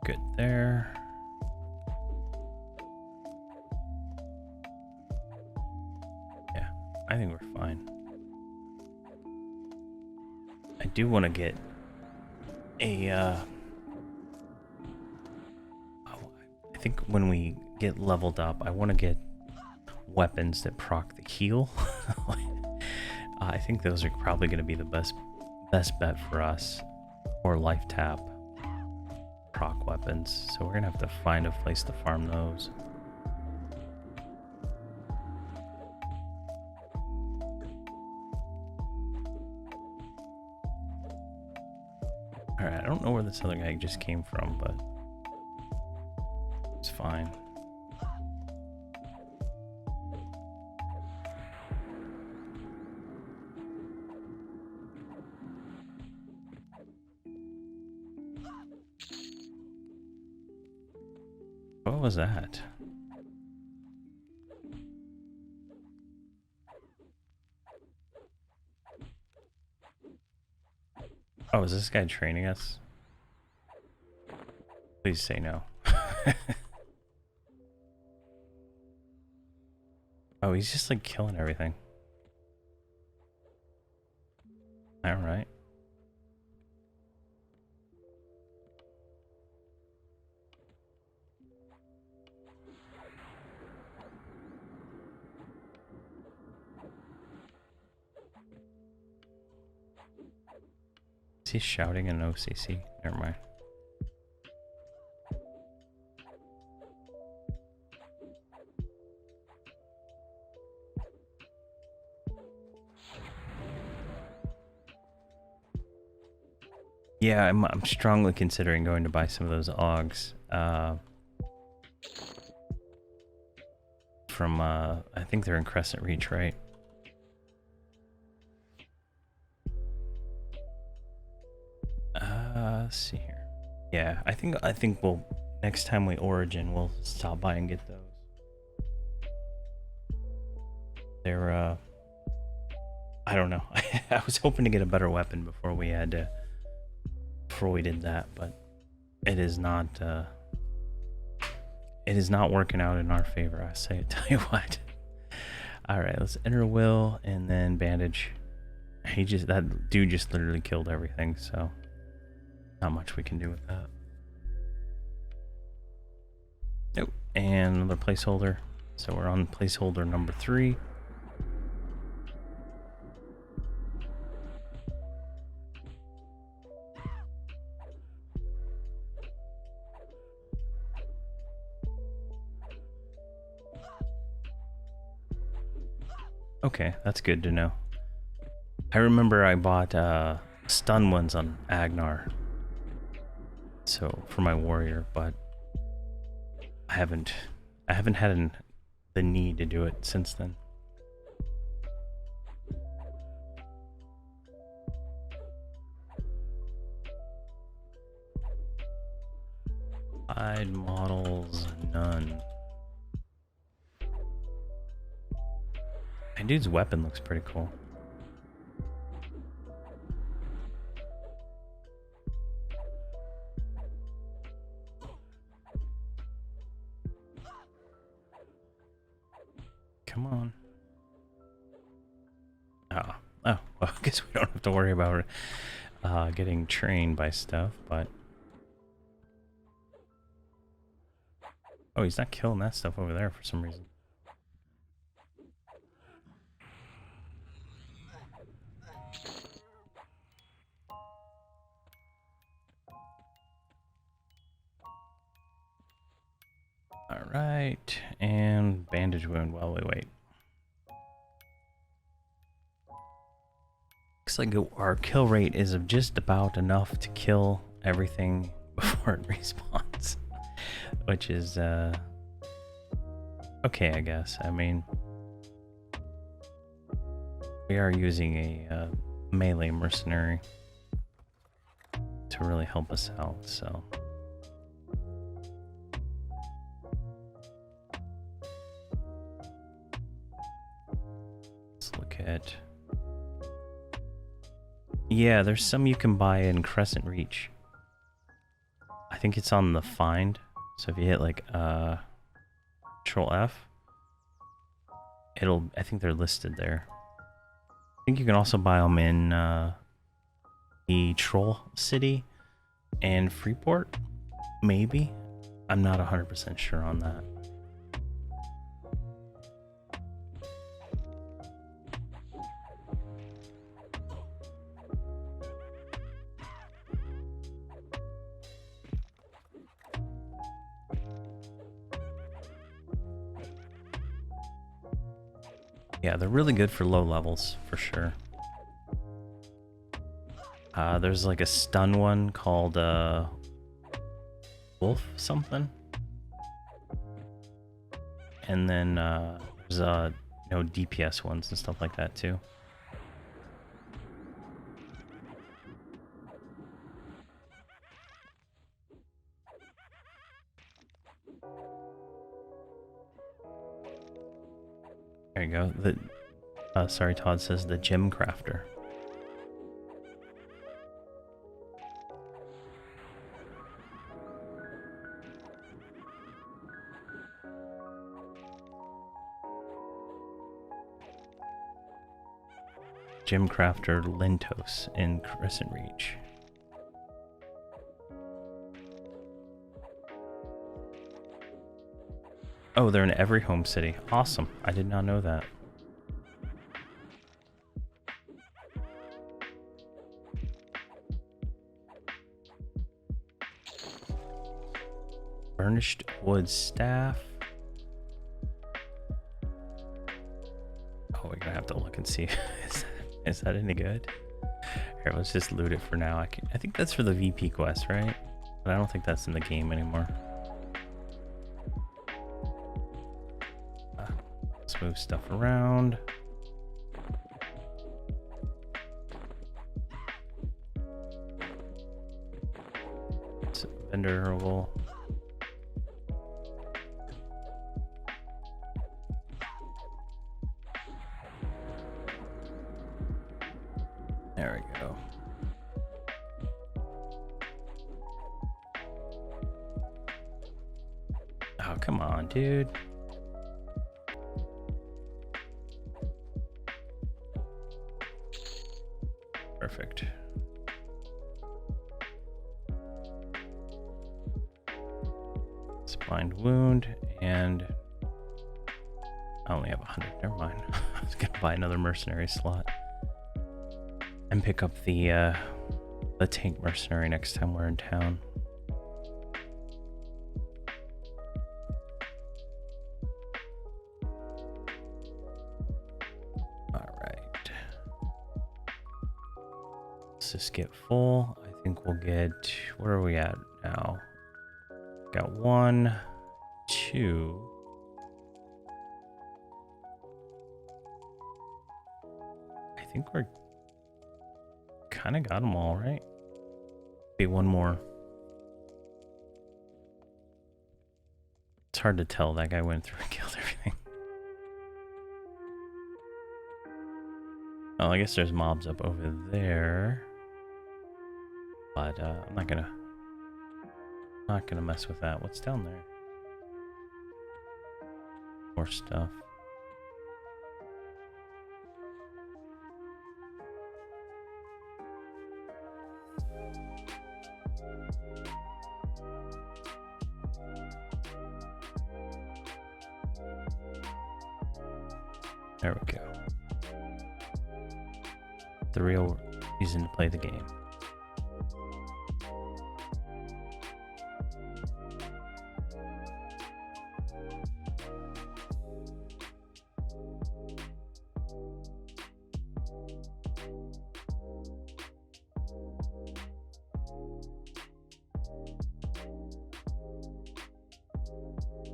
Good there. Yeah, I think we're fine. I do want to get a, I think when we get leveled up, I want to get weapons that proc the heal. I think those are probably going to be the best bet for us, or life tap proc weapons. So we're going to have to find a place to farm those. Alright, I don't know where this other guy just came from, but it's fine. What was that? Oh, is this guy training us? Please say no. Oh, he's just like killing everything. Alright. Is he shouting in OCC? Never mind. Yeah, I'm strongly considering going to buy some of those AUGs. From, I think they're in Crescent Reach, right? Let's see here. Yeah, I think we'll, next time we Origin, we'll stop by and get those. They're, I don't know. I was hoping to get a better weapon before we had to, before we did that, but it is not working out in our favor. I say, tell you what. All right, let's enter will and then bandage. That dude just literally killed everything, so not much we can do with that. Nope, and another placeholder. So we're on placeholder number 3. Okay, that's good to know. I remember I bought stun ones on Agnar, so for my warrior, but I haven't had the need to do it since then. Hide models, none. My dude's weapon looks pretty cool. Come on. Oh, well, I guess we don't have to worry about getting trained by stuff, but... Oh, he's not killing that stuff over there for some reason. Alright, and bandage wound while we wait. Looks like our kill rate is of just about enough to kill everything before it respawns. Which is, okay, I guess. I mean, we are using a melee mercenary to really help us out, so... Look at, yeah, there's some you can buy in Crescent Reach. I think it's on the find. So if you hit like Control F, I think they're listed there. I think you can also buy them in the Troll City and Freeport, maybe. I'm not 100% sure on that. Yeah, they're really good for low levels, for sure. There's like a stun one called Wolf something. And then there's DPS ones and stuff like that too. There you go. Sorry, Todd says the gem crafter. Gem crafter Lintos in Crescent Reach. Oh, they're in every home city. Awesome. I did not know that. Burnished wood staff. Oh, we're gonna have to look and see. Is that any good? Here, let's just loot it for now. I think that's for the VP quest, right? But I don't think that's in the game anymore. Let's move stuff around. It's vendorable. There we go. Oh, come on, dude. Perfect. Spined wound, and I only have 100. Never mind. I was gonna buy another mercenary slot and pick up the tank mercenary next time we're in town. All right. Let's just get full. I think we'll get, where are we at now? Got 1, 2. I think we're kind of got them all, right? Be one more. It's hard to tell. That guy went through and killed everything. Oh, I guess there's mobs up over there. But I'm not gonna mess with that. What's down there? More stuff. There we go. The real reason to play the game.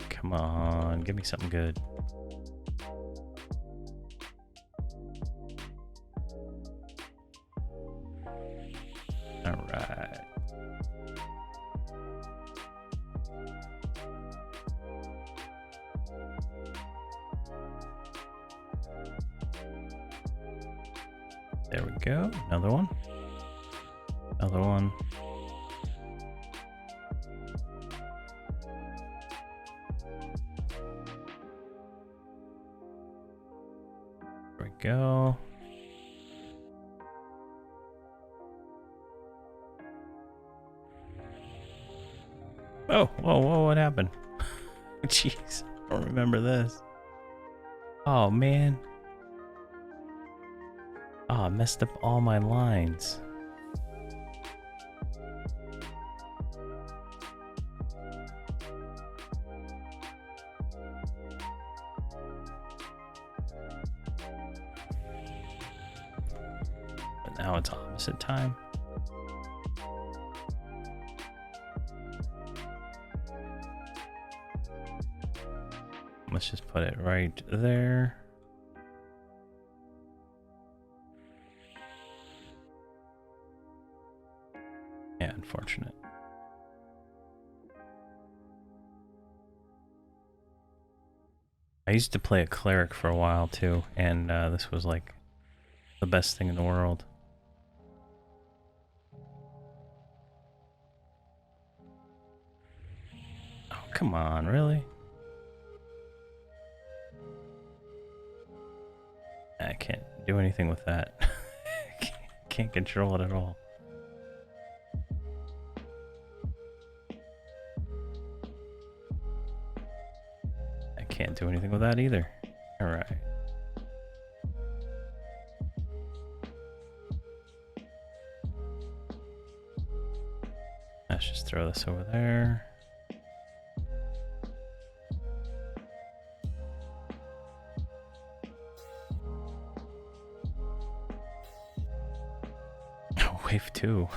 Come on, give me something good. All right. There we go. Another one. Another one. go. Oh, whoa, what happened? Jeez, I don't remember this. Oh, man. Oh, I messed up all my lines. But now it's opposite time. Let's just put it right there. Yeah, unfortunate. I used to play a cleric for a while too, and this was like the best thing in the world. Oh, come on, really? I can't do anything with that. Can't control it at all. I can't do anything with that either. All right. Let's just throw this over there. Wave 2.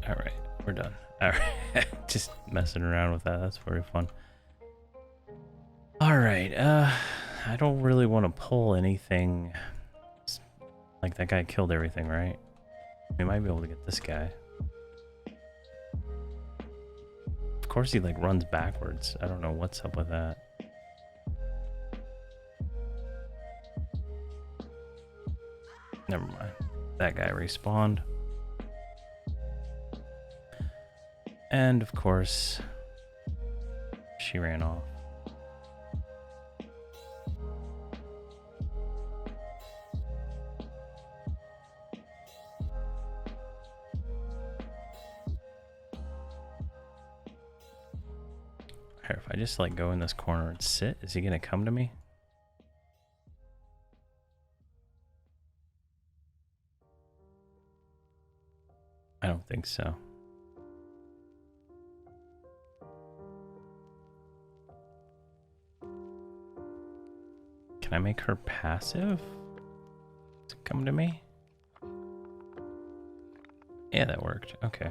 Alright, we're done. Alright, just messing around with that. That's very fun. Alright, I don't really want to pull anything. Like, that guy killed everything, right? We might be able to get this guy. Of course he like runs backwards. I don't know what's up with that. Never mind. That guy respawned. And of course, she ran off. Here, if I just like go in this corner and sit, is he gonna come to me? I don't think so. Can I make her passive to come to me? Yeah, that worked. Okay.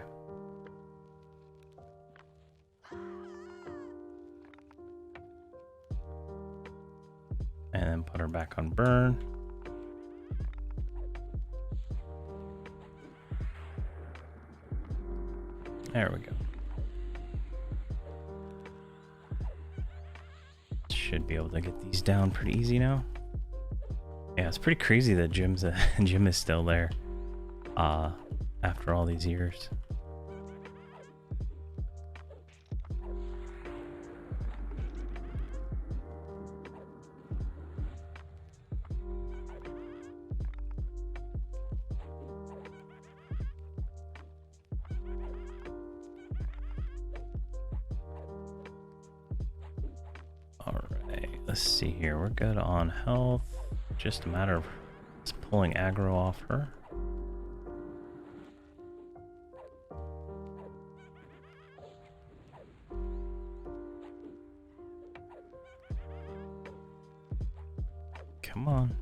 And then put her back on burn. There we go. Should be able to get these down pretty easy now. Yeah, it's pretty crazy that Jim is still there after all these years. Let's see here. We're good on health. Just a matter of just pulling aggro off her. Come on.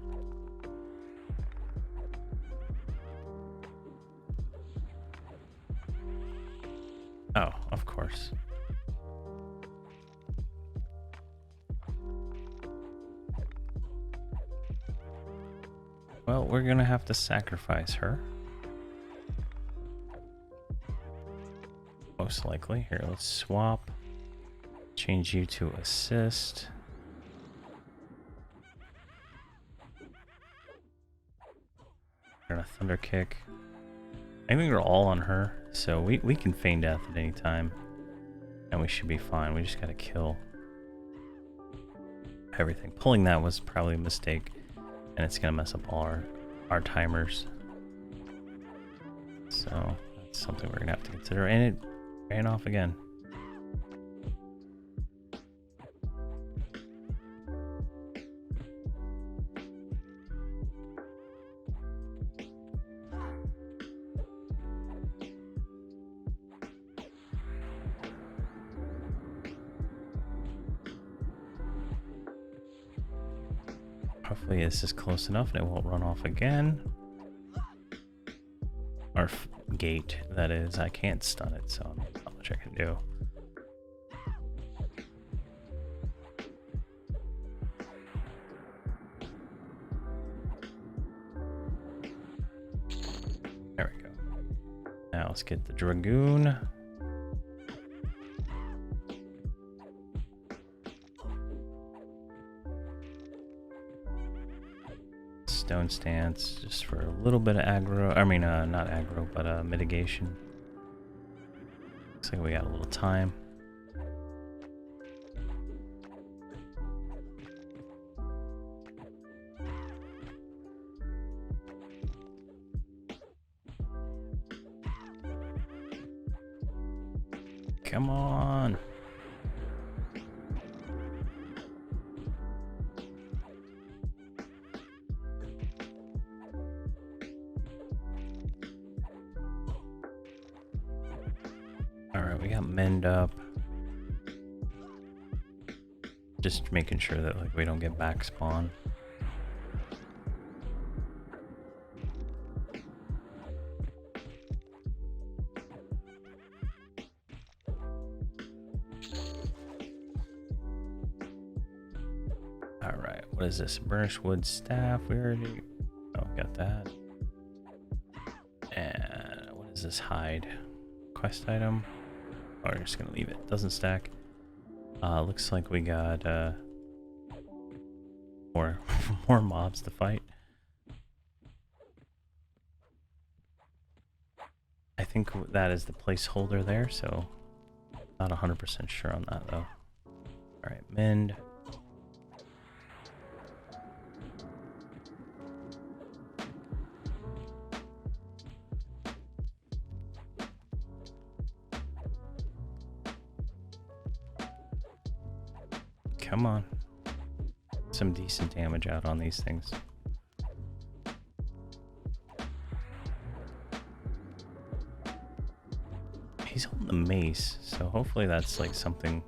Oh, of course. Well, we're gonna have to sacrifice her. Most likely. Here, let's swap. Change you to assist. We're gonna thunder kick. I think we're all on her. So we can feign death at any time. And we should be fine. We just gotta kill everything. Pulling that was probably a mistake. And it's gonna mess up all our timers. So that's something we're gonna have to consider. And it ran off again. Hopefully this is close enough and it won't run off again. Our gate, that is. I can't stun it, so there's not much I can do. There we go. Now let's get the Dragoon. Stone stance just for a little bit of aggro. I mean, not aggro, but mitigation. Looks like we got a little time. Come on. Alright, we got mend up. Just making sure that like we don't get back spawn. Alright, what is this? Burnished wood staff. We already got that. And what is this? Hide. Quest item. Oh, we're just gonna leave it. Doesn't stack. Looks like we got more more mobs to fight. I think that is the placeholder there, so not 100% sure on that though. All right, mend. Come on. Some decent damage out on these things. He's holding the mace, so hopefully that's like something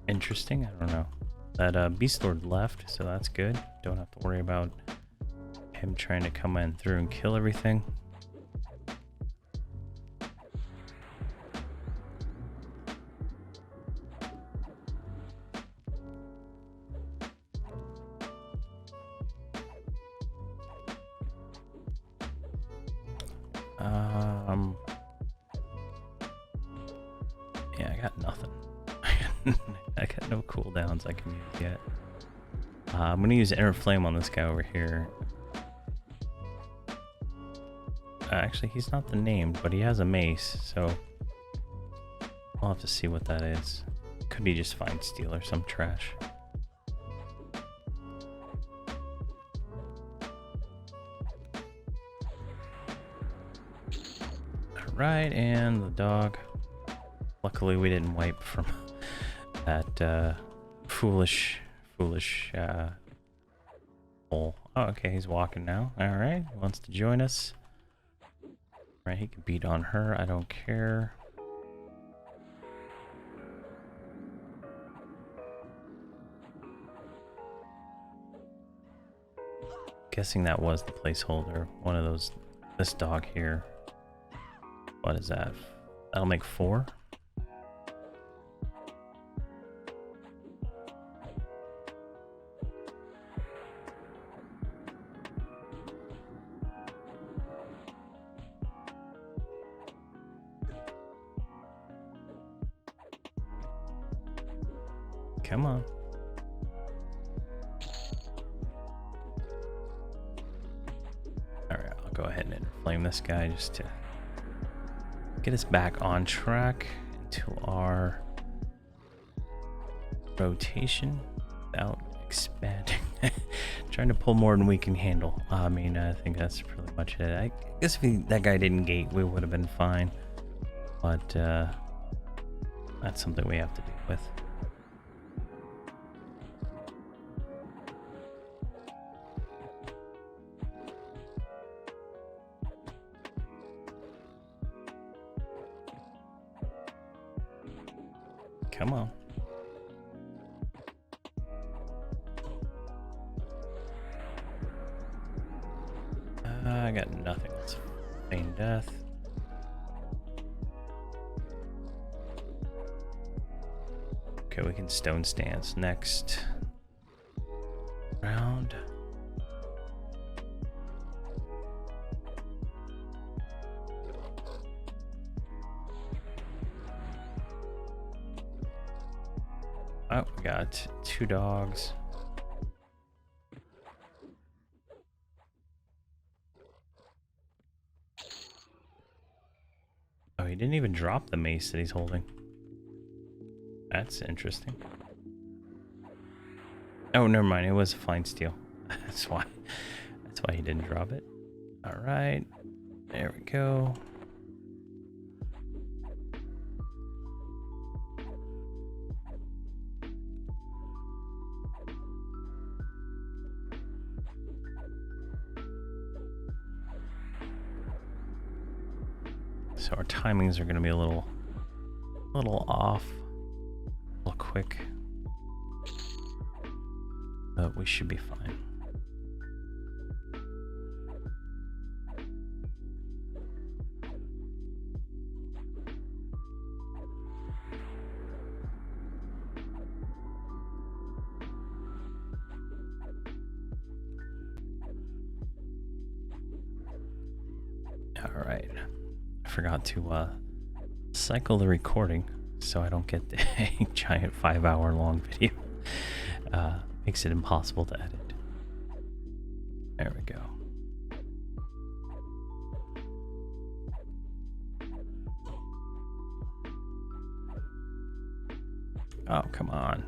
interesting. I don't know. That Beast Lord left, so that's good. Don't have to worry about him trying to come in through and kill everything. Yeah, I got nothing. I got no cooldowns I can use yet. I'm gonna use Inner Flame on this guy over here. Actually, he's not the named, but he has a mace, so I'll have to see what that is. Could be just Fine Steel or some trash. Right, and the dog. Luckily, we didn't wipe from that foolish hole. Oh, okay, he's walking now. All right, wants to join us. Right, he can beat on her. I don't care. Guessing that was the placeholder. One of those. This dog here. What is that? That'll make 4. Come on. All right, I'll go ahead and flame this guy just to get us back on track into our rotation without expanding. Trying to pull more than we can handle. I mean, I think that's pretty much it. I guess if that guy didn't gate, we would have been fine. But that's something we have to deal with. Come on. I got nothing. Let's feign death. Okay, we can stone stance next round. Oh, we got 2 dogs. Oh, he didn't even drop the mace that he's holding. That's interesting. Oh, never mind. It was a fine steel. That's why he didn't drop it. All right. There we go. So our timings are going to be a little off, a little quick, but we should be fine. All right. I forgot to cycle the recording so I don't get the giant 5-hour long video. Makes it impossible to edit. There we go. Oh, come on.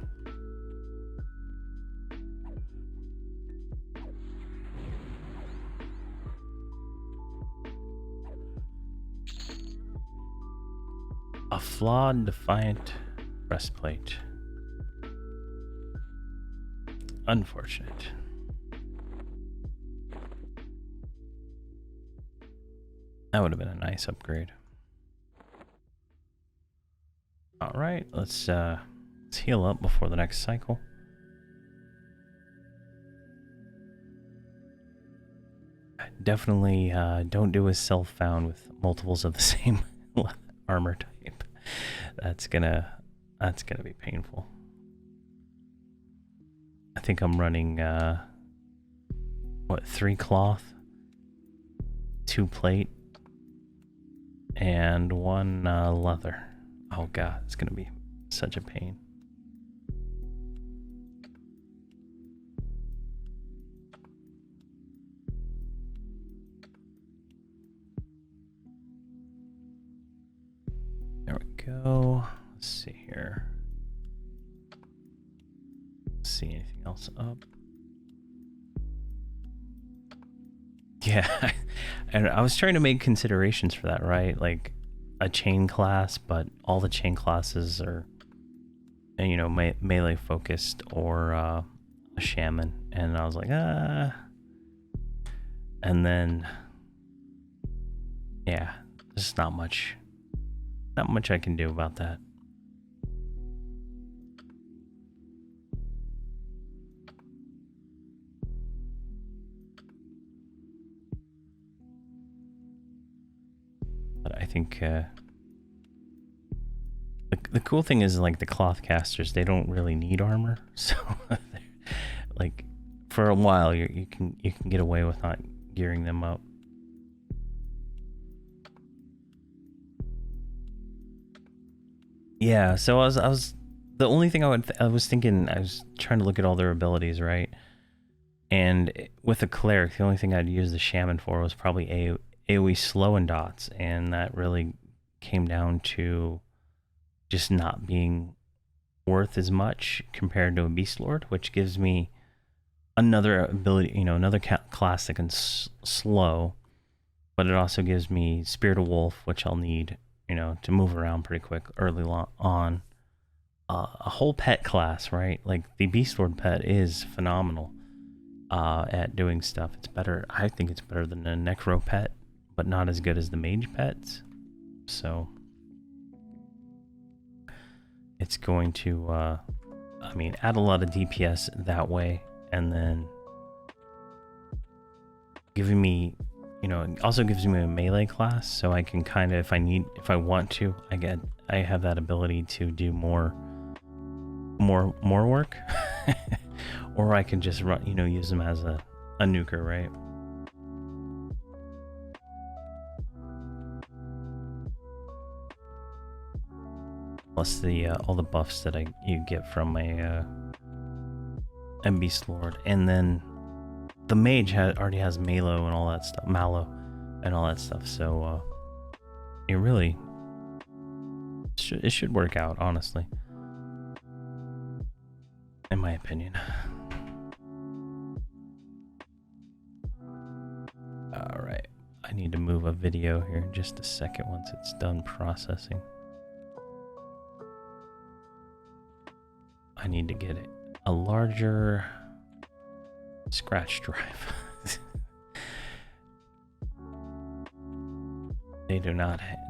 A flawed, defiant breastplate. Unfortunate. That would have been a nice upgrade. All right, let's heal up before the next cycle. Definitely don't do a self-found with multiples of the same armor type. That's gonna be painful. I think I'm running what, 3 cloth, 2 plate, and 1 leather. Oh god, it's gonna be such a pain. There we go. Let's see here. See anything else up? Yeah, and I was trying to make considerations for that, right? Like a chain class, but all the chain classes are, you know, melee focused, or a shaman, and I was like, and then yeah, there's not much I can do about that. But I think the cool thing is, like, the cloth casters, they don't really need armor, so like for a while you can get away with not gearing them up. Yeah, so I was the only thing I was thinking, I was trying to look at all their abilities, right? And with a cleric, the only thing I'd use the shaman for was probably AoE slow in dots, and that really came down to just not being worth as much compared to a Beast Lord, which gives me another ability, another class that can slow, but it also gives me Spirit of Wolf, which I'll need, to move around pretty quick early on. A whole pet class, right? Like the Beast Lord pet is phenomenal at doing stuff. It's better. I think it's better than the Necro pet, but not as good as the Mage pets. So it's going to, add a lot of DPS that way, and then giving me, it also gives me a melee class, so I can kind of, if I want to, I have that ability to do more work, or I can just run, use them as a nuker, right? Plus the all the buffs that you get from a Beast Lord, and then the Mage already has Malo and all that stuff, So it really it should work out, honestly, in my opinion. All right, I need to move a video here in just a second once it's done processing. I need to get a larger scratch drive.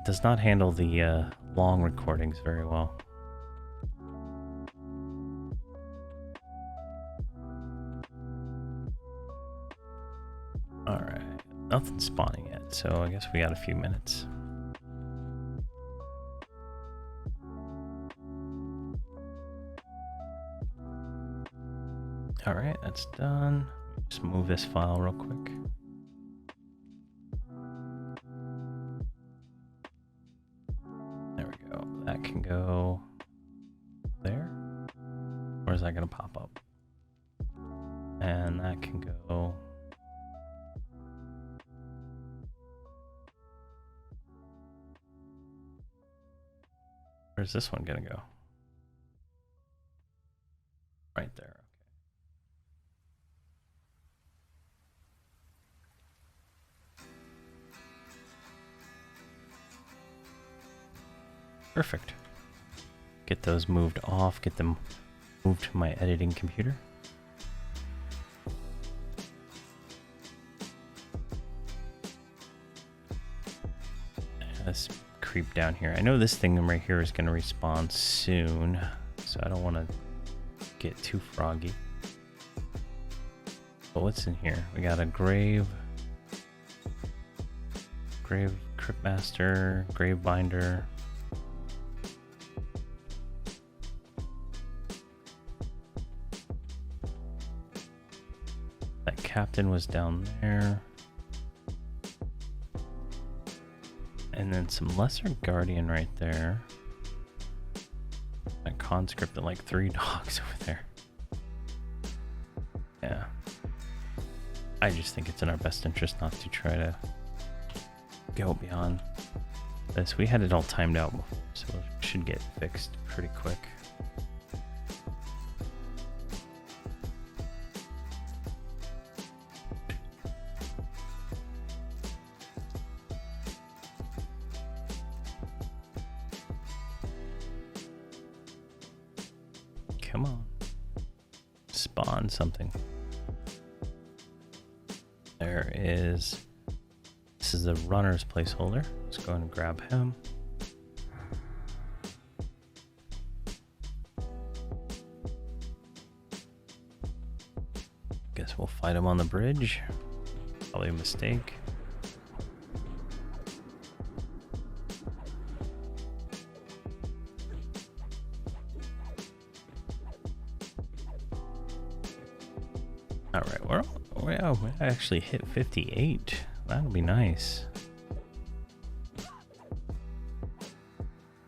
Does not handle the long recordings very well. All right, nothing's spawning yet, so I guess we got a few minutes. All right, that's done. Just move this file real quick. There we go. That can go there. Or is that going to pop up? And that can go. Where's this one going to go? Right there. Perfect. Get those moved off, get them moved to my editing computer. Let's creep down here. I know this thing right here is going to respawn soon, so I don't want to get too froggy. But what's in here? We got a Grave Cryptmaster, Gravebinder. That captain was down there. And then some lesser guardian right there. That conscript and like 3 dogs over there. Yeah. I just think it's in our best interest not to try to go beyond this. We had it all timed out before, so it should get fixed pretty quick. Come on. Spawn something. There is... This is the runner's placeholder. Let's go ahead and grab him. Guess we'll fight him on the bridge. Probably a mistake. Alright, we actually hit 58. That'll be nice.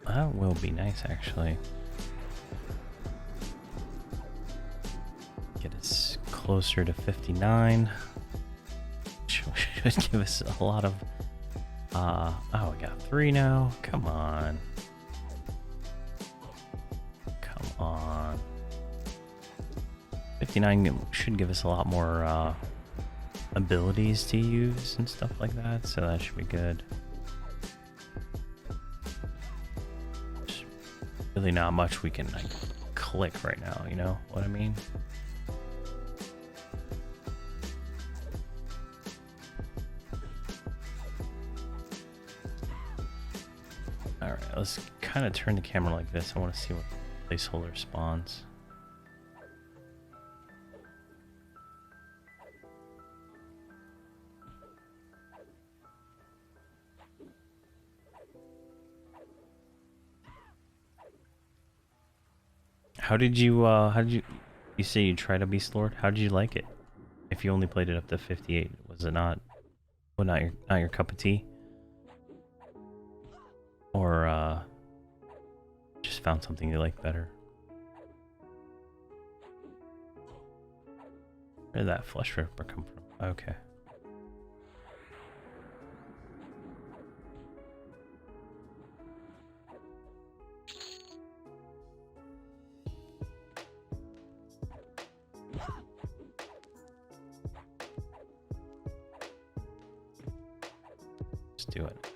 That will be nice, actually. Get us closer to 59. Should give us a lot of Oh, we got 3 now. Come on. Come on. 59 should give us a lot more abilities to use and stuff like that, so that should be good. There's really not much we can like click right now, you know what I mean? Alright, let's kind of turn the camera like this. I want to see what placeholder spawns. How did you say you tried a Beast Lord? How did you like it? If you only played it up to 58, was it not, well, not your cup of tea? Or just found something you like better? Where did that Flesh Ripper come from? Okay. Let's do it.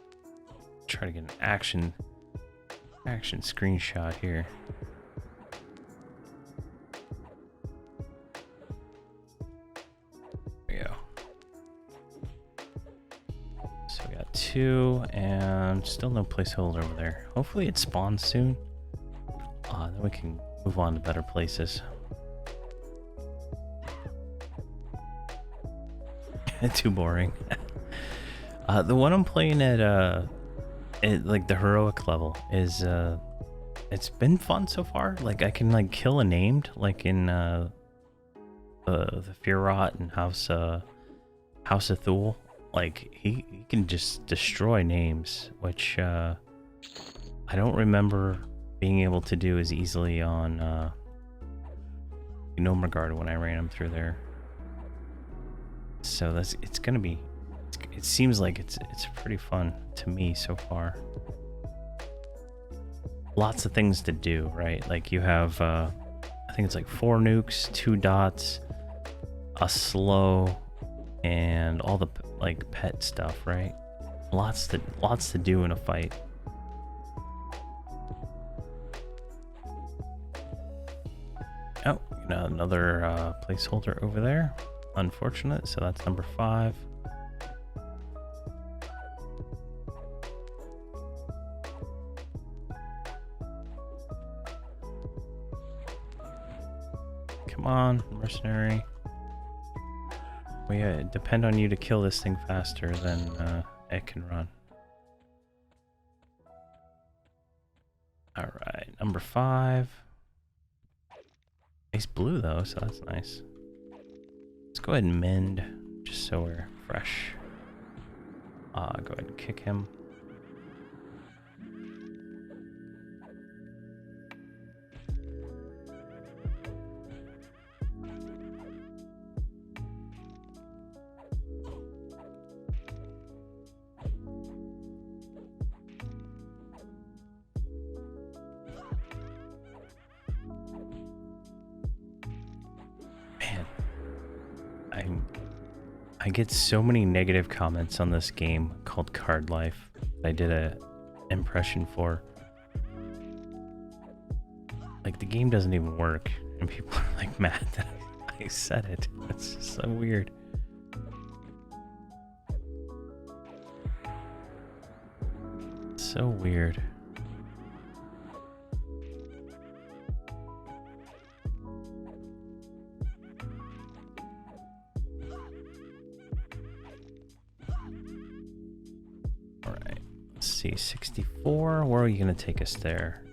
Try to get an action screenshot here. There we go. So we got 2 and still no placeholder over there. Hopefully it spawns soon. Then we can move on to better places. Too boring. The one I'm playing at like the heroic level is it's been fun so far. Like I can like kill a named, like in the Verant and House of Thule. Like he can just destroy names, which I don't remember being able to do as easily on Gnome Regard when I ran him through there. So it's gonna be. It seems like it's pretty fun to me so far. Lots of things to do, right? Like you have, I think it's like 4 nukes, 2 dots, a slow, and all the like pet stuff, right? Lots to do in a fight. Oh, another placeholder over there. Unfortunate. So that's number 5. Come on, mercenary. We depend on you to kill this thing faster than it can run. Alright, number 5. Nice blue though, so that's nice. Let's go ahead and mend, just so we're fresh. Go ahead and kick him. I get so many negative comments on this game called Card Life that I did a impression for. Like the game doesn't even work and people are like mad that I said it. It's just so weird. So weird. See, 64. Where are you going to take us there?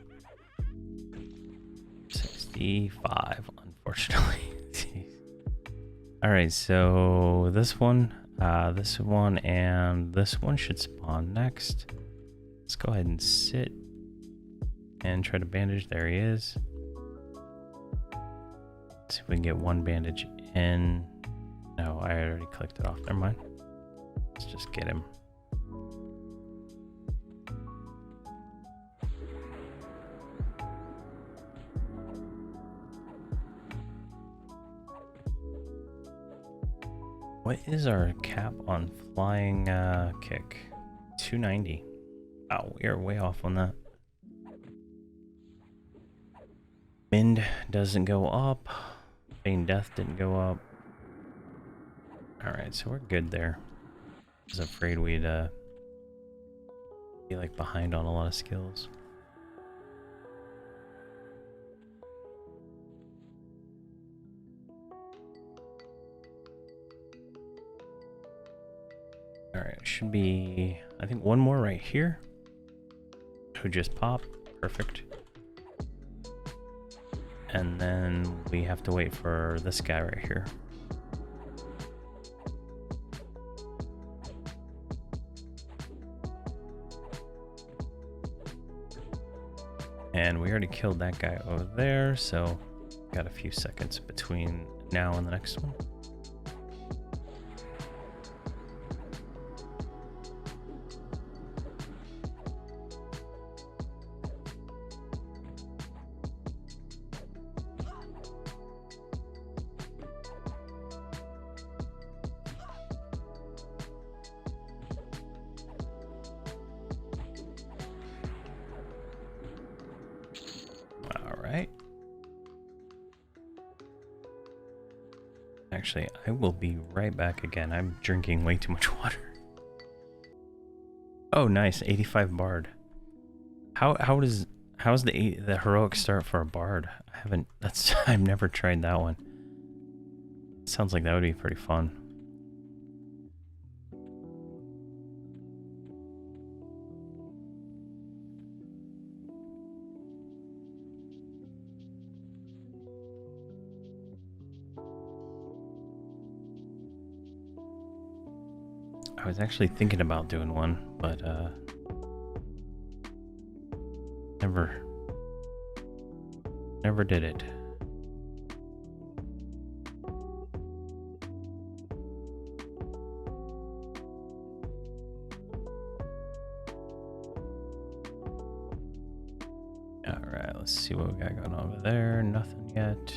65, unfortunately. All right, so this one, and this one should spawn next. Let's go ahead and sit and try to bandage. There he is. Let's see if we can get one bandage in. No, I already clicked it off. Never mind. Let's just get him. What is our cap on flying kick? 290. Wow, we are way off on that. Wind doesn't go up. Feign death didn't go up. Alright, so we're good there. I was afraid we'd be like behind on a lot of skills. Alright, should be, I think, one more right here. Who just popped. Perfect. And then we have to wait for this guy right here. And we already killed that guy over there, so got a few seconds between now and the next one. Actually, I will be right back again. I'm drinking way too much water. Oh, nice. 85 bard. How's the heroic start for a bard? I've never tried that one. Sounds like that would be pretty fun. I was actually thinking about doing one, but never did it. All right, let's see what we got going on over there. Nothing yet.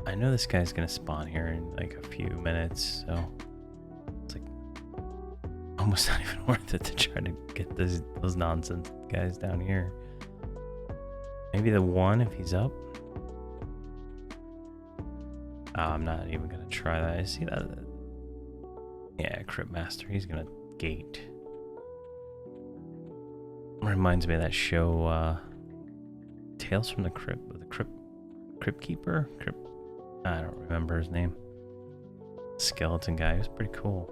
I know this guy's gonna spawn here in like a few minutes, so it's like almost not even worth it to try to get those nonsense guys down here. Maybe the one if he's up. Oh, I'm not even gonna try that. I see that. Yeah, Crypt Master. He's gonna gate. Reminds me of that show, Tales from the Crypt, with the Crypt Keeper. I don't remember his name. Skeleton guy. He was pretty cool.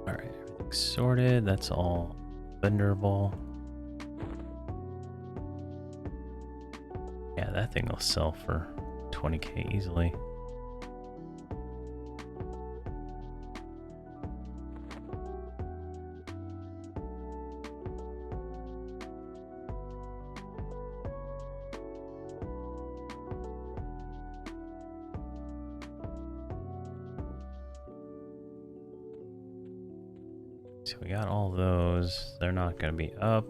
All right, everything's sorted. That's all venderable. Yeah, that thing will sell for 20k easily. So we got all those. They're not going to be up.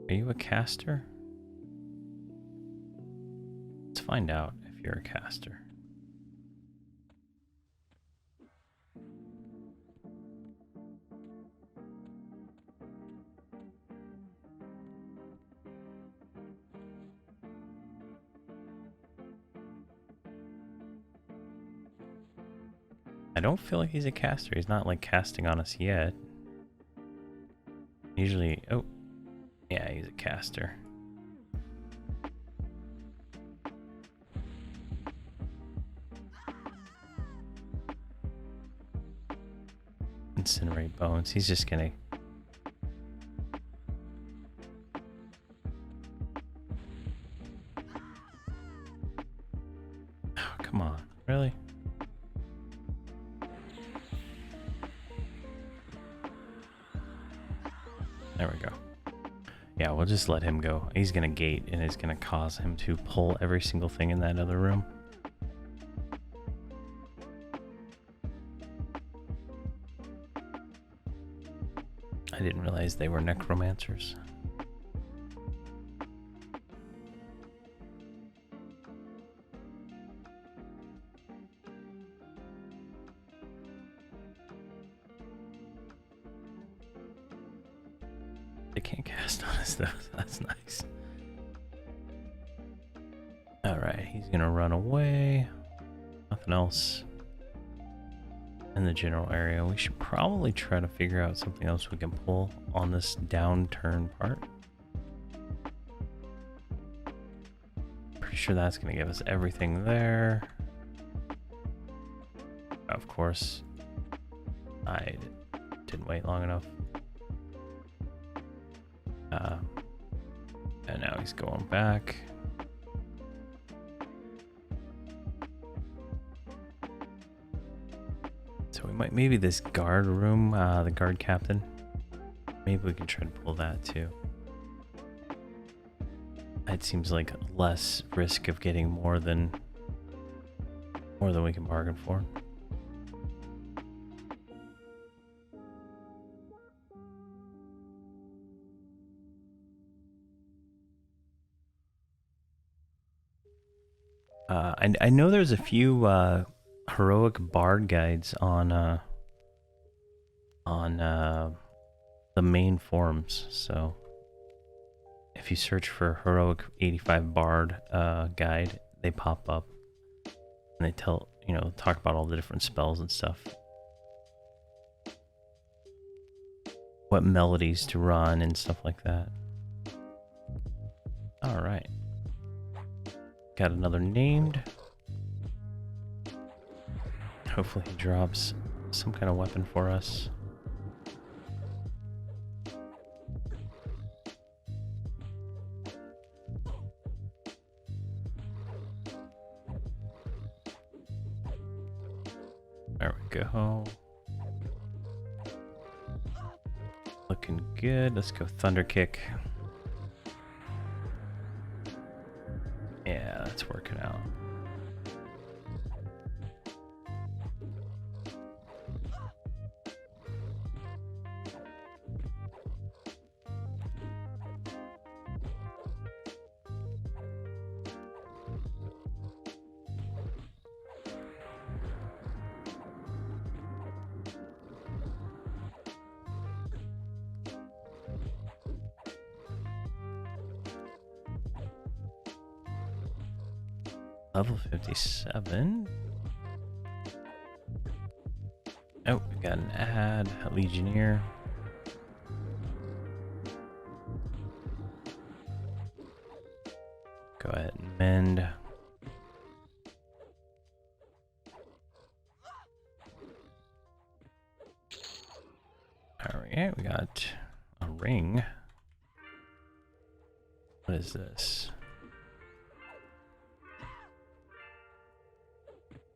Are you a caster? Let's find out if you're a caster. I don't feel like he's a caster. He's not like casting on us yet. Usually, oh, yeah, he's a caster. Incinerate bones. He's just gonna. Oh, come on, really? There we go. Yeah, we'll just let him go. He's gonna gate, and it's gonna cause him to pull every single thing in that other room. I didn't realize they were necromancers. They can't cast on us though, so that's nice. Alright, he's gonna run away. Nothing else in the general area. We should probably try to figure out something else we can pull on this downturn part. Pretty sure that's gonna give us everything there. Of course, I didn't wait long enough. And now he's going back. So we might, maybe this guard room, the guard captain, maybe we can try to pull that too. It seems like less risk of getting more than we can bargain for. I know there's a few heroic bard guides on the main forums, so if you search for heroic 85 bard guide, they pop up and they tell, you know, talk about all the different spells and stuff, what melodies to run and stuff like that. All right, got another named. Hopefully he drops some kind of weapon for us. There we go. Looking good. Let's go Thunder Kick. Yeah, that's working out. Level 57. Oh, we got an ad, a Legionnaire. Go ahead and mend. Alright, we got a ring. What is this?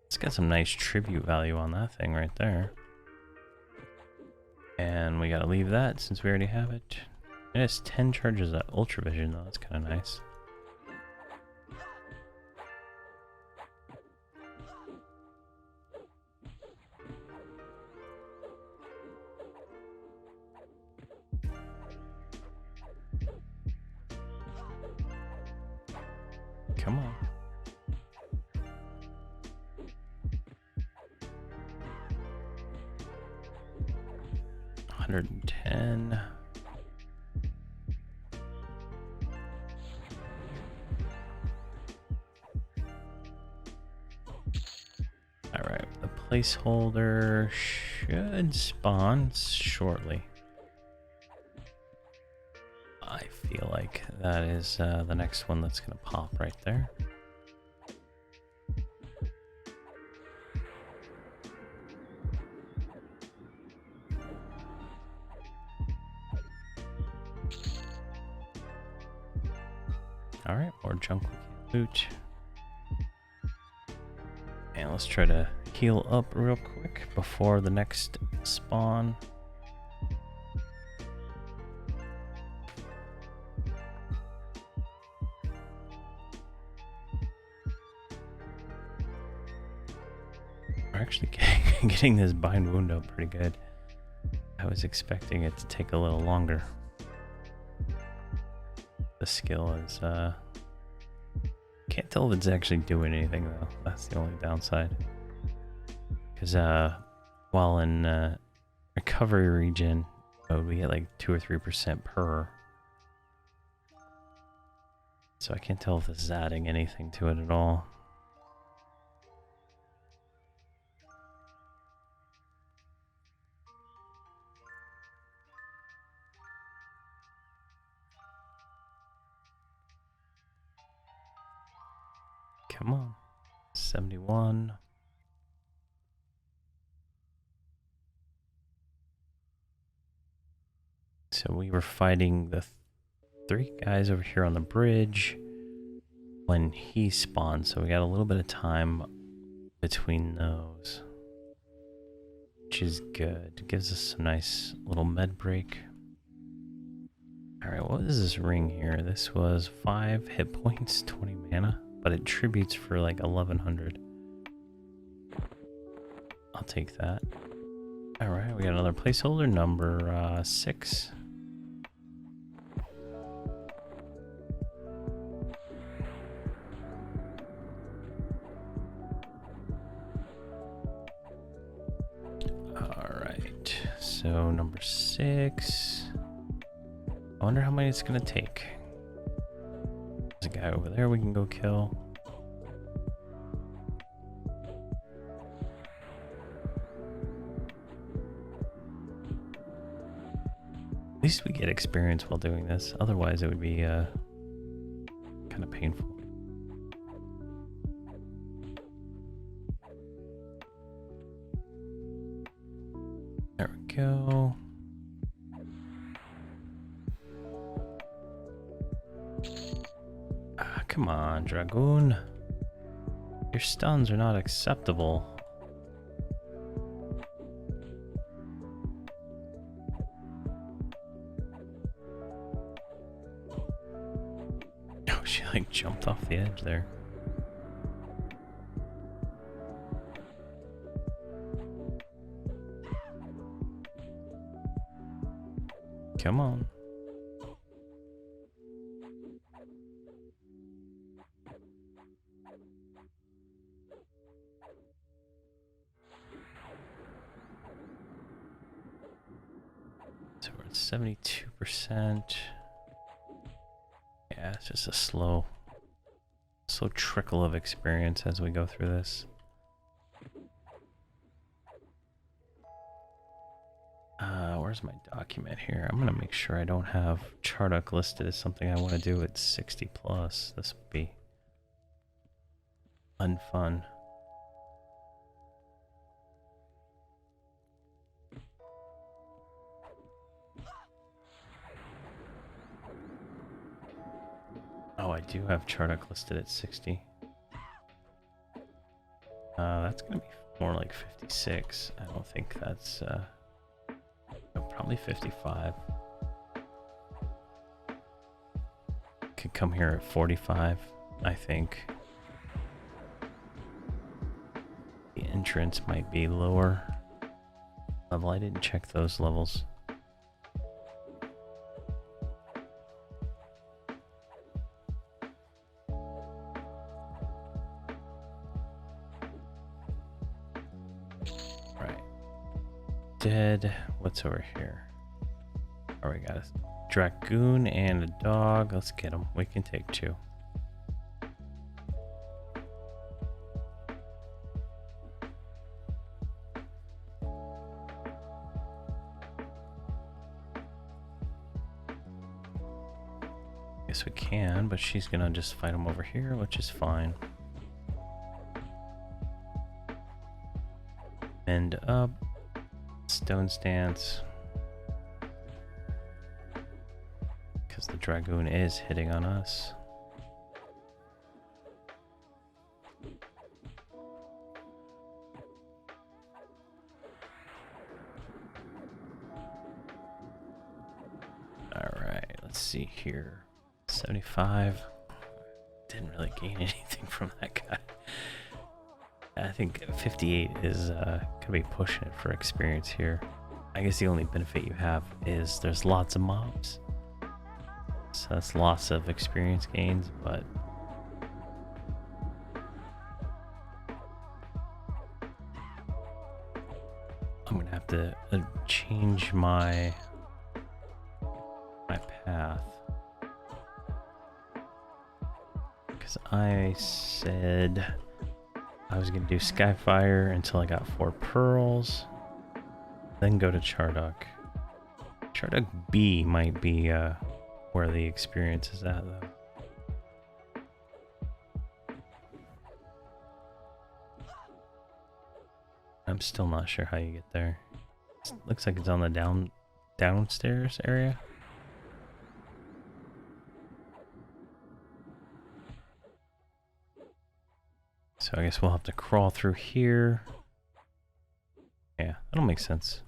It's got some nice tribute value on that thing right there. And we gotta leave that since we already have it. It has 10 charges of Ultra Vision though, that's kind of nice. Come on. $110. All right, the placeholder should spawn shortly. I feel like that is the next one that's gonna pop right there. All right, more junk we can loot. And let's try to heal up real quick before the next spawn. We're actually getting this bind wound up pretty good. I was expecting it to take a little longer. The skill is, can't tell if it's actually doing anything though. That's the only downside. Because, while in, recovery region mode, we get like 2 or 3% per. So I can't tell if this is adding anything to it at all. Come on. 71. So we were fighting the 3 guys over here on the bridge when he spawned, so we got a little bit of time between those, which is good. It gives us a nice little med break. Alright, what is this ring here? This was 5 hit points, 20 mana, but it tributes for like 1100. I'll take that. Alright, we got another placeholder, number 6. Alright, so number 6. I wonder how many it's gonna take. There's a guy over there we can go kill. At least we get experience while doing this. Otherwise, it would be kind of painful. There we go. Ah, come on, Dragoon. Your stuns are not acceptable. She like jumped off the edge there. Come on. So we're at 72%. Yeah, it's just a slow trickle of experience as we go through this. Where's my document here? I'm gonna make sure I don't have Charduck listed as something I want to do at 60 plus. This would be unfun. Oh, I do have Charduck listed at 60. That's gonna be more like 56. I don't think that's no, probably 55. Could come here at 45, I think. The entrance might be lower level. I didn't check those levels. Dead. What's over here? Oh, we got a Dragoon and a dog. Let's get them. We can take 2. Guess we can, but she's gonna just fight him over here, which is fine. End up. Stone stance, because the Dragoon is hitting on us. Alright, let's see here. 75. Didn't really gain anything from that guy. I think 58 is gonna be pushing it for experience here. I guess the only benefit you have is there's lots of mobs, so that's lots of experience gains, but I'm gonna have to change my path, because I said I was gonna do Skyfire until I got 4 pearls, then go to Chardok. Chardok B might be where the experience is at, though. I'm still not sure how you get there. It looks like it's on the downstairs area. So I guess we'll have to crawl through here. Yeah, that'll make sense.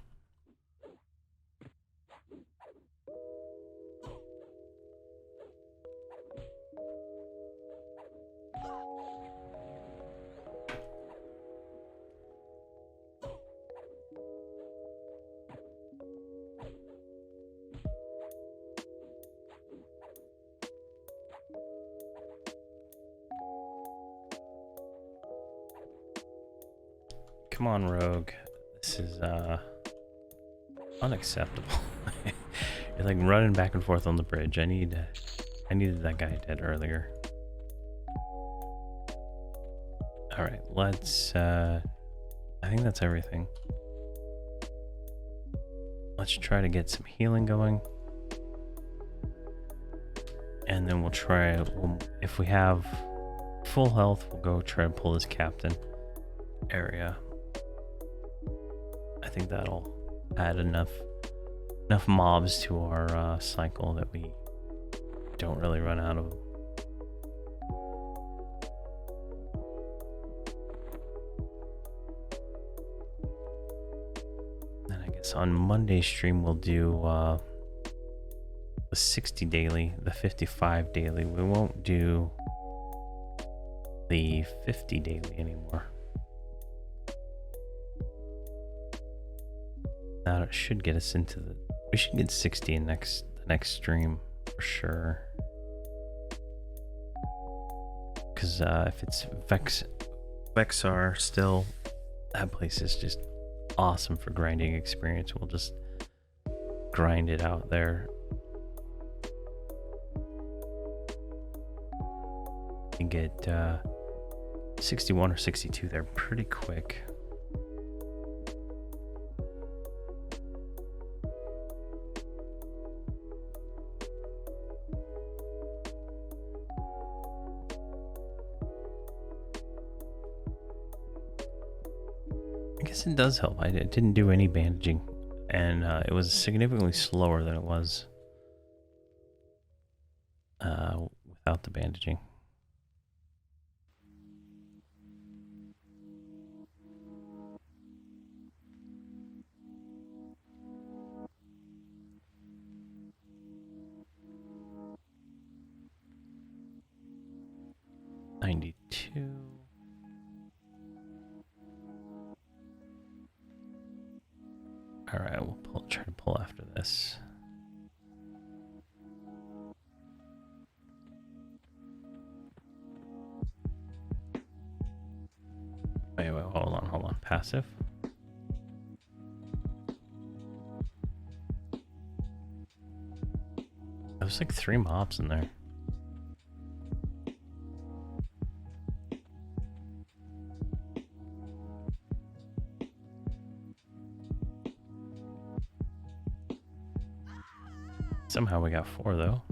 Come on, Rogue. This is unacceptable. You're like running back and forth on the bridge. I needed that guy dead earlier. All right, let's I think that's everything. Let's try to get some healing going. And then we'll try, if we have full health, we'll go try to pull this captain area. I think that'll add enough mobs to our cycle that we don't really run out of them. Then I guess on Monday's stream we'll do the 60 daily, the 55 daily. We won't do the 50 daily anymore. That should get us into the... We should get 60 in the next stream for sure. Because if it's Vexar still, that place is just awesome for grinding experience. We'll just grind it out there. You get 61 or 62 there pretty quick. It does help. I didn't do any bandaging, and it was significantly slower than it was without the bandaging. $92. All right, we'll try to pull after this. Wait, hold on. Passive. There's like 3 mobs in there. Somehow we got 4 though.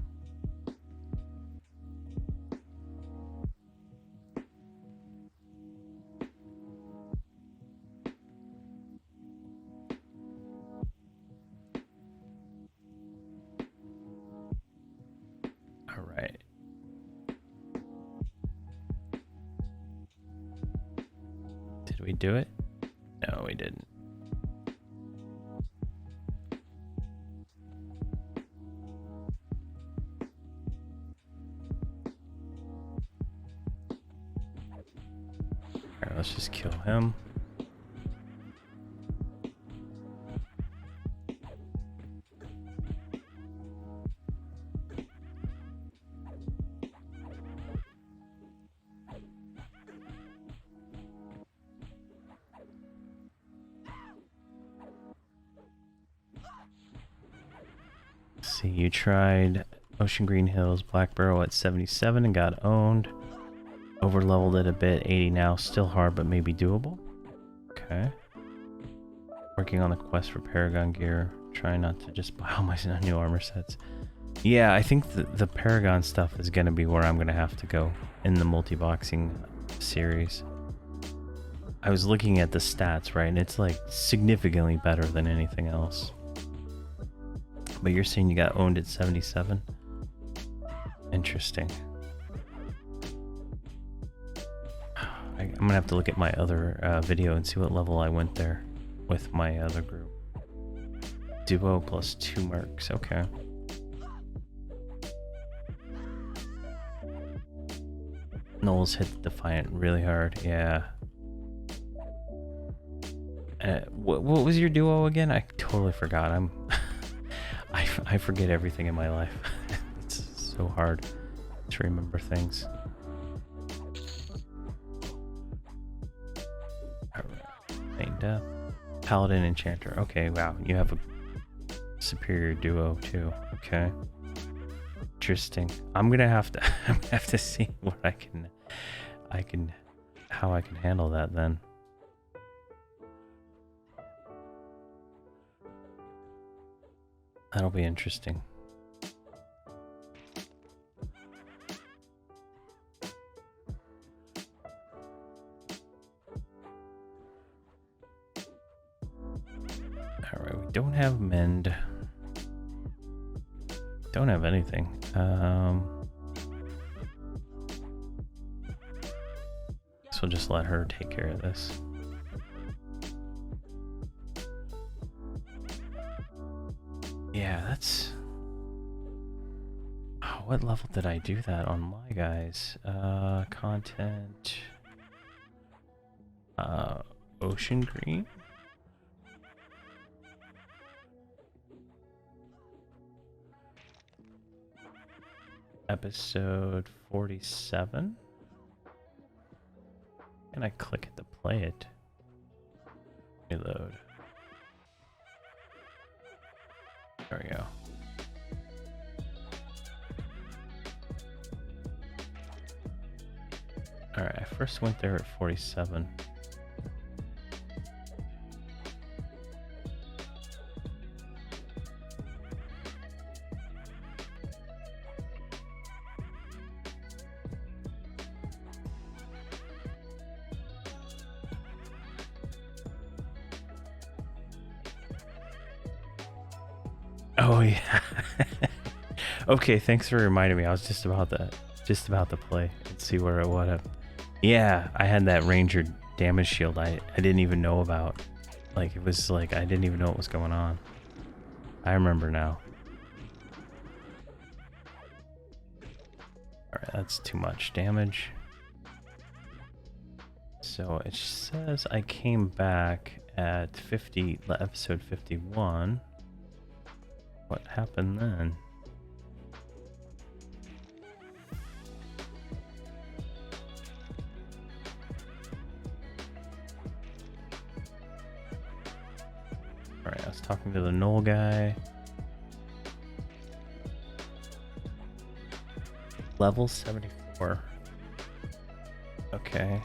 All right. Did we do it? No, we didn't. let's just kill him. See, you tried Ocean Green Hills, Black Barrel at 77 and got owned. Over leveled it a bit, 80 now, still hard but maybe doable. Okay. Working on the quest for Paragon gear, trying not to just buy all my new armor sets. Yeah, I think the Paragon stuff is going to be where I'm going to have to go in the multi-boxing series. I was looking at the stats, right, and it's like significantly better than anything else. But you're saying you got owned at 77? Interesting. I'm gonna have to look at my other video and see what level I went there with my other group. Duo plus 2 mercs, okay. Knowles hit the Defiant really hard, yeah. What was your duo again? I totally forgot. I forget everything in my life. It's so hard to remember things. Main death. Paladin Enchanter. Okay, wow. You have a superior duo too. Okay. Interesting. I'm gonna have to see what how I can handle that then. That'll be interesting. Alright, we don't have mend. Don't have anything. So we'll just let her take care of this. Yeah, that's... Oh, what level did I do that on my guys? Content... Ocean Green? Episode 47? Can I click it to play it? Reload. There we go. Alright, I first went there at 47. Oh yeah. Okay, thanks for reminding me. I was just about to play and see where it would have. Yeah, I had that Ranger damage shield I didn't even know about. Like it was like I didn't even know what was going on. I remember now. Alright, that's too much damage. So it says I came back at episode 51. What happened then? Alright, I was talking to the Knoll guy. Level 74. Okay.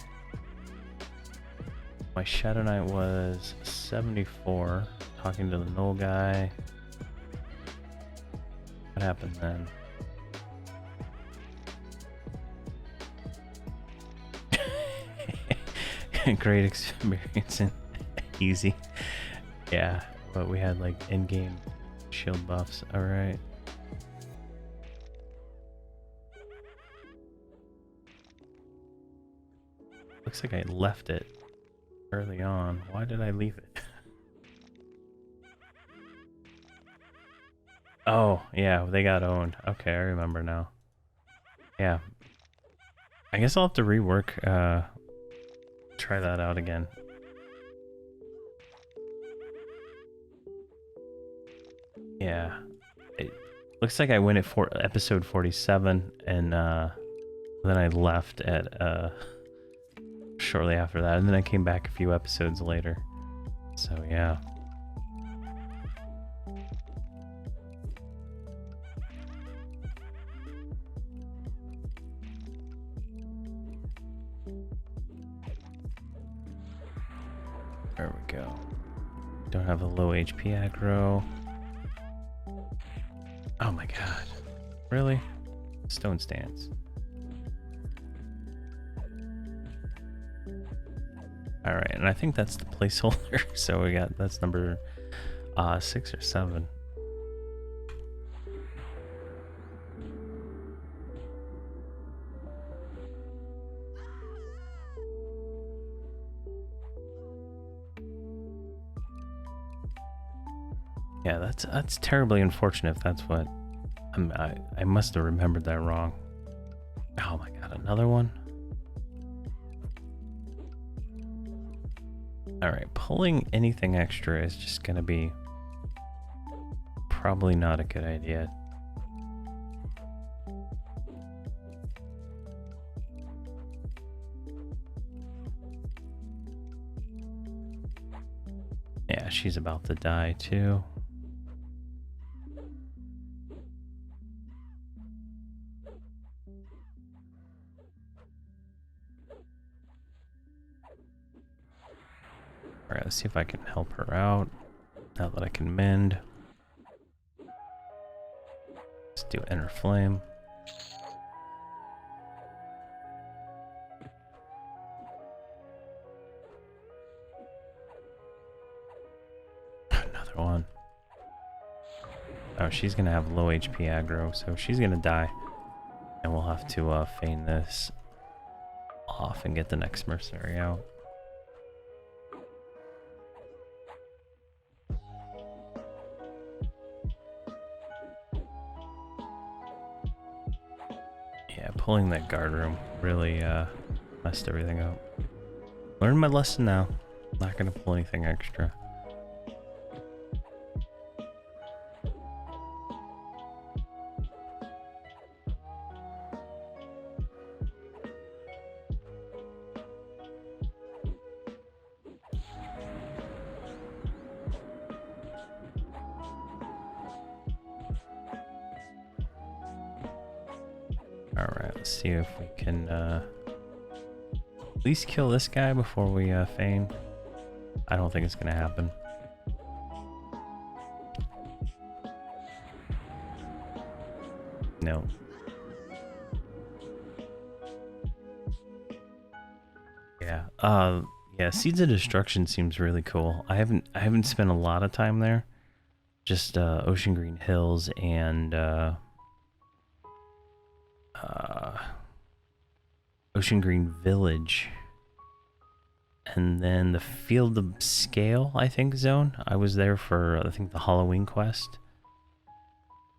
My Shadow Knight was 74. Talking to the Knoll guy. What happened then? Great experience and easy. Yeah, but we had like in-game shield buffs. Alright. Looks like I left it early on. Why did I leave it? Oh, yeah, they got owned. Okay, I remember now. Yeah. I guess I'll have to rework try that out again. Yeah. It looks like I went at episode 47, and then I left at shortly after that, and then I came back a few episodes later. So yeah. There we go. Don't have a low HP aggro. Oh my god. Really? Stone stance. Alright, and I think that's the placeholder. So we got, that's number 6 or 7. Yeah, that's terribly unfortunate if that's what... I must have remembered that wrong. Oh my god, another one? Alright, pulling anything extra is just gonna be probably not a good idea. Yeah, she's about to die too. Alright, let's see if I can help her out. Now that I can mend. Let's do Inner Flame. Another one. Oh, she's gonna have low HP aggro, so she's gonna die. And we'll have to feign this off and get the next mercenary out. Yeah, pulling that guard room really messed everything up. Learned my lesson now. Not gonna pull anything extra. Alright, let's see if we can at least kill this guy before we feign. I don't think it's gonna happen. No. Yeah. Yeah, Seeds of Destruction seems really cool. I haven't spent a lot of time there. Just Ocean Green Hills and Ocean Green Village, and then the Field of Scale, I think, zone. I was there for, I think, the Halloween quest,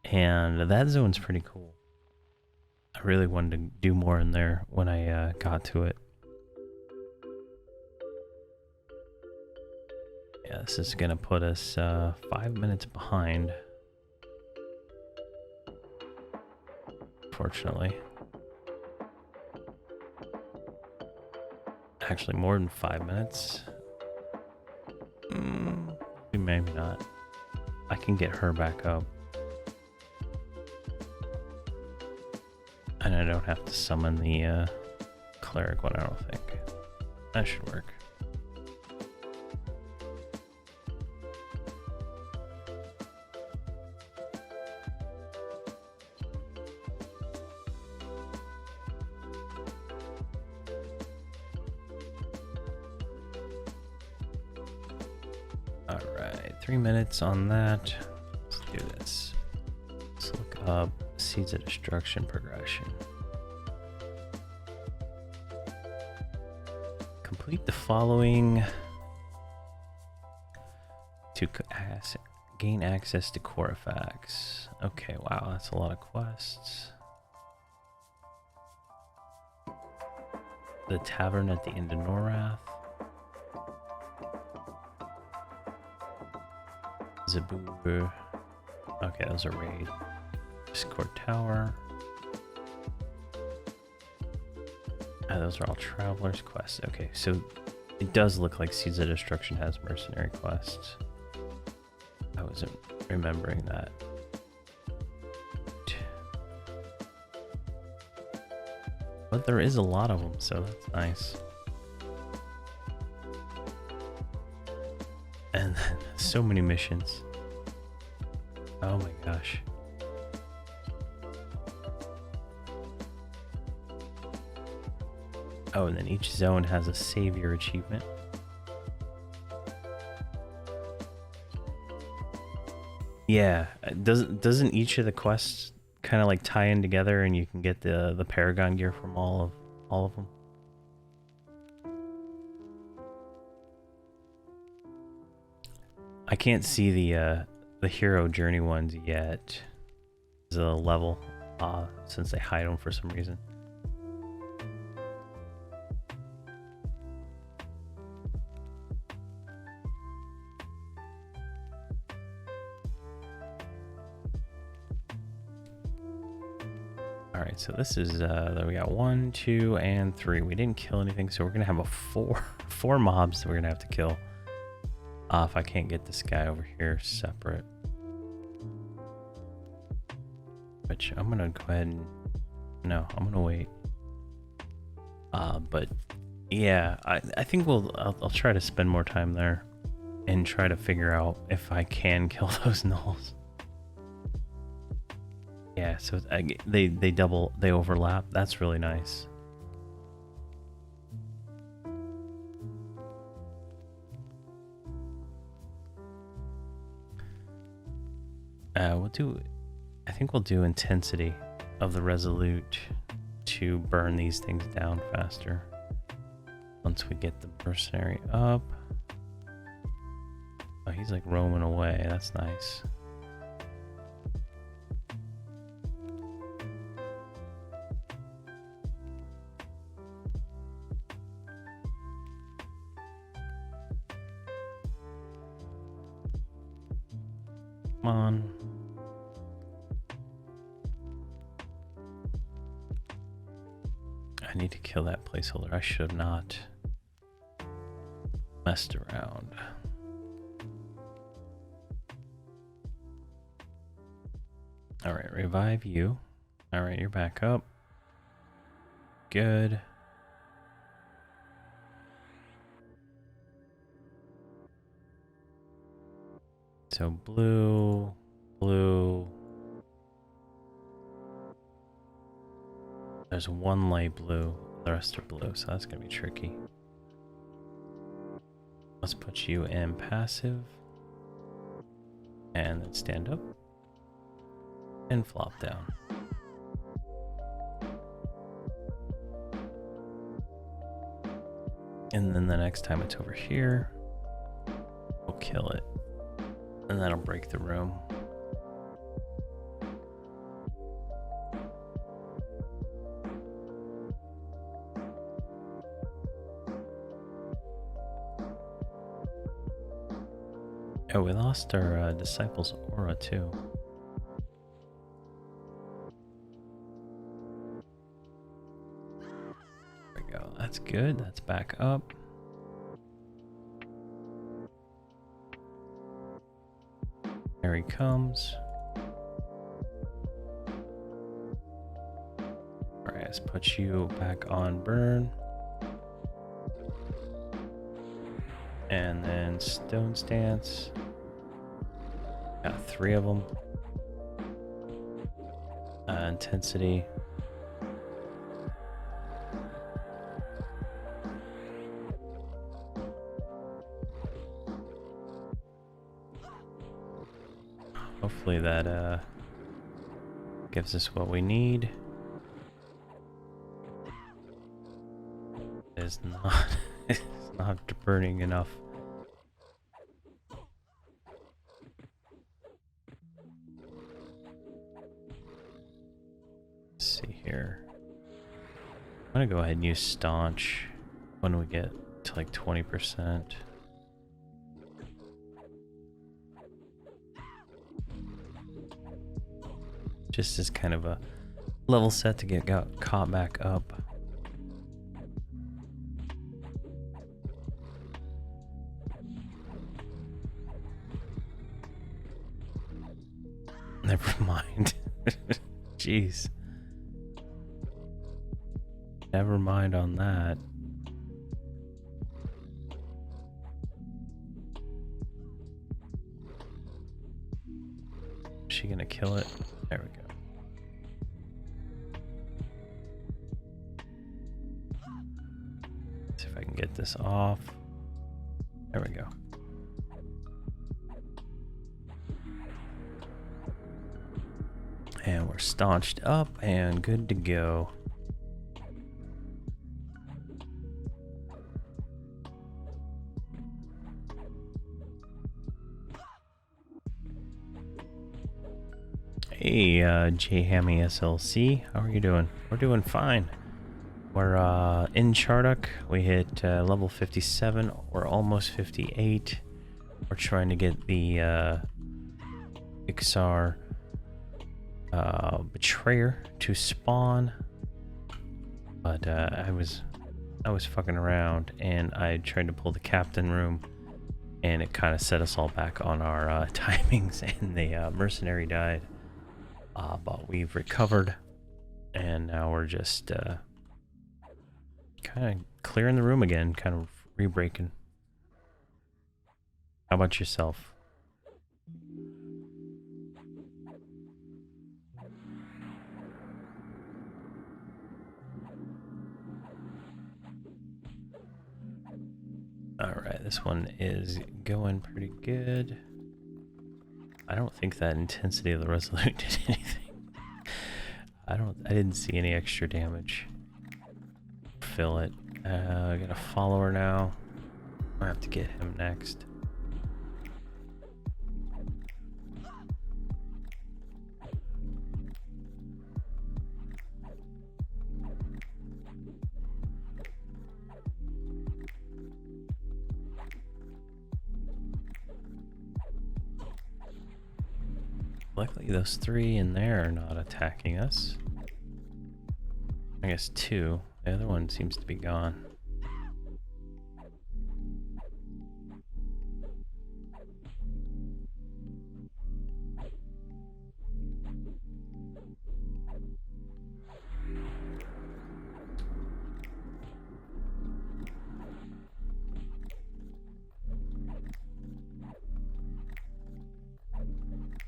and that zone's pretty cool. I really wanted to do more in there when I got to it. Yeah, this is gonna put us 5 minutes behind, fortunately. Actually, more than 5 minutes. Maybe not. I can get her back up. And I don't have to summon the cleric one, I don't think. That should work. Alright, 3 minutes on that. Let's do this. Let's look up Seeds of Destruction progression. Complete the following to gain access to Corifax. Okay, wow, that's a lot of quests. The Tavern at the end of Norath. Zabu. Okay, that was a raid. Discord Tower. Those are all Traveler's quests. Okay, so it does look like Seeds of Destruction has mercenary quests. I wasn't remembering that. But there is a lot of them, so that's nice. And so many missions. Oh my gosh. Oh, and then each zone has a savior achievement. Yeah, doesn't each of the quests kind of like tie in together, and you can get the Paragon gear from all of them? I can't see the hero journey ones yet as a level, since they hide them for some reason. Alright, so this is, we got 1, 2, and 3. We didn't kill anything, so we're gonna have a four mobs that we're gonna have to kill. If I can't get this guy over here separate. Which I'm gonna go ahead and... No, I'm gonna wait. But yeah, I think I'll try to spend more time there and try to figure out if I can kill those gnolls. Yeah, so they overlap. That's really nice. I think we'll do intensity of the Resolute to burn these things down faster. Once we get the mercenary up. Oh, he's like roaming away. That's nice. Come on. I need to kill that placeholder. I should have not messed around. Alright, revive you. Alright, you're back up. Good. So blue, blue. There's one light blue, the rest are blue, so that's gonna be tricky. Let's put you in passive. And then stand up. And flop down. And then the next time it's over here, we'll kill it. And that'll break the room. Oh, we lost our disciple's aura too. There we go. That's good. That's back up. There he comes. Alright, let's put you back on burn. And then stone stance. Got 3 of them. Intensity. Hopefully that gives us what we need. It's not it's not burning enough. Let's see here. I'm gonna go ahead and use staunch when we get to like 20%. just as kind of a level set to get caught back up. Never mind. Jeez. Never mind on that. Is she gonna kill it? There we go. See if I can get this off. There we go. And we're staunched up and good to go. Hey, Hammy SLC, how are you doing? We're doing fine. We're in Charduk. We hit level 57. We're almost 58. We're trying to get the Ixar Betrayer to spawn, but I was fucking around and I tried to pull the captain room, and it kind of set us all back on our timings, and the mercenary died. But we've recovered, and now we're just kind of clearing the room again, kind of re-breaking. How about yourself? Alright, this one is going pretty good. I don't think that intensity of the Resolute did anything. I didn't see any extra damage. Fill it. I got a follower now. I have to get him next. Luckily, those three in there are not attacking us. I guess two. The other one seems to be gone.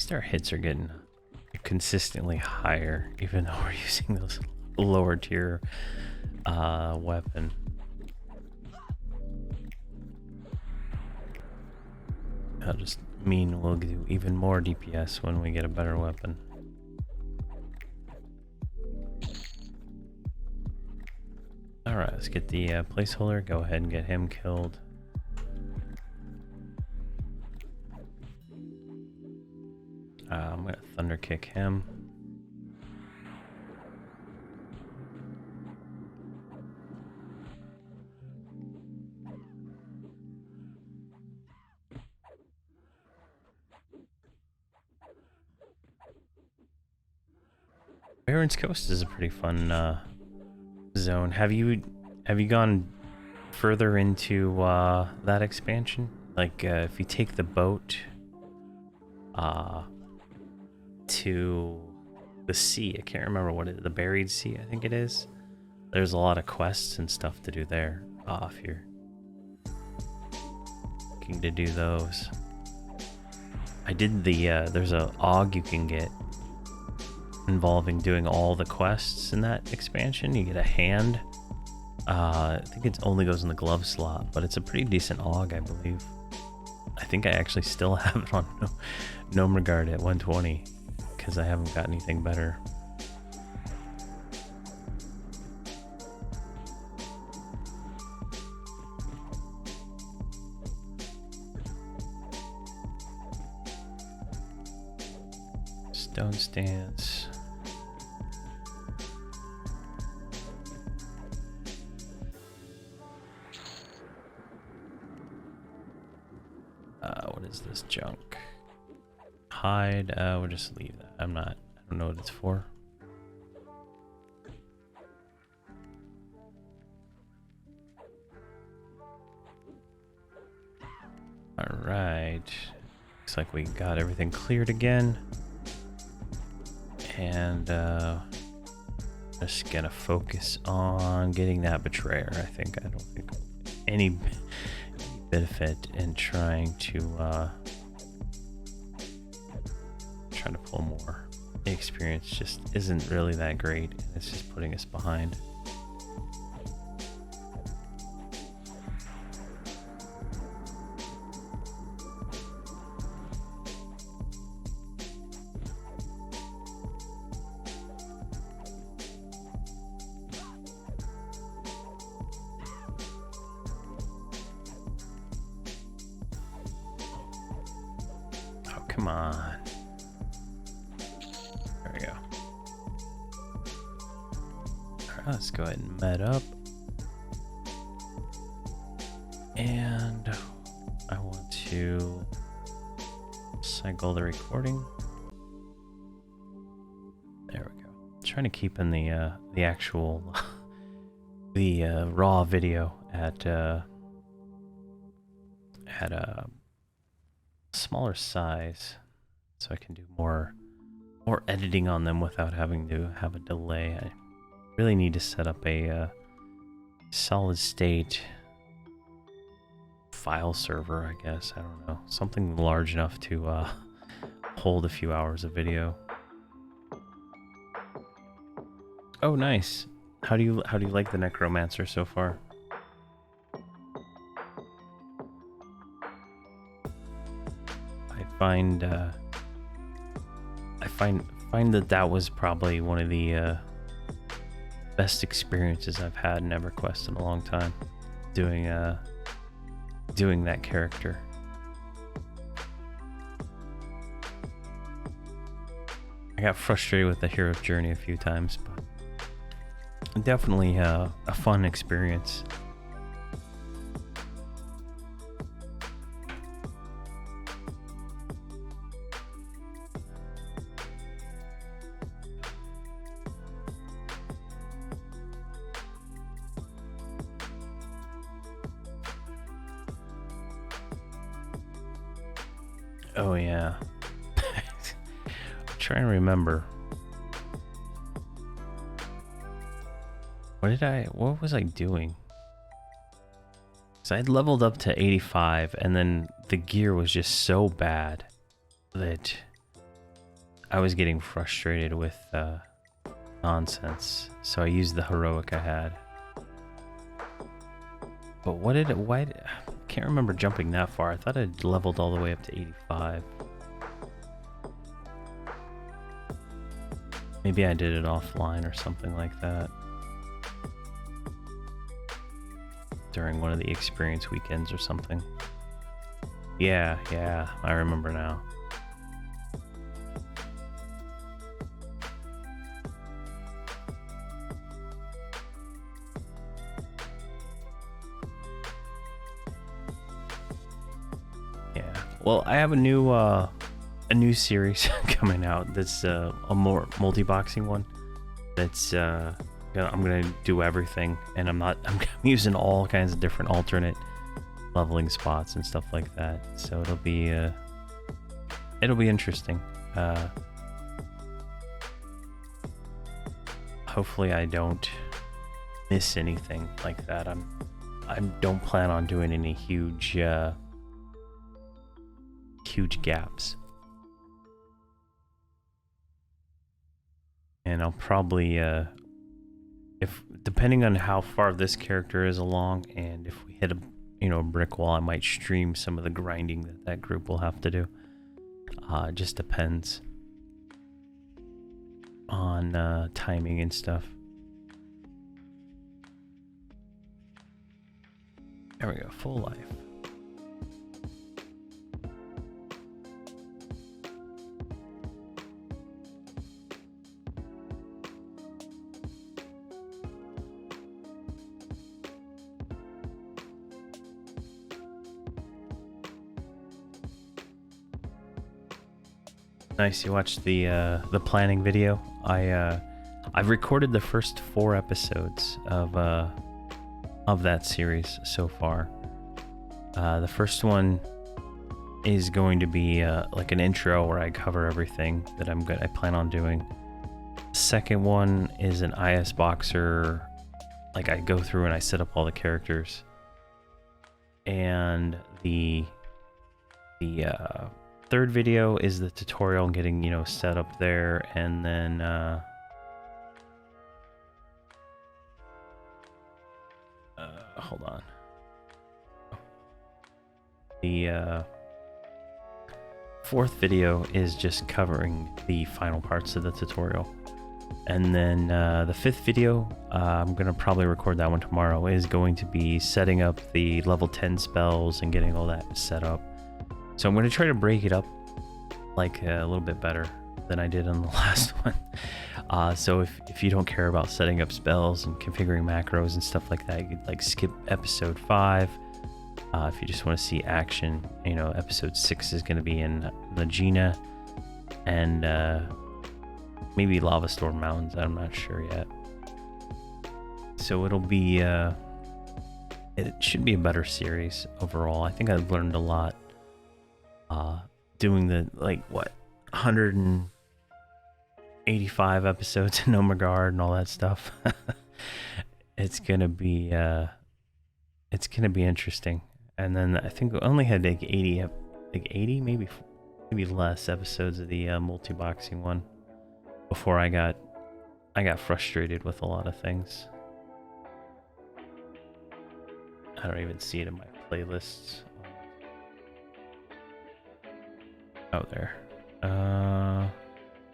Our hits are getting consistently higher, even though we're using those lower tier weapon. That'll just mean we'll do even more DPS when we get a better weapon. Alright, let's get the placeholder. Go ahead and get him killed. I'm gonna thunder kick him. Verant Coast is a pretty fun zone. Have you gone further into that expansion? Like if you take the boat to the sea, I can't remember what it is, the Buried Sea, I think it is. There's a lot of quests and stuff to do there if you're looking to do those. I did the there's a AUG you can get involving doing all the quests in that expansion. You get a hand. I think it only goes in the glove slot, but it's a pretty decent AUG, I believe. I think I actually still have it on Gnome Regard at 120 because I haven't got anything better. Stone stance. What is this junk? Hide. We'll just leave that. I don't know what it's for. All right. Looks like we got everything cleared again. And just gonna focus on getting that betrayer. I don't think any benefit in trying to pull more. The experience just isn't really that great. It's just putting us behind. Come on. There we go. Alright, let's go ahead and med up. And I want to cycle the recording. There we go. Trying to keep in the actual the raw video at a smaller size, so I can do more editing on them without having to have a delay. I really need to set up a solid state file server, I guess. I don't know, something large enough to hold a few hours of video. Oh, nice. How do you like the Necromancer so far? I find that was probably one of the best experiences I've had in Everquest in a long time, doing that character. I got frustrated with the hero's journey a few times, but definitely a fun experience. Oh yeah. I'm trying to remember. What was I doing? So I'd leveled up to 85 and then the gear was just so bad that I was getting frustrated with nonsense. So I used the heroic I had. But why I can't remember jumping that far. I thought I'd leveled all the way up to 85. Maybe I did it offline or something like that. During one of the experience weekends or something. Yeah, I remember now. Well, I have a new series coming out that's a more multi-boxing one. That's I'm gonna do everything, and I'm using all kinds of different alternate leveling spots and stuff like that. So it'll be interesting. Hopefully I don't miss anything like that. I don't plan on doing any huge gaps, and I'll probably if depending on how far this character is along, and if we hit a brick wall, I might stream some of the grinding that group will have to do. It just depends on timing and stuff. There we go, full life. Nice. You watched the planning video. I've recorded the first 4 episodes of that series so far. The first one is going to be like an intro where I cover everything that I plan on doing. The second one is an IS Boxer, like I go through and I set up all the characters. And the third video is the tutorial getting, you know, set up there, and then hold on. The fourth video is just covering the final parts of the tutorial. And then the fifth video, I'm going to probably record that one tomorrow, is going to be setting up the level 10 spells and getting all that set up. So I'm going to try to break it up like a little bit better than I did on the last one. So if you don't care about setting up spells and configuring macros and stuff like that, you could like skip episode 5. If you just want to see action, you know, episode 6 is going to be in Nagina and maybe Lava Storm Mountains. I'm not sure yet. So it'll be, it should be a better series overall. I think I've learned a lot doing the, like, what, 185 episodes in Nomagard and all that stuff. It's gonna be interesting. And then I think we only had like 80, maybe less episodes of the multi-boxing one before I got frustrated with a lot of things. I don't even see it in my playlists. Oh, there.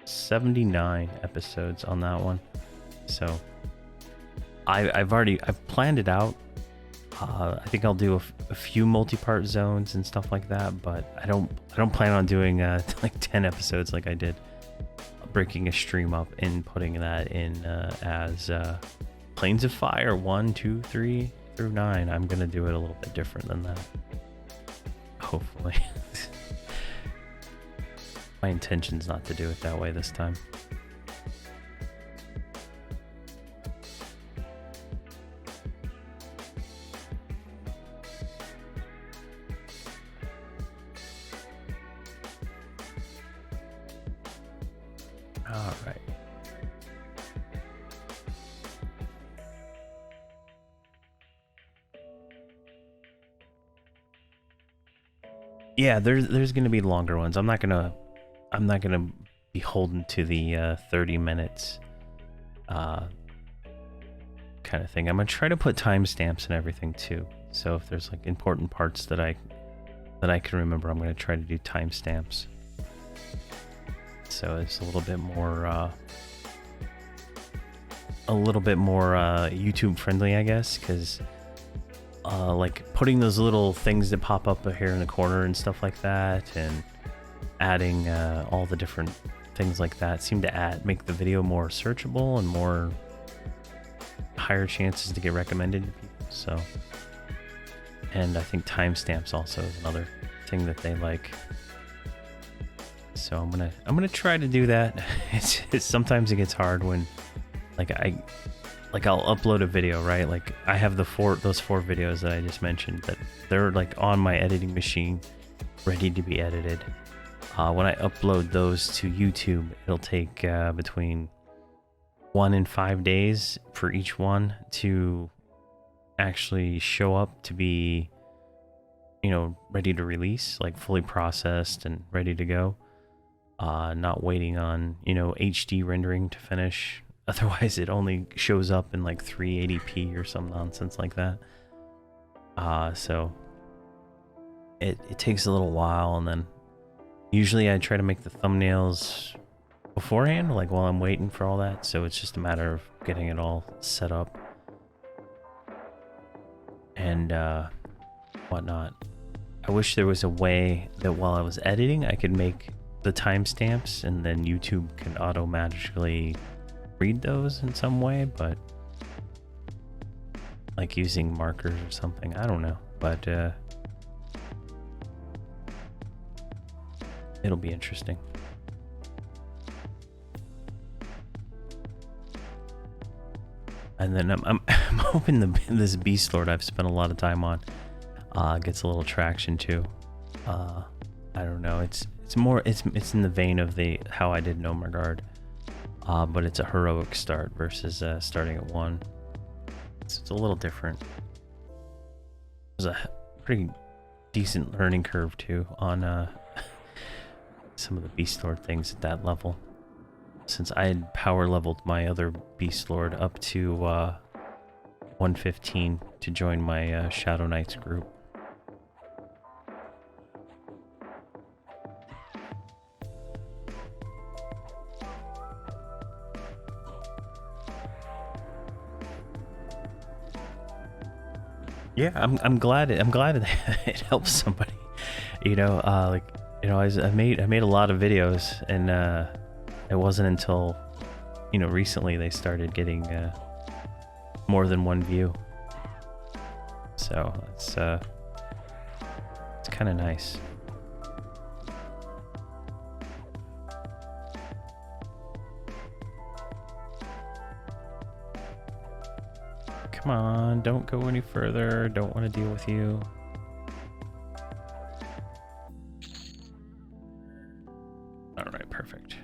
79 episodes on that one. So I've planned it out. I think I'll do a few multi-part zones and stuff like that, but I don't plan on doing like 10 episodes like I did, breaking a stream up and putting that in as Planes of Fire 1, 2, 3 through 9. I'm gonna do it a little bit different than that, hopefully. My intention's not to do it that way this time. All right. Yeah, there's gonna be longer ones. I'm not gonna be holding to the 30 minutes kind of thing. I'm gonna try to put timestamps and everything too. So if there's like important parts that I can remember, I'm gonna try to do timestamps. So it's a little bit more YouTube friendly, I guess, because like putting those little things that pop up here in the corner and stuff like that, and adding all the different things like that seem to make the video more searchable and more higher chances to get recommended to people. So, and I think timestamps also is another thing that they like. So I'm gonna try to do that. It's sometimes it gets hard when I'll upload a video, right? Like I have those 4 videos that I just mentioned that they're like on my editing machine, ready to be edited. When I upload those to YouTube, it'll take between 1 and 5 days for each one to actually show up to be, you know, ready to release, like fully processed and ready to go. Not waiting on, you know, HD rendering to finish. Otherwise, it only shows up in like 380p or some nonsense like that. So it takes a little while, and then usually I try to make the thumbnails beforehand, like while I'm waiting for all that. So it's just a matter of getting it all set up and whatnot. I wish there was a way that while I was editing, I could make the timestamps and then YouTube can automatically read those in some way, but like using markers or something. I don't know, but it'll be interesting. And then I'm hoping this Beast Lord I've spent a lot of time on gets a little traction too. I don't know. It's in the vein of how I did Nomergard, but it's a heroic start versus starting at 1. It's a little different. There's a pretty decent learning curve too on some of the Beast Lord things at that level, since I had power leveled my other Beast Lord up to 115 to join my Shadow Knights group. Yeah, I'm glad it helps somebody. You know, I made a lot of videos, and it wasn't until recently they started getting more than one view. So it's kind of nice. Come on, don't go any further. Don't want to deal with you. All right, perfect.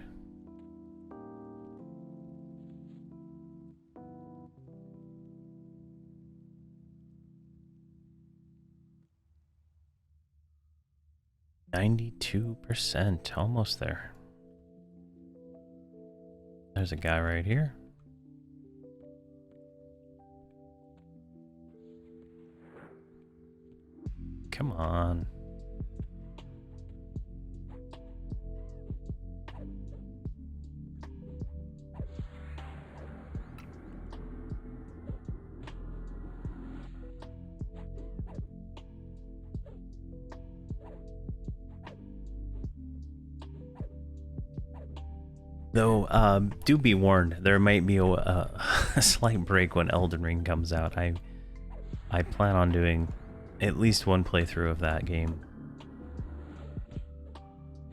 %, almost there. There's a guy right here. Come on. Though, do be warned, there might be a slight break when Elden Ring comes out. I plan on doing at least one playthrough of that game,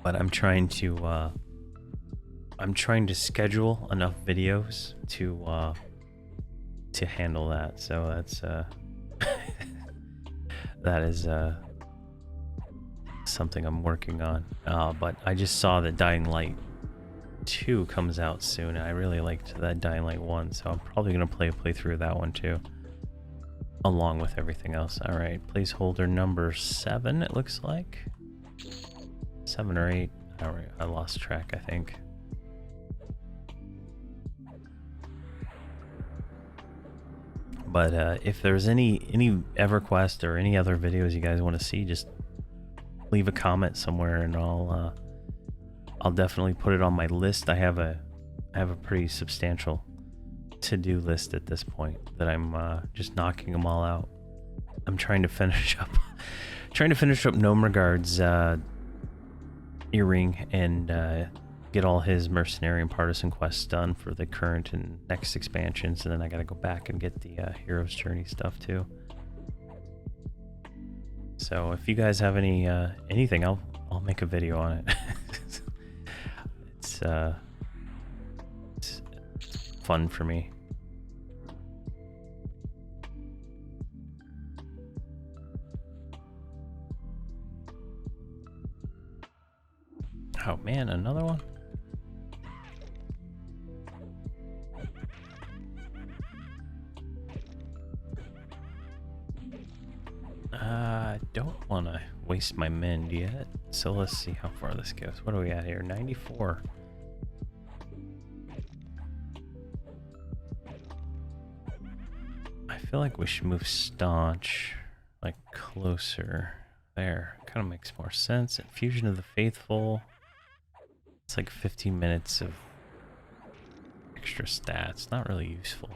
but I'm trying to schedule enough videos to handle that. So that's that is something I'm working on. But I just saw that Dying Light 2 comes out soon, and I really liked that Dying Light 1, so I'm probably gonna play a playthrough of that one too, along with everything else. All right, placeholder number 7, it looks like. 7 or 8. All right, I lost track, I think. But if there's any EverQuest or any other videos you guys want to see, just leave a comment somewhere, and I'll definitely put it on my list. I have a pretty substantial to-do list at this point that I'm just knocking them all out. I'm trying to finish up Nomergard's earring and get all his mercenary and partisan quests done for the current and next expansions, and then I gotta go back and get the hero's journey stuff too. So if you guys have anything, I'll make a video on it. It's fun for me. Oh man, another one? I don't want to waste my mend yet, so let's see how far this goes. What are we at here? 94. I feel like we should move Staunch like closer. There, kind of makes more sense. Infusion of the Faithful. It's like 15 minutes of extra stats. Not really useful.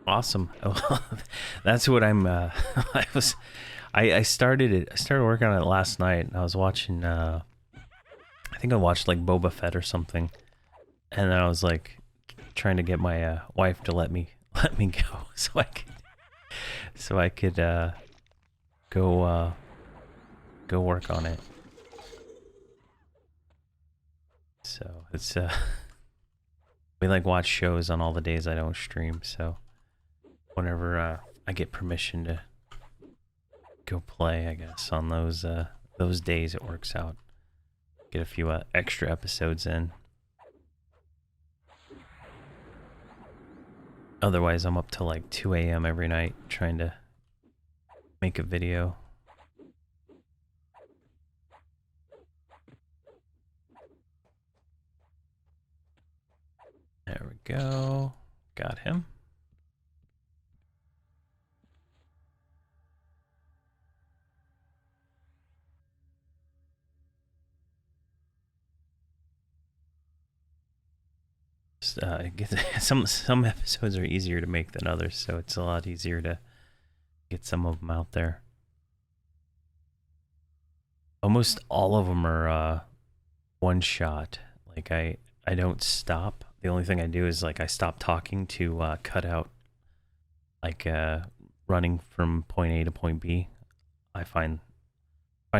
Awesome. That's what I'm I started working on it last night, and I was watching I think I watched like Boba Fett or something, and then I was like trying to get my wife to let me go so I could go work on it. So it's we like watch shows on all the days I don't stream, so whenever I get permission to go play, I guess on those days it works out. Get a few extra episodes in. Otherwise, I'm up till like 2 a.m. every night trying to make a video. There we go. Got him. Some episodes are easier to make than others, so it's a lot easier to get some of them out there. Almost all of them are one shot. Like I don't stop. The only thing I do is like I stop talking to cut out like running from point A to point B. I find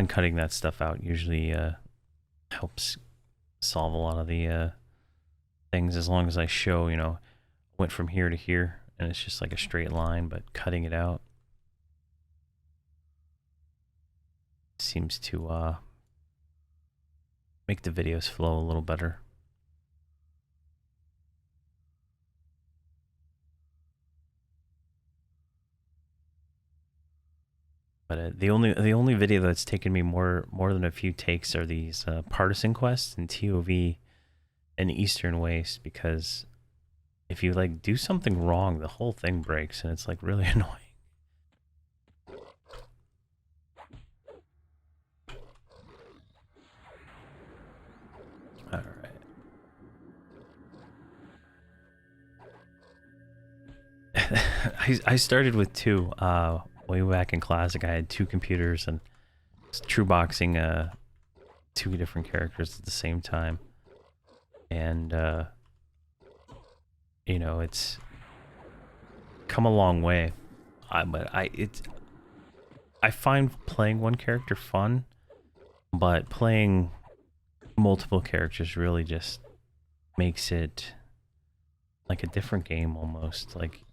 cutting that stuff out usually helps solve a lot of the things, as long as I show, you know, went from here to here and it's just like a straight line, but cutting it out seems to make the videos flow a little better. But the only video that's taken me more than a few takes are these partisan quests and TOV and Eastern Waste, because if you like do something wrong, the whole thing breaks and it's like really annoying. All right. I started with two. Way back in Classic, I had two computers and true boxing two different characters at the same time. And you know, it's come a long way. But I find playing one character fun, but playing multiple characters really just makes it like a different game almost. Like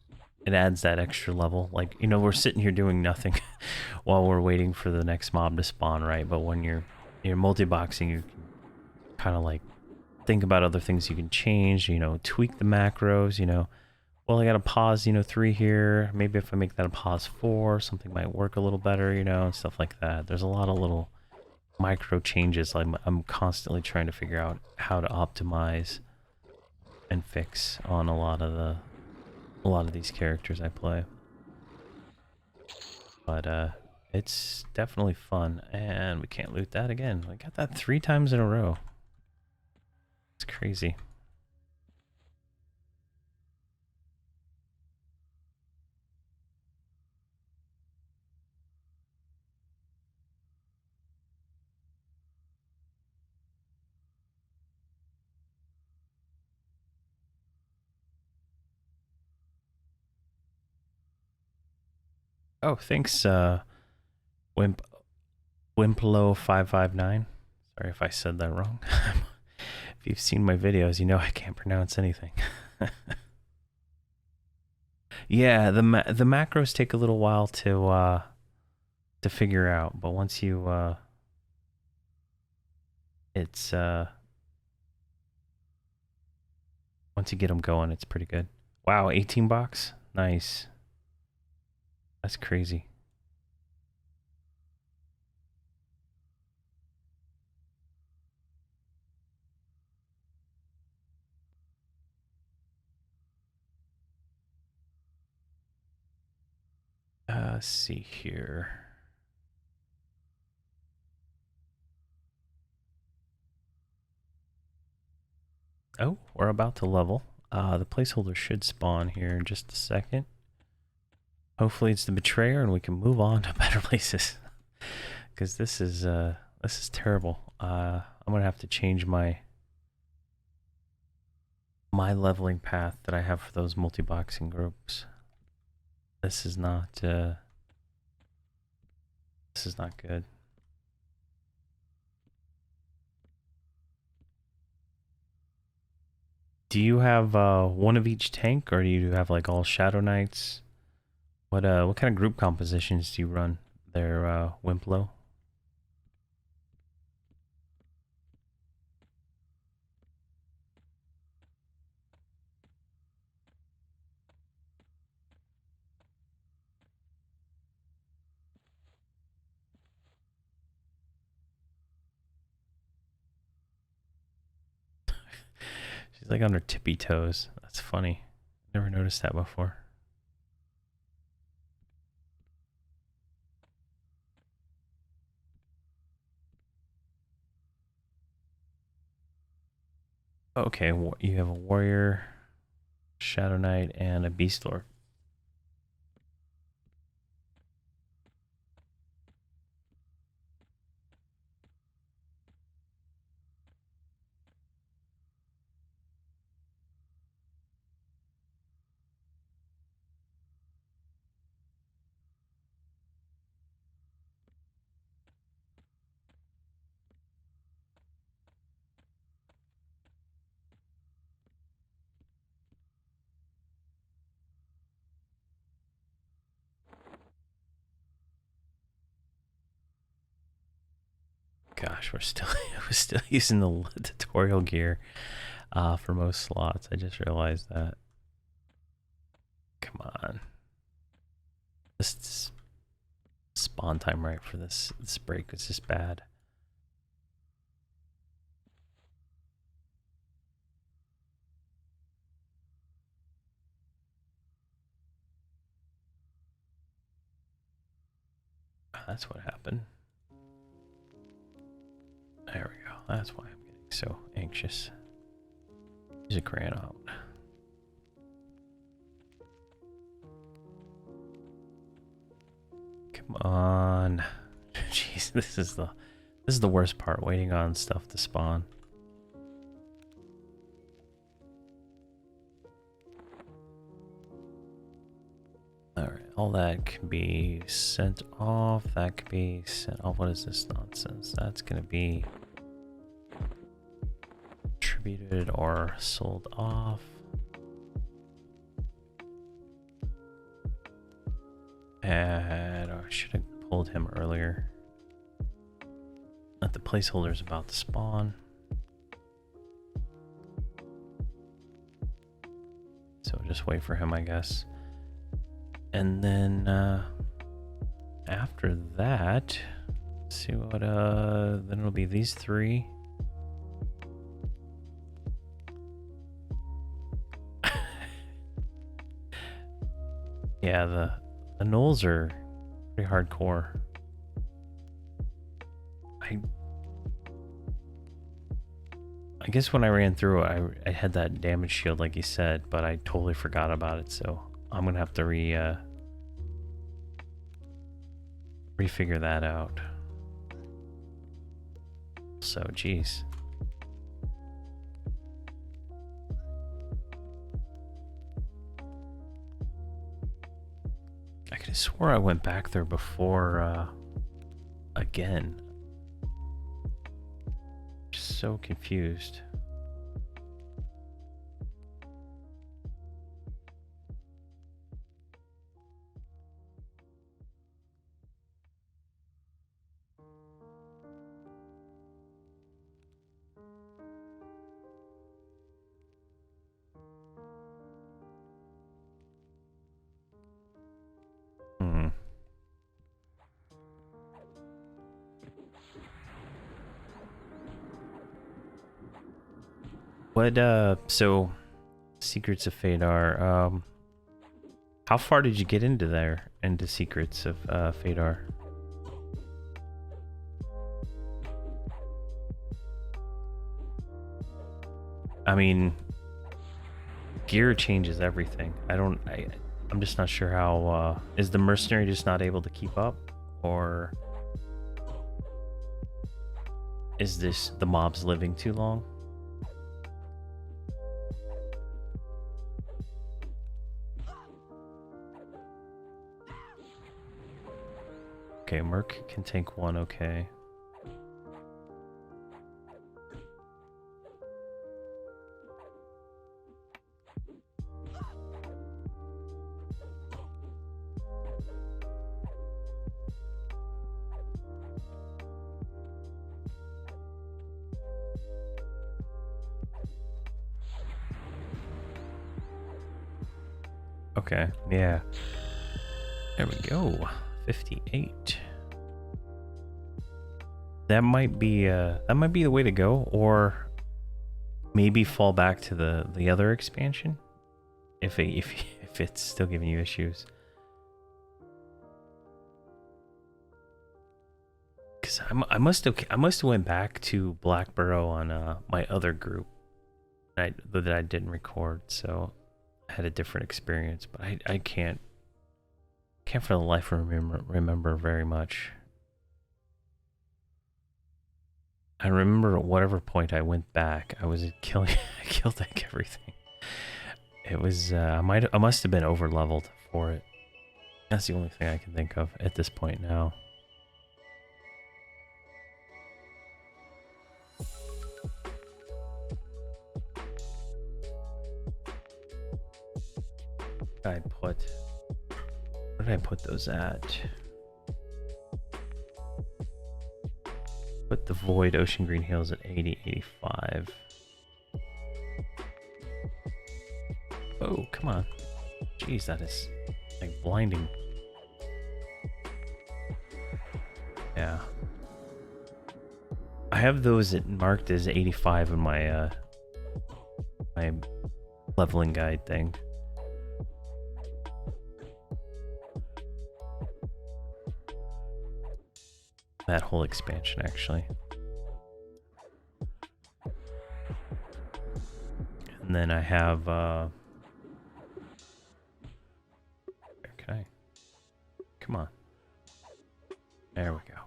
it adds that extra level. Like, you know, we're sitting here doing nothing while we're waiting for the next mob to spawn, right? But when you're multi-boxing, you can kind of like think about other things you can change, you know, tweak the macros, you know. Well, I got to pause, you know, 3 here. Maybe if I make that a pause 4, something might work a little better, you know, and stuff like that. There's a lot of little micro changes I'm constantly trying to figure out how to optimize and fix on a lot of these characters I play. But it's definitely fun, and we can't loot that again. I got that 3 times in a row. It's crazy. Oh, thanks, Wimplo559. Sorry if I said that wrong. If you've seen my videos, you know I can't pronounce anything. Yeah, the macros take a little while to figure out, but once you it's once you get them going, it's pretty good. Wow, 18 bucks, nice. That's crazy. Let's see here. Oh, we're about to level. The placeholder should spawn here in just a second. Hopefully it's the betrayer and we can move on to better places. Because this is terrible. I I'm gonna have to change my leveling path that I have for those multi-boxing groups. This is not good. Do you have one of each tank, or do you have like all Shadow Knights? What kind of group compositions do you run there, Wimplo? She's like on her tippy toes. That's funny. Never noticed that before. Okay, you have a warrior, Shadow Knight, and a Beast Lord. Gosh, we're still using the tutorial gear for most slots. I just realized that. Come on. This spawn time right for this break was just bad. That's what happened. There we go. That's why I'm getting so anxious. Music ran out. Come on. Jeez, this is the worst part, waiting on stuff to spawn. Alright, all that can be sent off. That can be sent off. What is this nonsense? That's gonna be attributed or sold off. And I should have pulled him earlier. Let the placeholder's about to spawn. So just wait for him, I guess. And then after that, let's see what then it'll be these three. Yeah, the gnolls are pretty hardcore. I guess when I ran through it, I had that damage shield like you said, but I totally forgot about it, so I'm gonna have to refigure that out. So, geez. I could have swore I went back there before, again. Just so confused. What, so, Secrets of Fadar, how far did you get into there, into Secrets of, Fadar? I mean, gear changes everything. I'm just not sure how, is the mercenary just not able to keep up, or... Is this the mobs living too long? Okay, Merc can take one, okay. Okay, yeah. There we go. 58. That might be the way to go, or maybe fall back to the other expansion if it's still giving you issues. Cause I must have went back to Blackborough on my other group that I didn't record, so I had a different experience. But I can't for the life of me remember very much. I remember at whatever point I went back, I was killing I killed like everything. It was I must have been over leveled for it. That's the only thing I can think of at this point now. Where did I put those at? Put the Void Ocean Green Hills at 80, 85. Oh, come on. Jeez, that is like blinding. Yeah. I have those marked as 85 in my my leveling guide thing. That whole expansion, actually. And then I have, where can I? Come on. There we go.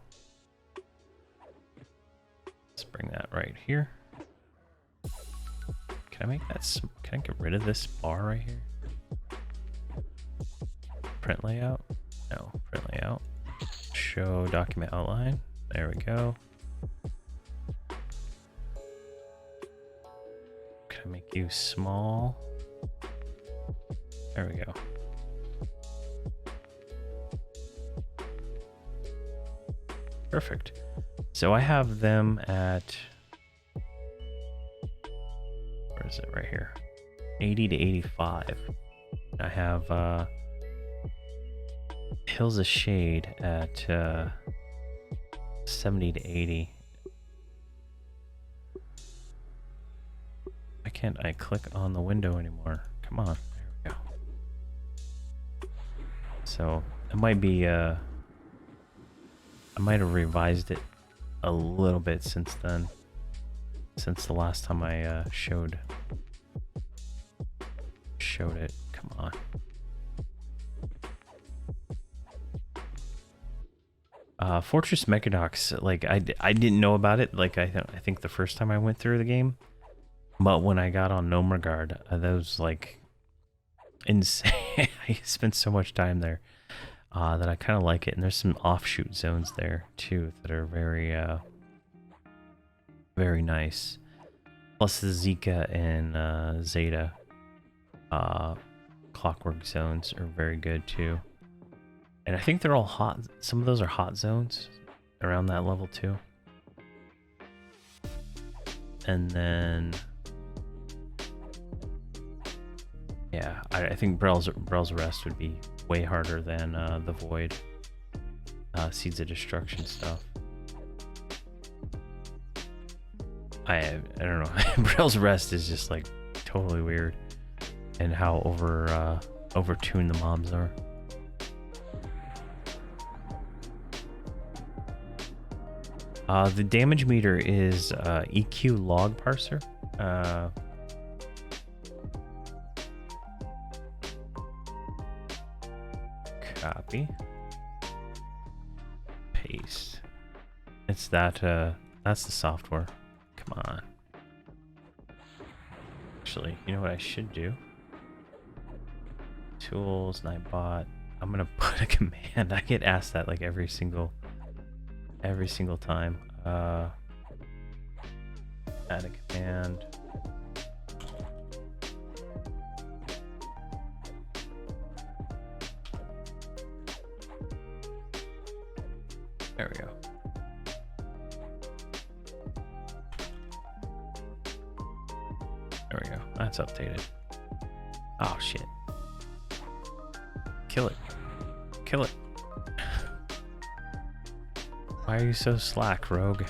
Let's bring that right here. Can I make that, can I get rid of this bar right here? Print layout? No, print layout. Show document outline. There we go. Can I make you small? There we go. Perfect. So I have them at, where is it? Right here. 80 to 85. I have Hills of Shade at 70 to 80. Why can't I click on the window anymore? Come on, there we go. So it might be I might have revised it a little bit since then, since the last time I showed it. Come on. Fortress Mechadox, like I didn't know about it. Like I think the first time I went through the game, but when I got on Gnome Regard, that was like insane. I spent so much time there that I kind of like it. And there's some offshoot zones there too that are very very nice. Plus the Zika and Zeta clockwork zones are very good too. And I think they're all hot. Some of those are hot zones around that level too. And then, yeah, I think Brel's Rest would be way harder than the Void Seeds of Destruction stuff. I don't know. Brel's Rest is just like totally weird, and how overtuned the mobs are. The damage meter is EQ log parser. Copy. Paste. It's that That's the software. Come on. Actually, you know what I should do? Tools, Nightbot. I'm gonna put a command. I get asked that like every single time. Add a command. There we go. There we go. That's updated. Oh shit. Kill it. Kill it. Why are you so slack, rogue?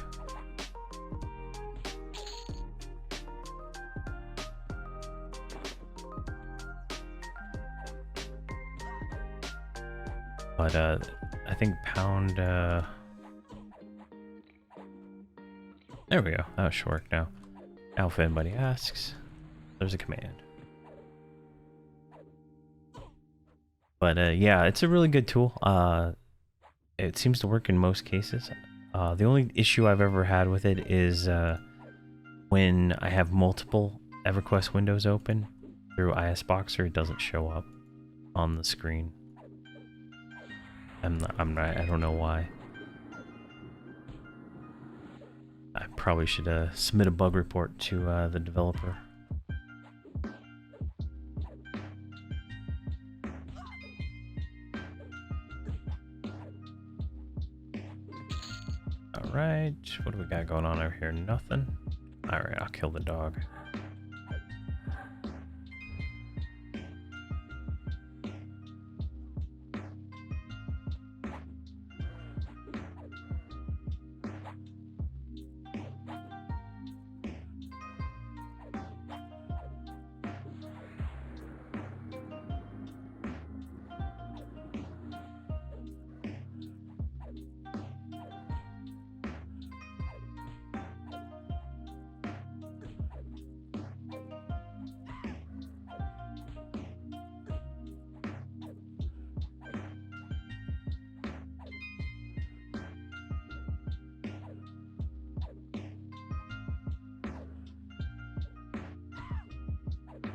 But I think pound there we go. That should work now. Alpha anybody asks. There's a command. But yeah, it's a really good tool. It seems to work in most cases. The only issue I've ever had with it is when I have multiple Everquest windows open through ISBoxer, it doesn't show up on the screen. I don't know why. I probably should submit a bug report to the developer. Alright, what do we got going on over here? Nothing. Alright, I'll kill the dog.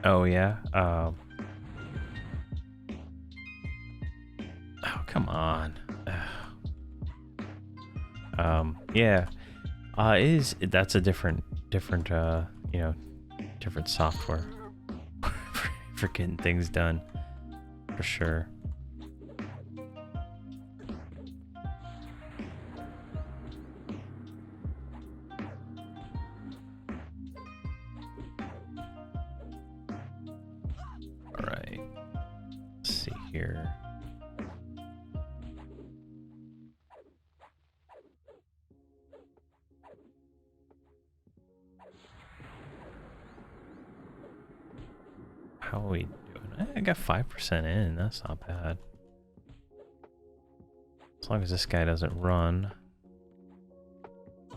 Oh yeah. Oh, come on. Yeah. That's a different you know, different software for getting things done, for sure. How are we doing? I got 5% in. That's not bad. As long as this guy doesn't run. I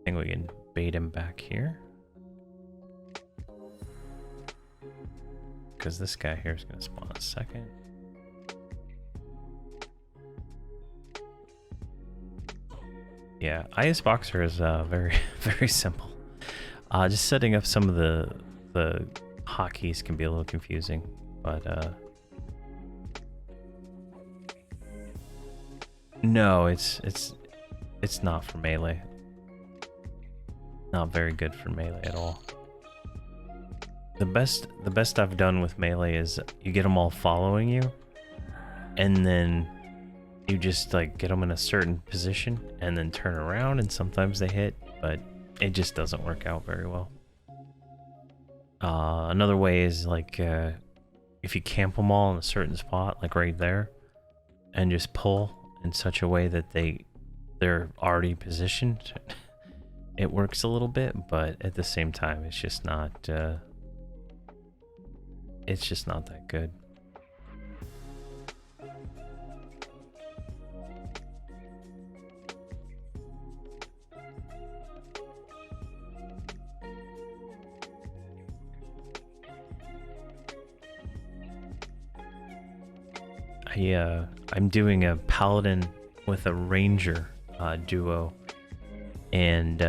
think we can bait him back here. Because this guy here is going to spawn a second. Yeah, ISBoxer is very, very simple. Just setting up some of the hotkeys can be a little confusing, but no, it's not for melee. Not very good for melee at all. The best I've done with melee is you get them all following you, and then you just like get them in a certain position and then turn around, and sometimes they hit, but it just doesn't work out very well. Another way is like if you camp them all in a certain spot, like right there, and just pull in such a way that they're already positioned. It works a little bit, but at the same time, it's just not that good. I'm doing a paladin with a ranger duo and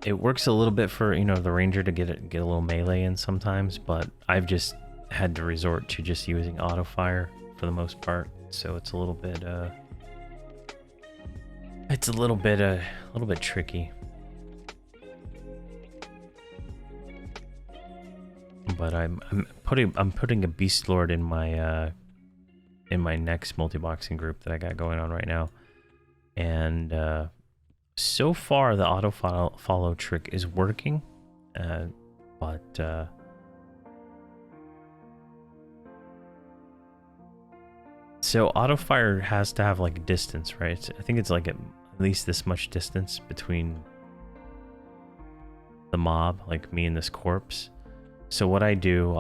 it works a little bit for, you know, the ranger to get a little melee in sometimes, but I've just had to resort to just using auto fire for the most part, so it's a little bit tricky. But I'm putting a beast lord in my next multi-boxing group that I got going on right now, and so far the auto follow trick is working, but so auto fire has to have like distance, right? I think it's like at least this much distance between the mob, like me and this corpse. So what I do,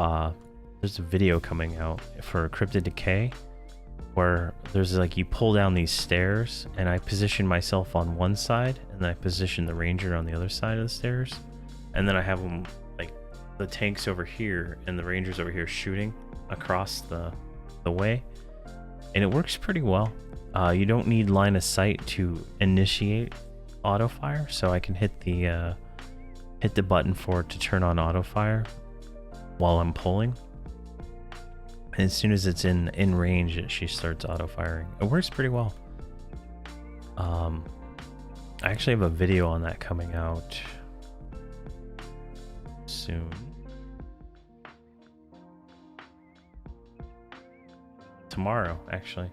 there's a video coming out for Cryptid Decay where there's like, you pull down these stairs, and I position myself on one side, and then I position the ranger on the other side of the stairs, and then I have them like the tanks over here and the rangers over here shooting across the way, and it works pretty well. You don't need line of sight to initiate auto fire, so I can hit the button for it to turn on auto fire while I'm pulling, and as soon as it's in range, she starts auto firing. It works pretty well. I actually have a video on that coming out soon. Tomorrow, actually.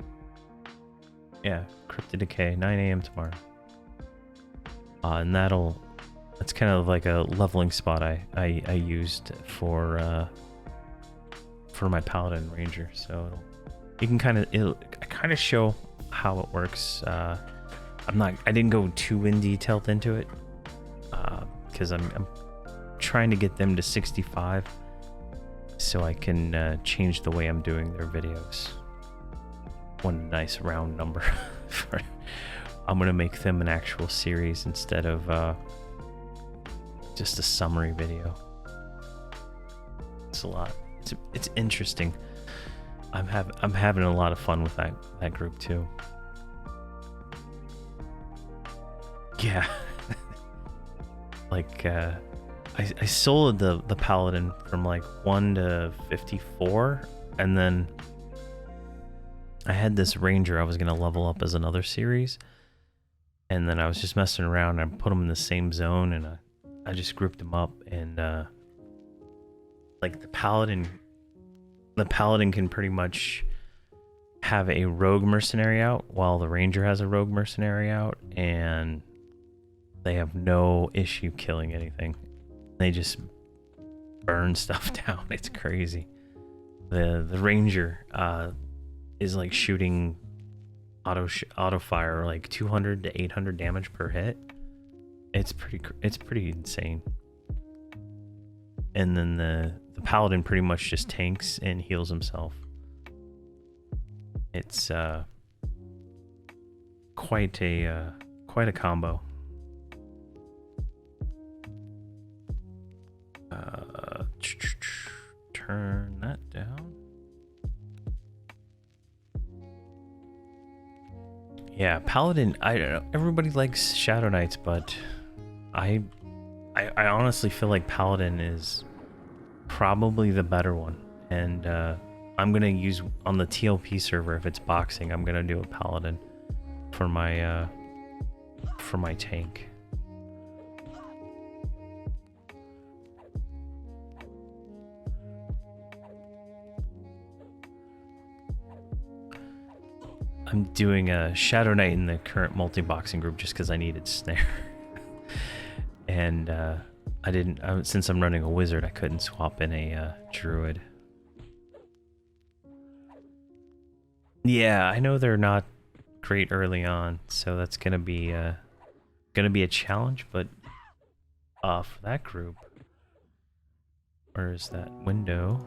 Yeah, Cryptid Decay, 9 a.m. tomorrow. And that's kind of like a leveling spot I used for my paladin ranger, so you can kind of show how it works. I didn't go too in detailed into it because I'm trying to get them to 65 so I can change the way I'm doing their videos. One nice round number. I'm gonna make them an actual series instead of just a summary video. It's a lot. It's interesting. I'm having a lot of fun with that group too. Yeah. Like I soloed the paladin from like 1 to 54, and then I had this ranger I was gonna level up as another series, and then I was just messing around and I put them in the same zone, and I just grouped them up, and like the paladin can pretty much have a rogue mercenary out while the ranger has a rogue mercenary out, and they have no issue killing anything. They just burn stuff down. It's crazy. The ranger is like shooting auto fire like 200 to 800 damage per hit. It's pretty insane. And then the paladin pretty much just tanks and heals himself. It's quite a combo. Turn that down. Yeah, paladin. I don't know. Everybody likes Shadow Knights, but I honestly feel like paladin is probably the better one, and I'm gonna use on the TLP server, if it's boxing, I'm gonna do a paladin for my tank. I'm doing a Shadow Knight in the current multi-boxing group just because I needed snare. And I didn't, since I'm running a wizard, I couldn't swap in a druid. Yeah, I know they're not great early on, so that's gonna be a challenge. But for that group, where is that window?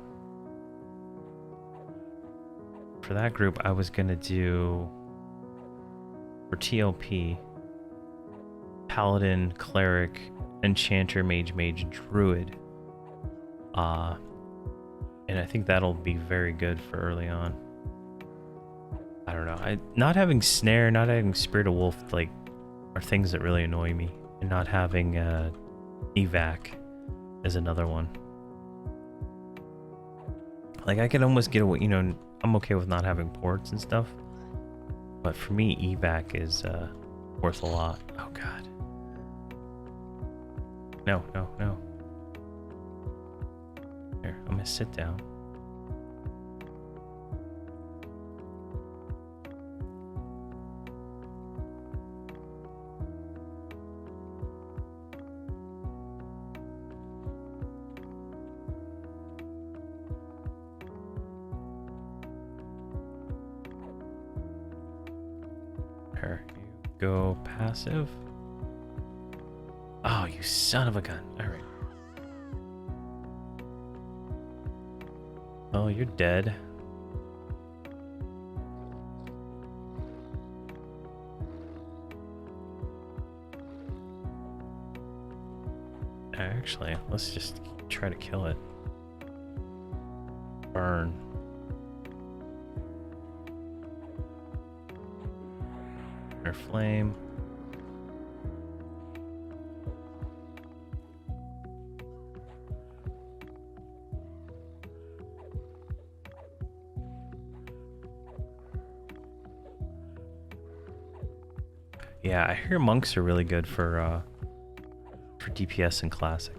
For that group, I was gonna do for TLP Paladin, Cleric, Enchanter, Mage, Druid. And I think that'll be very good for early on. I don't know. Not having Snare, not having Spirit of Wolf, like, are things that really annoy me, and not having evac is another one. Like, I could almost get away, you know, I'm okay with not having ports and stuff, but for me, evac is worth a lot. Oh god. No, no, no. Here, I'm gonna sit down. Here, you go passive. Oh, you son of a gun. Alright. Oh, you're dead. Actually, let's just try to kill it. Burn. Or flame. Yeah, I hear monks are really good for DPS and classic.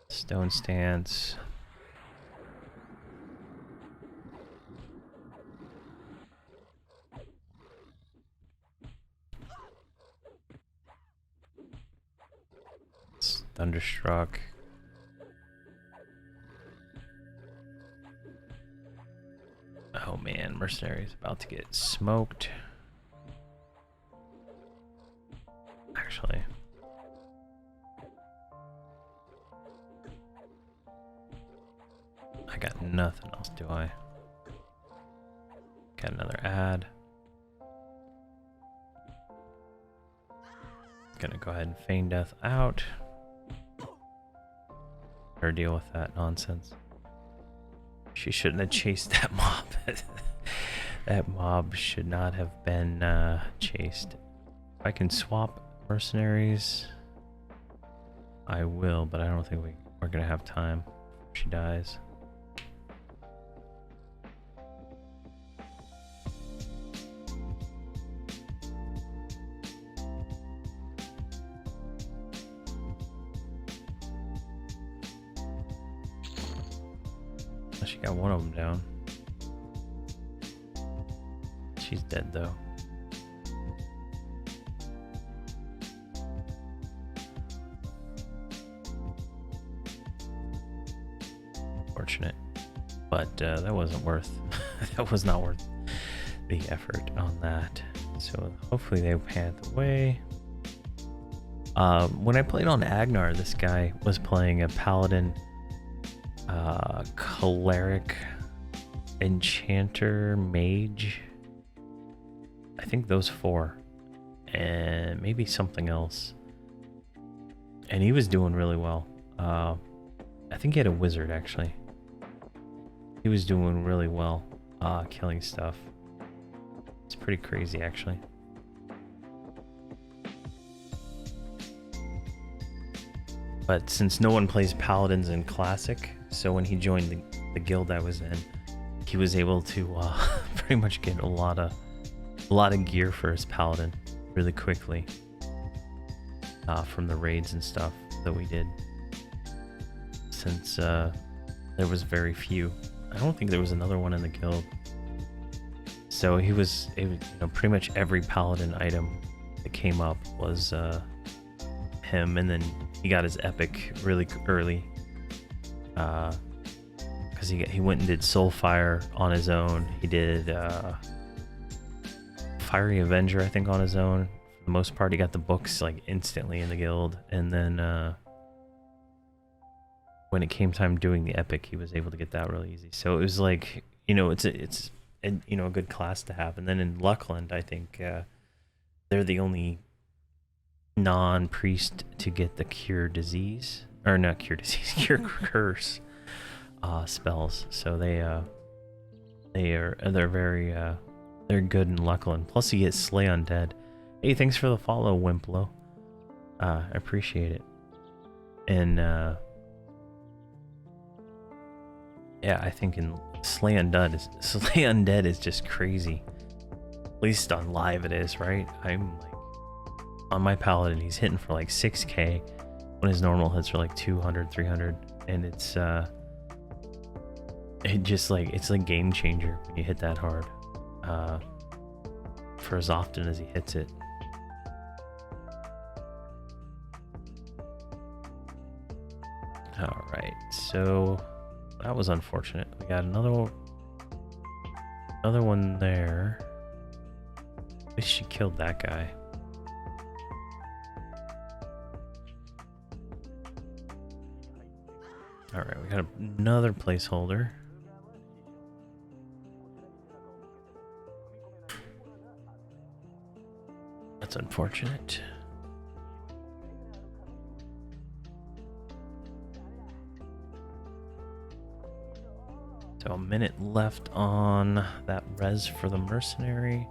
Stone stance. Thunderstruck. Oh man, Mercenary's about to get smoked. Actually. I got nothing else, do I? Got another ad. Gonna go ahead and feign death out. Or deal with that nonsense. She shouldn't have chased that mob. That mob should not have been chased. If I can swap mercenaries, I will, but I don't think we're gonna have time if she dies. She got one of them down. She's dead though. Fortunate, but that wasn't worth. That was not worth the effort on that. So hopefully they panned away. When I played on Agnar, this guy was playing a paladin, cleric, enchanter, mage. I think those four, and maybe something else. And he was doing really well. I think he had a wizard actually. He was doing really well, killing stuff. It's pretty crazy actually. But since no one plays paladins in classic, so when he joined the guild I was in, he was able to pretty much get a lot of gear for his paladin really quickly from the raids and stuff that we did. Since there was very few, I don't think there was another one in the guild. So he was, you know, pretty much every paladin item that came up was him, and then he got his epic really early. Because he went and did Soulfire on his own. He did Fiery Avenger, I think, on his own. For the most part, he got the books like instantly in the guild, and then when it came time doing the epic, he was able to get that really easy. So it was like, you know, it's you know, a good class to have. And then in Luckland, I think they're the only non-priest to get the cure disease, or not cure disease, cure curse spells. So they're very they're good in Luckland. Plus you get Slay Undead. Hey, thanks for the follow, Wimplo. I appreciate it. And yeah, I think in Slay Undead is just crazy. At least on live it is, right? I'm like on my paladin, he's hitting for like 6k when his normal hits are like 200, 300, and it's it just like, it's a game changer when you hit that hard. For as often as he hits it. All right, so that was unfortunate. We got another one there. At least she killed that guy. All right, we got another placeholder. That's unfortunate. So a minute left on that res for the mercenary.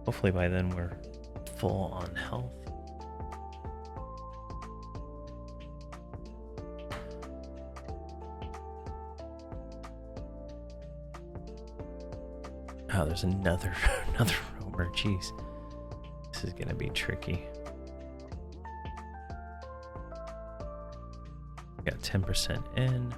Hopefully by then we're full on health. Oh, there's another roamer. Jeez. This is gonna be tricky. Got 10% in.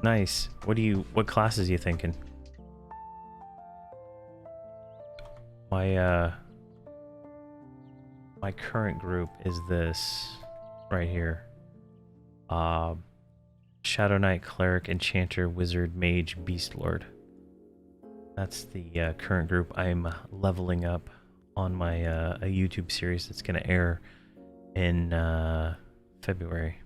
Nice. What classes are you thinking? My current group is this right here. Shadow Knight, Cleric, Enchanter, Wizard, Mage, Beast Lord. That's the current group I'm leveling up on my a YouTube series that's gonna air in February.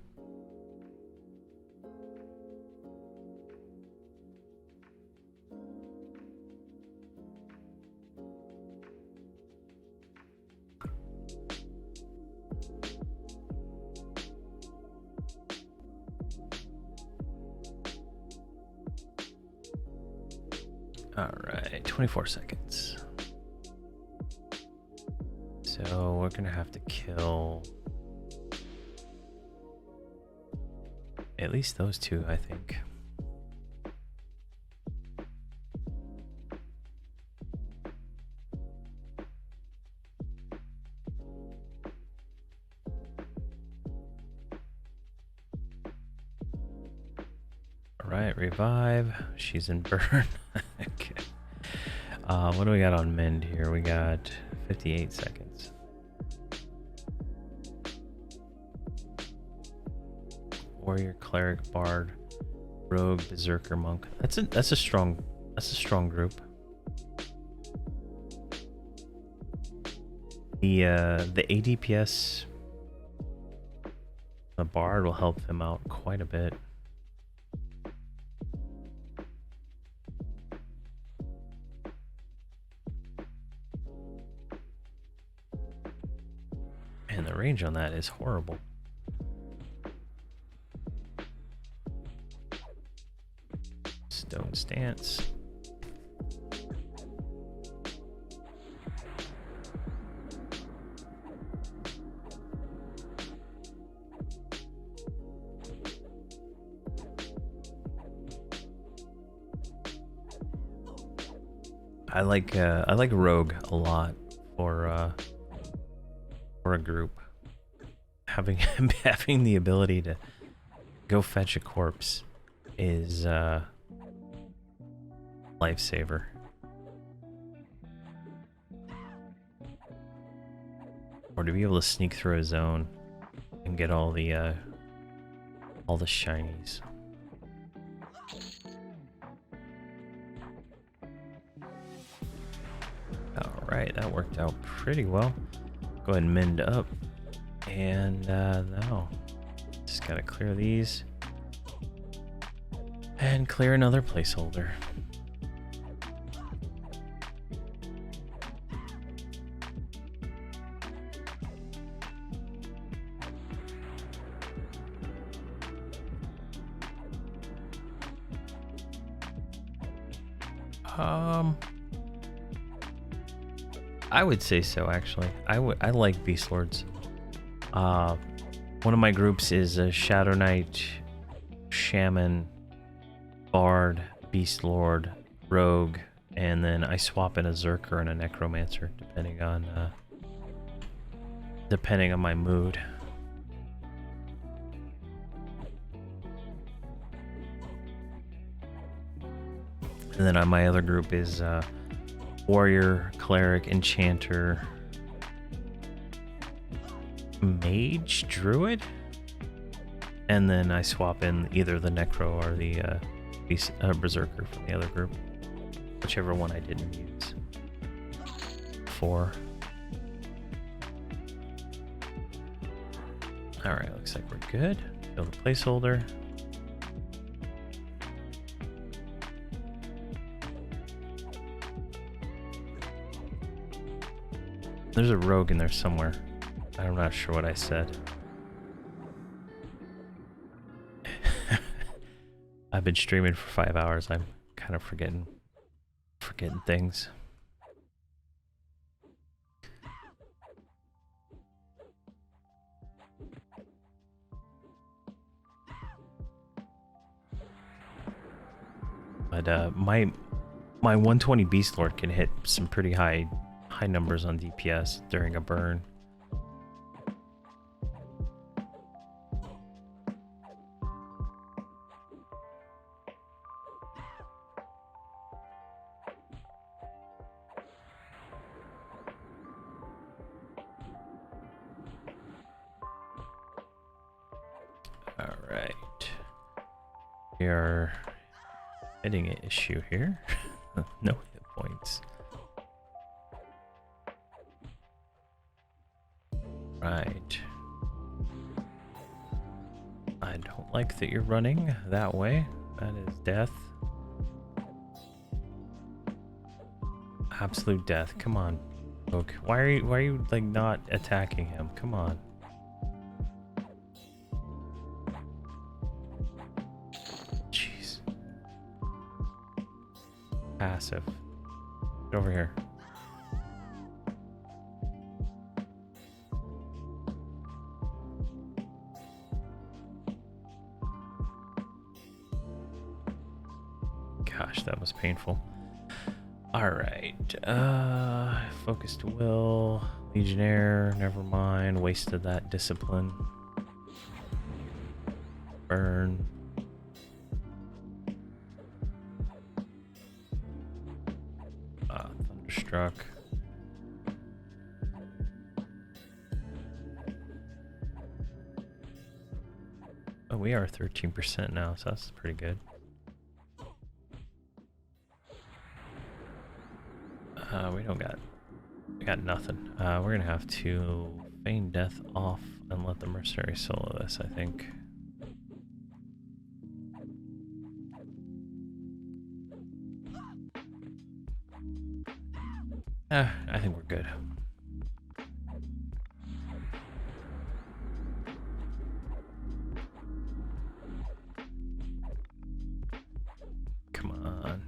All right, 24 seconds. So we're gonna have to kill at least those two, I think. All right, revive. She's in burn. Okay. What do we got on mend here? We got 58 seconds. Warrior, cleric, bard, rogue, berserker, monk. That's a strong group. The ADPS, the bard will help them out quite a bit. And the range on that is horrible. Stone stance. I like rogue a lot for a group. Having the ability to go fetch a corpse is lifesaver. Or to be able to sneak through a zone and get all the shinies. Alright, that worked out pretty well. Go ahead and mend up. And no. Just gotta clear these. And clear another placeholder. I would say so, actually. I like Beast Lords. One of my groups is a Shadow Knight, Shaman, Bard, Beast Lord, Rogue, and then I swap in a Zerker and a Necromancer, depending on my mood. And then on my other group is Warrior, Cleric, Enchanter, Mage, Druid, and then I swap in either the Necro or the Berserker from the other group, whichever one I didn't use. 4. Alright, looks like we're good. Build a placeholder. There's a rogue in there somewhere. I'm not sure what I said. I've been streaming for 5 hours. I'm kind of forgetting things. But my 120 Beast Lord can hit some pretty high numbers on DPS during a burn. All right, we are hitting an issue here. No hit points. Right. I don't like that you're running that way. That is death. Absolute death. Come on, Oak. Why are you like not attacking him? Come on. Jeez. Passive. Get over here. Gosh, that was painful. All right. Focused will. Legionnaire. Never mind. Wasted that discipline. Burn. Thunderstruck. Oh, we are 13% now, so that's pretty good. We got nothing. We're gonna have to feign death off and let the mercenary solo this, I think. I think we're good. Come on.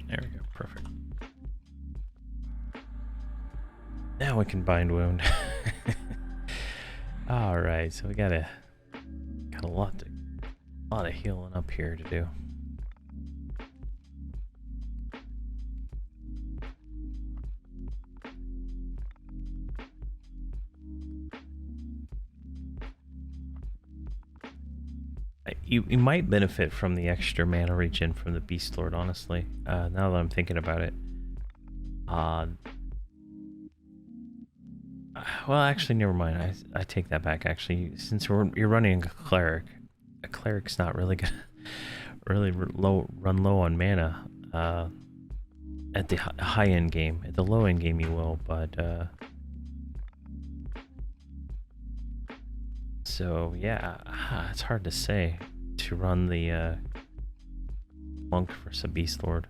There we go, perfect. Now we can bind wound. All right, so we got a lot of healing up here to do. You might benefit from the extra mana regen from the Beast Lord, honestly. Now that I'm thinking about it. Well, actually, never mind. I take that back. Actually, since you're running a cleric's not really gonna run low on mana. at the high end game. At the low end game, you will, but so yeah, it's hard to say to run the monk versus a beast lord.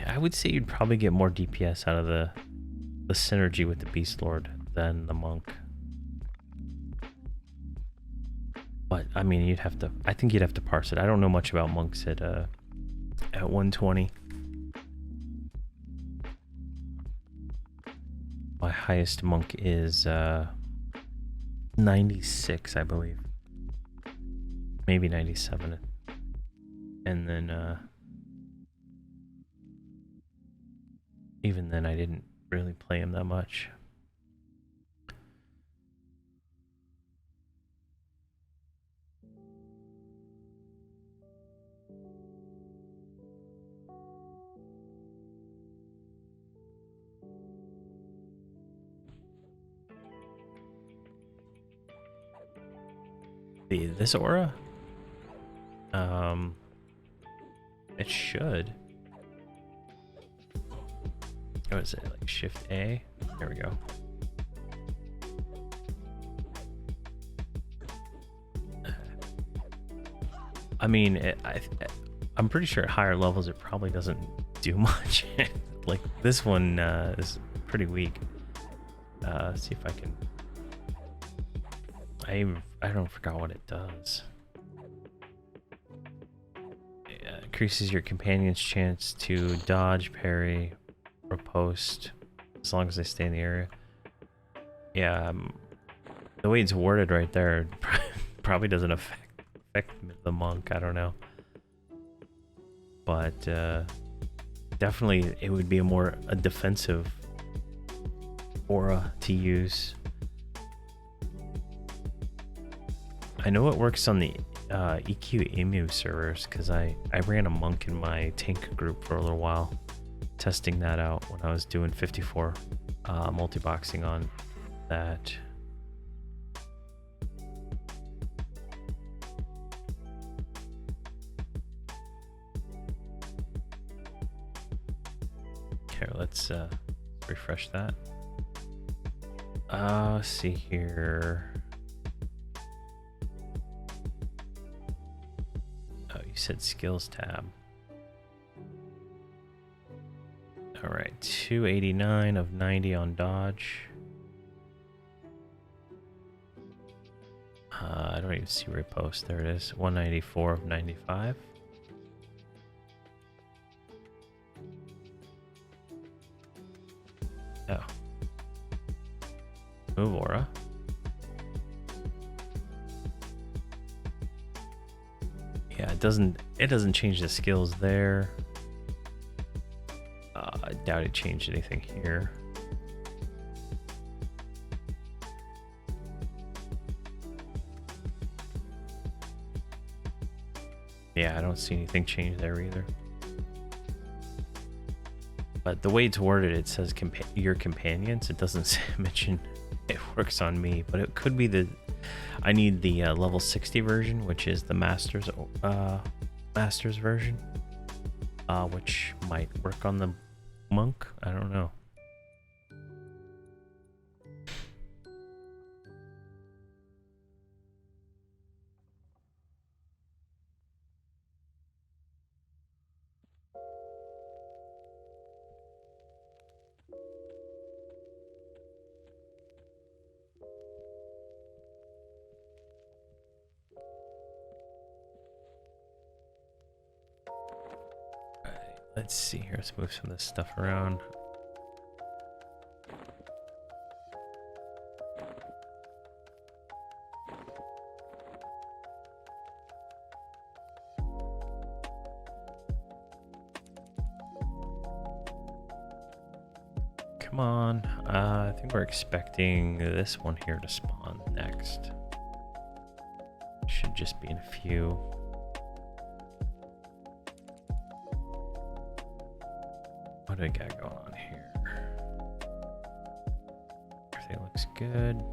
I would say you'd probably get more DPS out of the synergy with the beast lord than the monk. But I mean, you'd have to. I think you'd have to parse it. I don't know much about monks at 120. My highest monk is 96, I believe. Maybe 97. And then even then, I didn't really play him that much. This aura? It should. Oh, is it like Shift A? There we go. I mean, I'm pretty sure at higher levels it probably doesn't do much. Like this one is pretty weak. See if I can. I don't forgot what it does. It increases your companion's chance to dodge, parry, or post as long as they stay in the area. Yeah, the way it's worded right there probably doesn't affect the monk. I don't know, but definitely it would be a defensive aura to use. I know it works on the EQ Emu servers because I ran a monk in my tank group for a little while, testing that out when I was doing 54 multi-boxing on that. Here, let's refresh that. Let's see here. Oh, you said skills tab. All right, 289 of 90 on dodge. I don't even see riposte. There it is. 194 of 95. Oh. Move aura. Yeah, it doesn't change the skills there. I doubt it changed anything here. Yeah, I don't see anything change there either. But the way it's worded, it says your companions. It doesn't mention it works on me, but it could be I need the level 60 version, which is the master's version, which might work on the monk. I don't know. Let's see here. Let's move some of this stuff around. Come on. I think we're expecting this one here to spawn next. Should just be in a few. What do we got going on here? Everything looks good.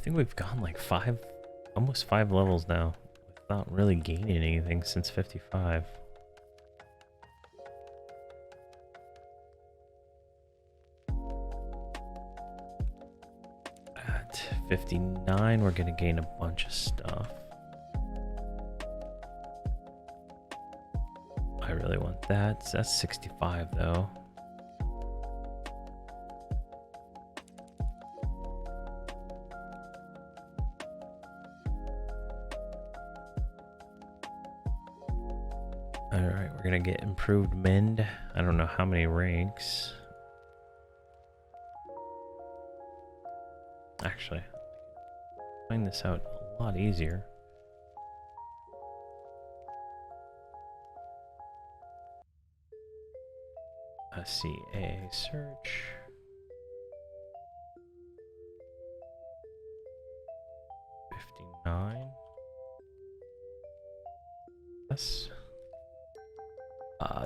think we've gone like almost 5 levels now without really gaining anything since 55. At 59, we're gonna gain a bunch of stuff. I really want that. So that's 65 though. Alright, we're gonna get improved mend. I don't know how many ranks. Actually, find this out a lot easier. CA search. 59. Yes.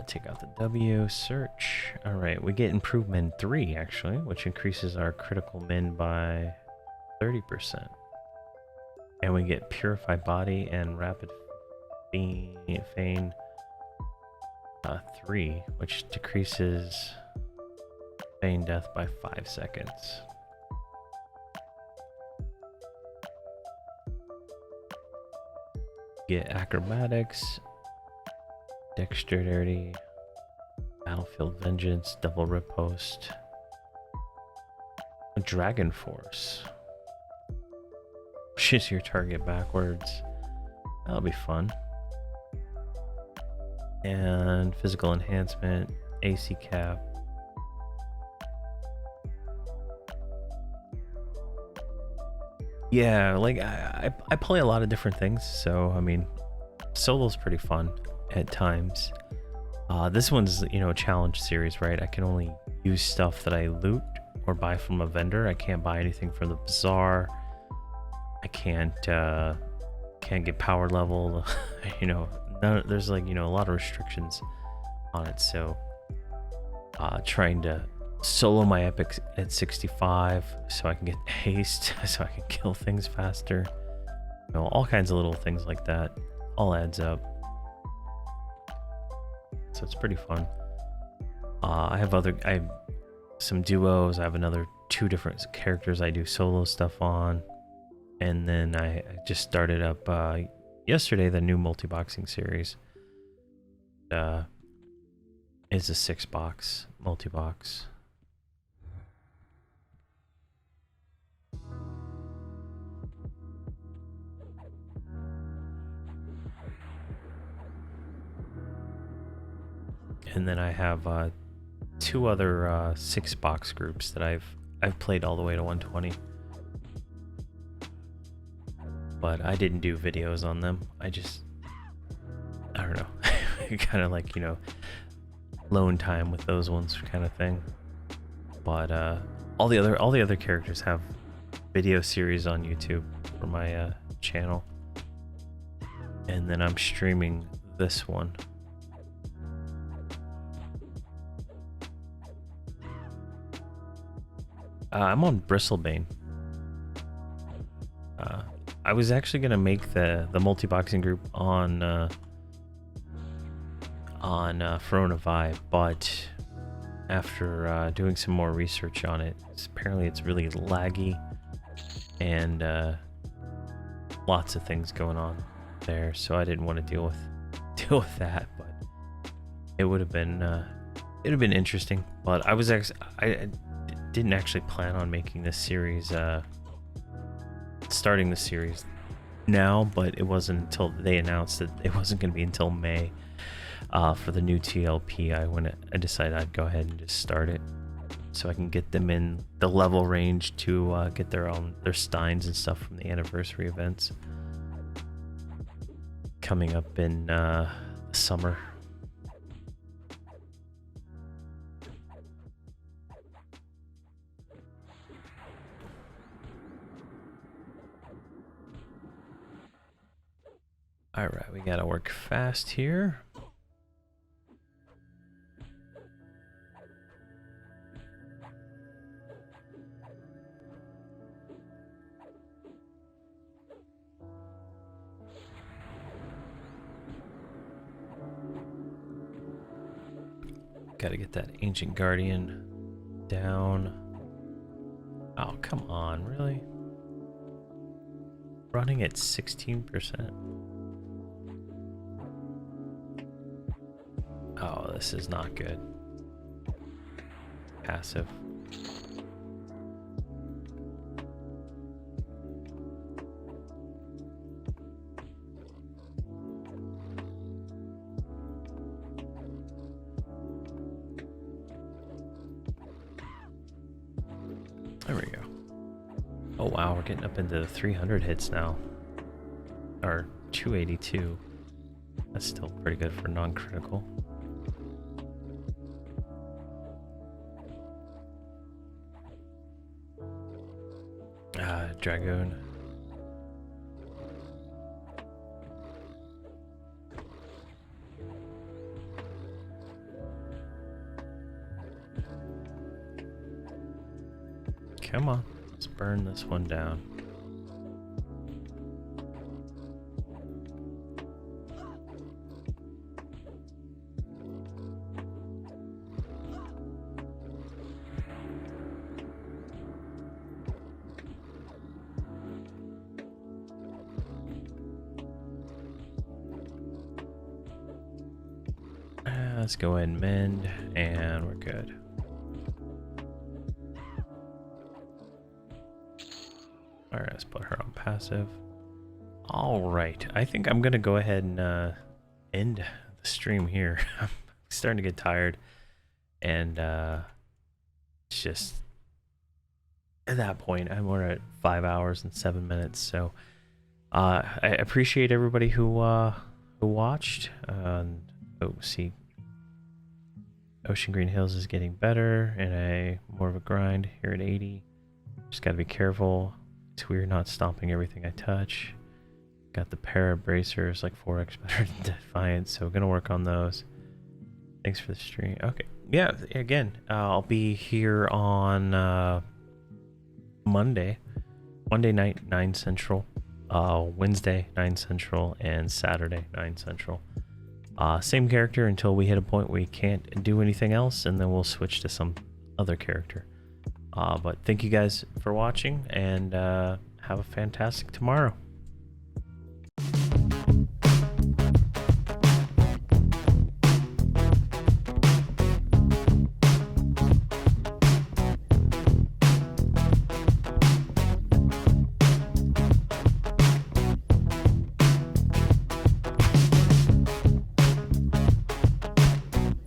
Take out the W, search. Alright, we get improvement 3 actually, which increases our critical min by 30%. And we get purified body and rapid feign 3, which decreases feign death by 5 seconds. Get acrobatics, dexterity, battlefield vengeance, double riposte, a dragon force. Shoots your target backwards. That'll be fun. And physical enhancement, AC cap. Yeah, like I play a lot of different things, so I mean, solo's pretty fun at times. This one's, you know, a challenge series, right? I can only use stuff that I loot or buy from a vendor. I can't buy anything from the bazaar. I can't get power level. You know, there's like, you know, a lot of restrictions on it. So trying to solo my epic at 65 so I can get haste, so I can kill things faster. You know, all kinds of little things like that. All adds up. So it's pretty fun. I have some duos. I have another 2 different characters I do solo stuff on. And then I just started up yesterday the new multi-boxing series. It's a 6-box multi-box. And then I have 2 other 6-box groups that I've played all the way to 120. But I didn't do videos on them. I don't know. Kind of like, you know, lone time with those ones kind of thing. But all the other characters have video series on YouTube for my channel. And then I'm streaming this one. I'm on Bristlebane. I was actually gonna make the multi-boxing group on Verona Vibe, but after doing some more research on it, apparently it's really laggy and lots of things going on there, so I didn't want to deal with that. But it would have been interesting. But I didn't actually plan on making this series. Starting the series now, but it wasn't until they announced that it wasn't going to be until May for the new TLP. I decided I'd go ahead and just start it so I can get them in the level range to get their steins and stuff from the anniversary events coming up in the summer. All right, we gotta work fast here. Gotta get that Ancient Guardian down. Oh, come on, really? Running at 16%. Oh, this is not good. Passive. There we go. Oh wow, we're getting up into the 300 hits now. Or 282. That's still pretty good for non-critical. Dragoon. Come on, let's burn this one down. Let's go ahead and mend, and we're good. Alright, let's put her on passive. Alright, I think I'm gonna go ahead and end the stream here. I'm starting to get tired, and it's just at that point we're at 5 hours and 7 minutes. So I appreciate everybody who watched. See, Ocean Green Hills is getting better and a more of a grind here at 80. Just got to be careful. It's weird not stomping everything I touch. Got the para bracers like 4x better than Defiant, so we're gonna work on those. Thanks for the stream. Okay, yeah. Again, I'll be here on Monday night 9 Central, Wednesday 9 Central, and Saturday 9 Central. Same character until we hit a point we can't do anything else, and then we'll switch to some other character. But thank you guys for watching, and have a fantastic tomorrow.